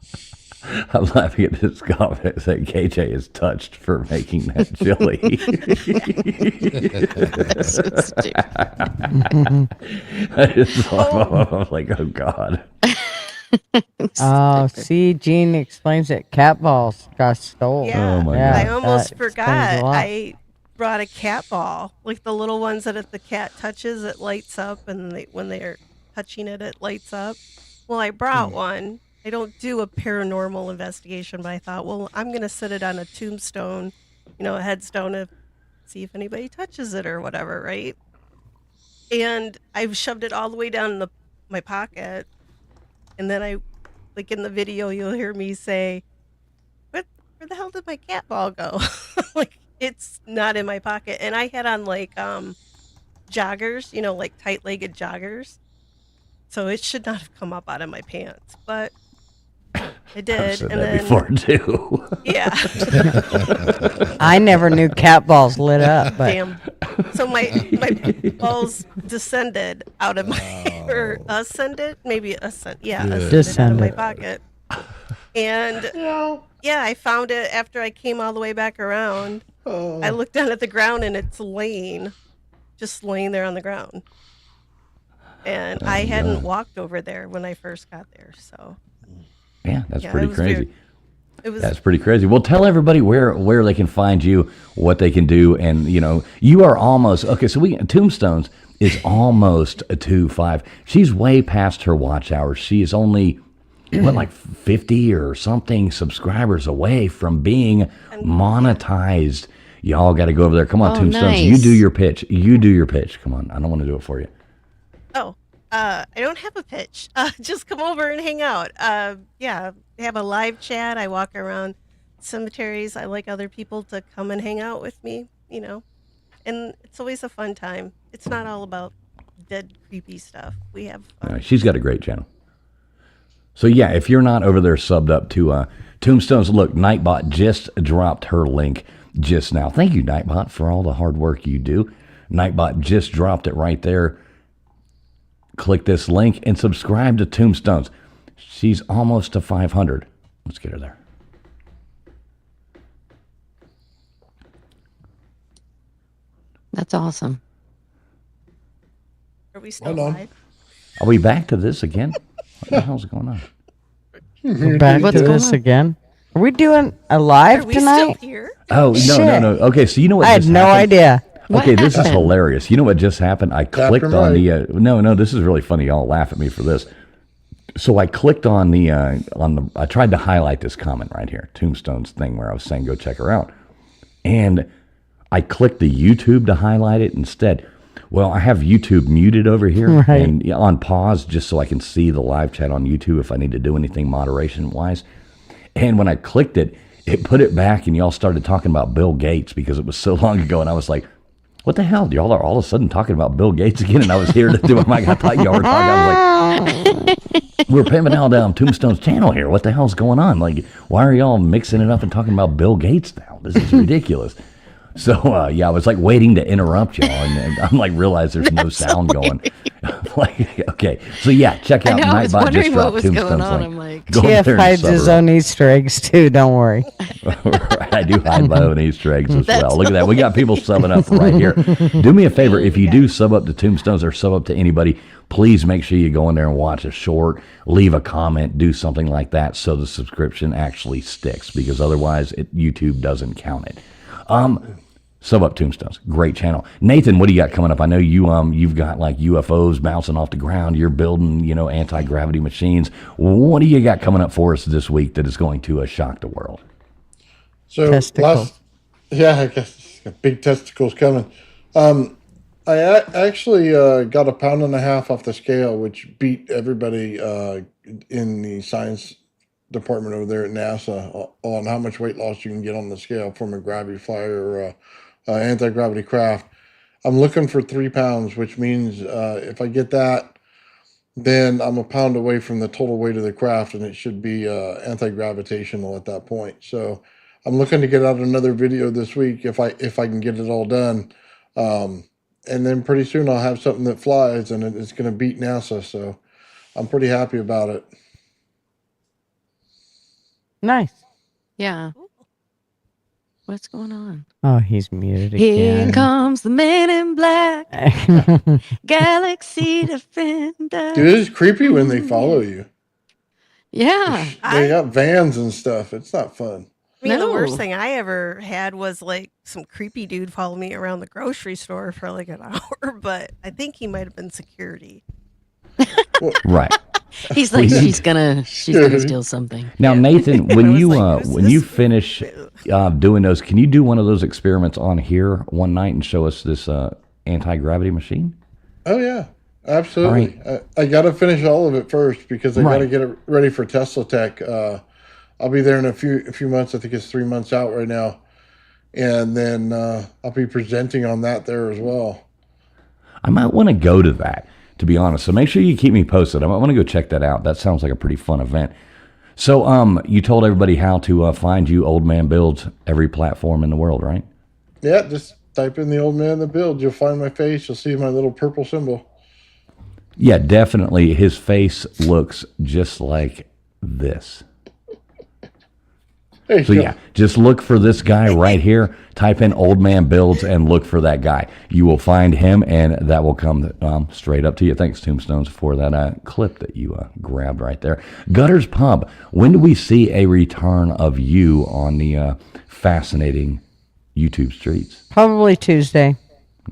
I'm laughing at this comment that KJ is touched for making that chili. That's so stupid. I just I'm like, oh God. Oh, see, Gene explains that cat balls got stolen. Yeah, Oh my Yeah, I God. almost that explains forgot. a lot. I brought a cat ball, like the little ones that if the cat touches, it lights up, and when they're touching it, it lights up. Well, I brought one. I don't do a paranormal investigation, but I thought, well, I'm going to set it on a tombstone, a headstone, to see if anybody touches it or whatever, right? And I've shoved it all the way down in my pocket, and then like in the video, you'll hear me say, where the hell did my cat ball go? Like, it's not in my pocket. And I had on like joggers, like tight-legged joggers. So it should not have come up out of my pants, but it did. I've said and that then before too. yeah. I never knew cat balls lit up, but Damn. So my balls descended out of my or ascended, maybe ascended out of Descended. my pocket. And yeah, I found it after I came all the way back around. I looked down at the ground and it's just laying there on the ground. And I hadn't walked over there when I first got there, so Yeah, that's Yeah, pretty it was crazy. weird. It was That's pretty crazy. Well, tell everybody where they can find you, what they can do, and you are almost okay. So Tombstones is almost a 2.5. She's way past her watch hours. She is only like 50 or something subscribers away from being monetized. Y'all got to go over there. Come on, Tombstones. Nice. You do your pitch. You do your pitch. Come on. I don't want to do it for you. I don't have a pitch. Just come over and hang out. Yeah, have a live chat. I walk around cemeteries. I like other people to come and hang out with me, and it's always a fun time. It's not all about dead, creepy stuff. We have fun. She's got a great channel. So yeah, if you're not over there subbed up to Tombstones, look, Nightbot just dropped her link just now. Thank you, Nightbot, for all the hard work you do. Nightbot just dropped it right there. Click this link and subscribe to Tombstones. She's almost to 500. Let's get her there. That's awesome. Are we still live? Are we back to this again? What the hell's going on? We're back What's to going this on? again. Are we doing a live Are we tonight? still here? Oh, no. Okay, so you know what I had just no happened? idea. Okay, this is happened? hilarious. You know what just happened? I clicked him on right. the no, this is really funny. Y'all laugh at me for this. So I clicked on the I tried to highlight this comment right here, Tombstone's thing where I was saying go check her out. And I clicked the YouTube to highlight it instead. Well, I have YouTube muted over here Right. and on pause just so I can see the live chat on YouTube if I need to do anything moderation wise. And when I clicked it, it put it back and y'all started talking about Bill Gates because it was so long ago. And I was like, what the hell? Y'all are all of a sudden talking about Bill Gates again. And I was here to do it. I thought y'all were talking. I was like, we're pimping out down Tombstone's channel here. What the hell's going on? Like, why are y'all mixing it up and talking about Bill Gates now? This is ridiculous. So, yeah, I was like waiting to interrupt y'all. And I'm like, realize there's no sound going. Like, okay. So, yeah, check out I was Nightbot. Just wondering what dropped was going Tombstone's on. link. I'm like, Go over TF there and hides sub his her up. own Easter eggs too. Don't worry. I do hide my own Easter eggs as well. Look at that. We got people subbing up right here. Do me a favor. If you do sub up to Tombstones or sub up to anybody, please make sure you go in there and watch a short, leave a comment, do something like that so the subscription actually sticks because otherwise YouTube doesn't count it. Sub up Tombstones. Great channel. Nathan, what do you got coming up? I know you've got like UFOs bouncing off the ground. You're building, anti-gravity machines. What do you got coming up for us this week that is going to shock the world? So Testicle. I guess big testicles coming. I actually got 1.5 pounds off the scale, which beat everybody in the science department over there at NASA on how much weight loss you can get on the scale from a gravity flyer or anti-gravity craft. I'm looking for 3 pounds, which means if I get that, then I'm 1 pound away from the total weight of the craft, and it should be anti-gravitational at that point. So I'm looking to get out another video this week if I can get it all done. And then pretty soon I'll have something that flies, and it's going to beat NASA. So I'm pretty happy about it. Nice. yeah. What's going on? Oh, he's muted Here again. comes the man in black, Galaxy Defender. Dude, it's creepy when they follow you. Yeah. They got vans and stuff. It's not fun. I mean, the No. worst thing I ever had was like some creepy dude follow me around the grocery store for like an hour, but I think he might have been security. Right. He's like, she's gonna steal something. Now, Nathan, when was you like, who's when you this? finish doing those, can you do one of those experiments on here one night and show us this anti-gravity machine? Oh yeah, absolutely. I got to finish all of it first because I got to Right. get it ready for Tesla Tech. I'll be there in a few months. I think it's 3 months out right now, and then I'll be presenting on that there as well. I might want to go to that, to be honest. So make sure you keep me posted. I might want to go check that out. That sounds like a pretty fun event. So you told everybody how to find you, Old Man Builds, every platform in the world, right? Yeah, just type in the old man that builds. You'll find my face. You'll see my little purple symbol. Yeah, definitely. His face looks just like this. Hey, So yeah, just look for this guy right here. Type in Old Man Builds and look for that guy. You will find him, and that will come straight up to you. Thanks, Tombstones, for that clip that you grabbed right there. Gutters Pub. When do we see a return of you on the fascinating YouTube streets? Probably Tuesday.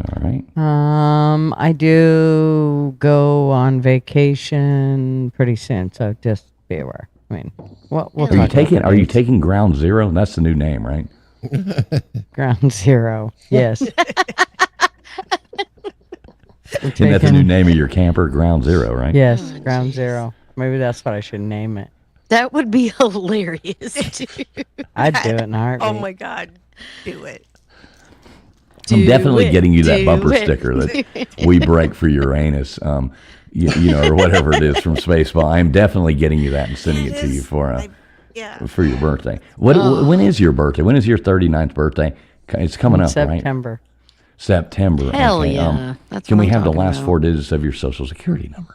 All right. I do go on vacation pretty soon, so just be aware. I mean, we'll Are you talk taking? about Are you dates. taking Ground Zero? That's the new name, right? Ground Zero? Yes. And that's the new name of your camper, Ground Zero, right? Yes, Ground Zero. Maybe that's what I should name it. That would be hilarious, dude. I'd do it in a heartbeat. Oh my God, do it. I'm definitely it, getting you that do bumper it. sticker that we break for Uranus, you know, or whatever it is from Spaceball. I'm definitely getting you that and sending it to you for your birthday. When is your birthday? When is your 39th birthday? It's coming up, right? September. September. Hell okay. yeah. That's Can what we I'm have the talking last about. 4 digits of your social security number?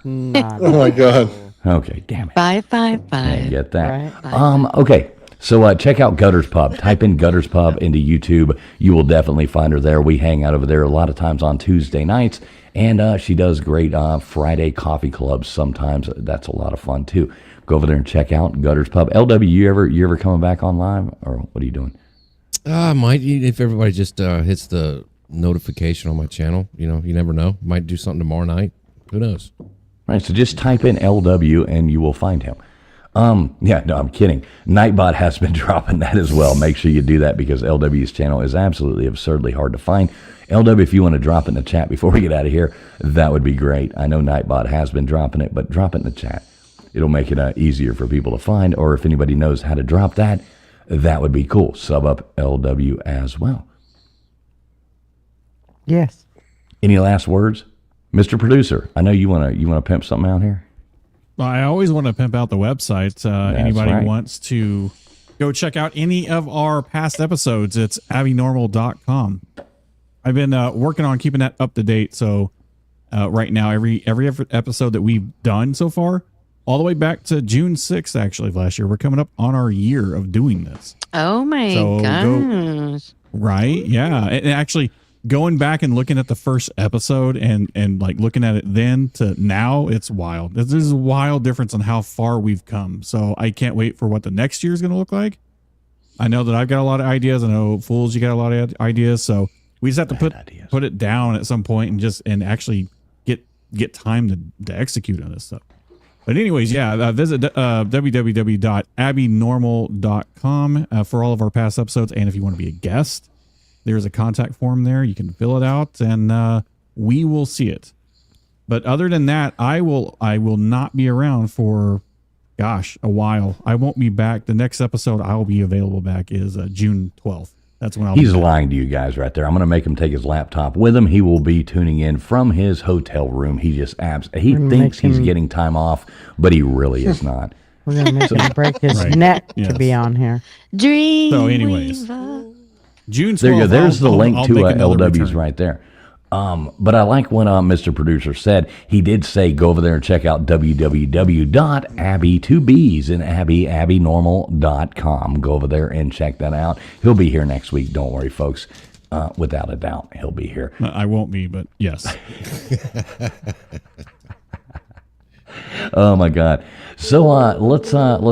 Oh my God. Okay, damn it. 555. I get that. Right. Okay. So check out Gutters Pub. Type in Gutters Pub into YouTube. You will definitely find her there. We hang out over there a lot of times on Tuesday nights, and she does great Friday coffee clubs sometimes. That's a lot of fun too. Go over there and check out Gutters Pub. LW, you ever coming back on live, or what are you doing? Might, if everybody just hits the notification on my channel. You know, you never know. Might do something tomorrow night. Who knows? Right. So just type in LW and you will find him. Yeah, no, I'm kidding. Nightbot has been dropping that as well. Make sure you do that because LW's channel is absolutely absurdly hard to find. LW, if you want to drop it in the chat before we get out of here, that would be great. I know Nightbot has been dropping it, but drop it in the chat. It'll make it easier for people to find, or if anybody knows how to drop that, that would be cool. Sub up LW as well. Yes. Any last words? Mr. Producer, I know you wanna pimp something out here? Well, I always want to pimp out the website. Anybody right. wants to go check out any of our past episodes, it's Abbinormal.com. I've been working on keeping that up to date. So right now, every episode that we've done so far, all the way back to June 6th, actually, of last year, we're coming up on our year of doing this. Oh my gosh. Right? Yeah. And actually, going back and looking at the first episode and like looking at it then to now, it's wild. There's a wild difference on how far we've come. So I can't wait for what the next year is going to look like. I know that I've got a lot of ideas. I know Fools, you got a lot of ideas. So we just have to put it down at some point and actually get time to execute on this stuff. But anyways, yeah, visit www.abbinormal.com for all of our past episodes. And if you want to be a guest, there's a contact form there. You can fill it out and we will see it. But other than that, I will not be around for, gosh, a while. I won't be back. The next episode I will be available back is June 12th. That's when He's lying to you guys right there. I'm going to make him take his laptop with him. He will be tuning in from his hotel room. He just he thinks he's getting time off, but he really is not. We're going to make him break his neck to be on here. Dream. So anyways, June 12th. There you go. There's the link to make another LW's return. right there. But I like what Mr. Producer said. He did say go over there and check out www.abby2bs and abbinormal.com. Go over there and check that out. He'll be here next week. Don't worry, folks. Without a doubt, he'll be here. I won't be, but yes. Oh my God. So let's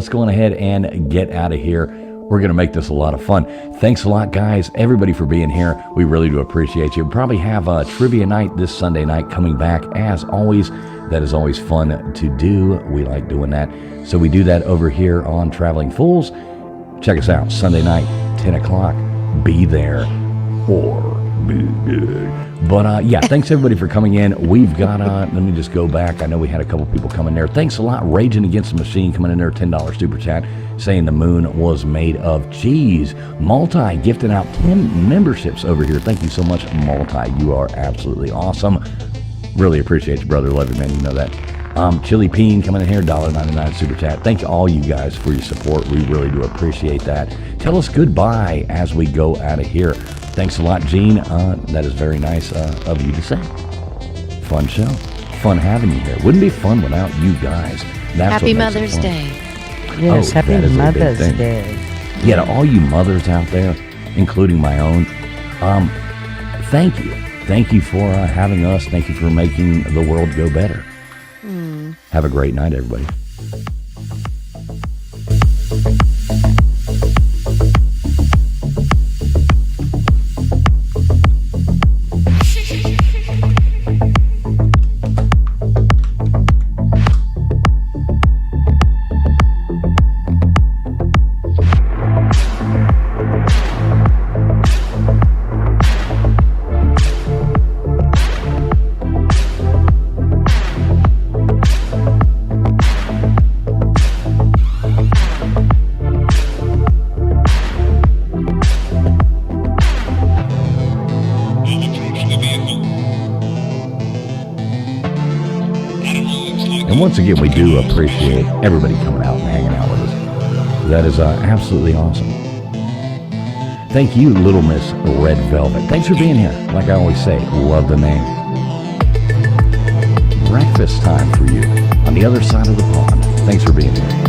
go on ahead and get out of here. We're going to make this a lot of fun. Thanks a lot, guys, everybody, for being here. We really do appreciate you. We'll probably have a trivia night this Sunday night coming back, as always. That is always fun to do. We like doing that. So we do that over here on Traveling Fools. Check us out, Sunday night, 10 o'clock. Be there or be good. But yeah, thanks everybody for coming in. We've got, let me just go back. I know we had a couple people come in there. Thanks a lot, Raging Against the Machine, coming in there, $10 super chat, saying the moon was made of cheese. Multi gifting out 10 memberships over here. Thank you so much, Multi. You are absolutely awesome. Really appreciate you, brother. Love you, man. You know that. Chili Peen coming in here, $1.99 super chat. Thank you all you guys for your support. We really do appreciate that. Tell us goodbye as we go out of here. Thanks a lot, Gene. That is very nice of you to say. Fun show. Fun having you here. Wouldn't be fun without you guys. That's Happy what makes it Mother's fun. Day. Yes, Oh, happy that is a big Mother's thing. Day. Yeah, to all you mothers out there, including my own, thank you. Thank you for having us. Thank you for making the world go better. Have a great night, everybody. And once again, we do appreciate everybody coming out and hanging out with us. That is absolutely awesome. Thank you, Little Miss Red Velvet. Thanks for being here. Like I always say, love the name. Breakfast time for you on the other side of the pond. Thanks for being here.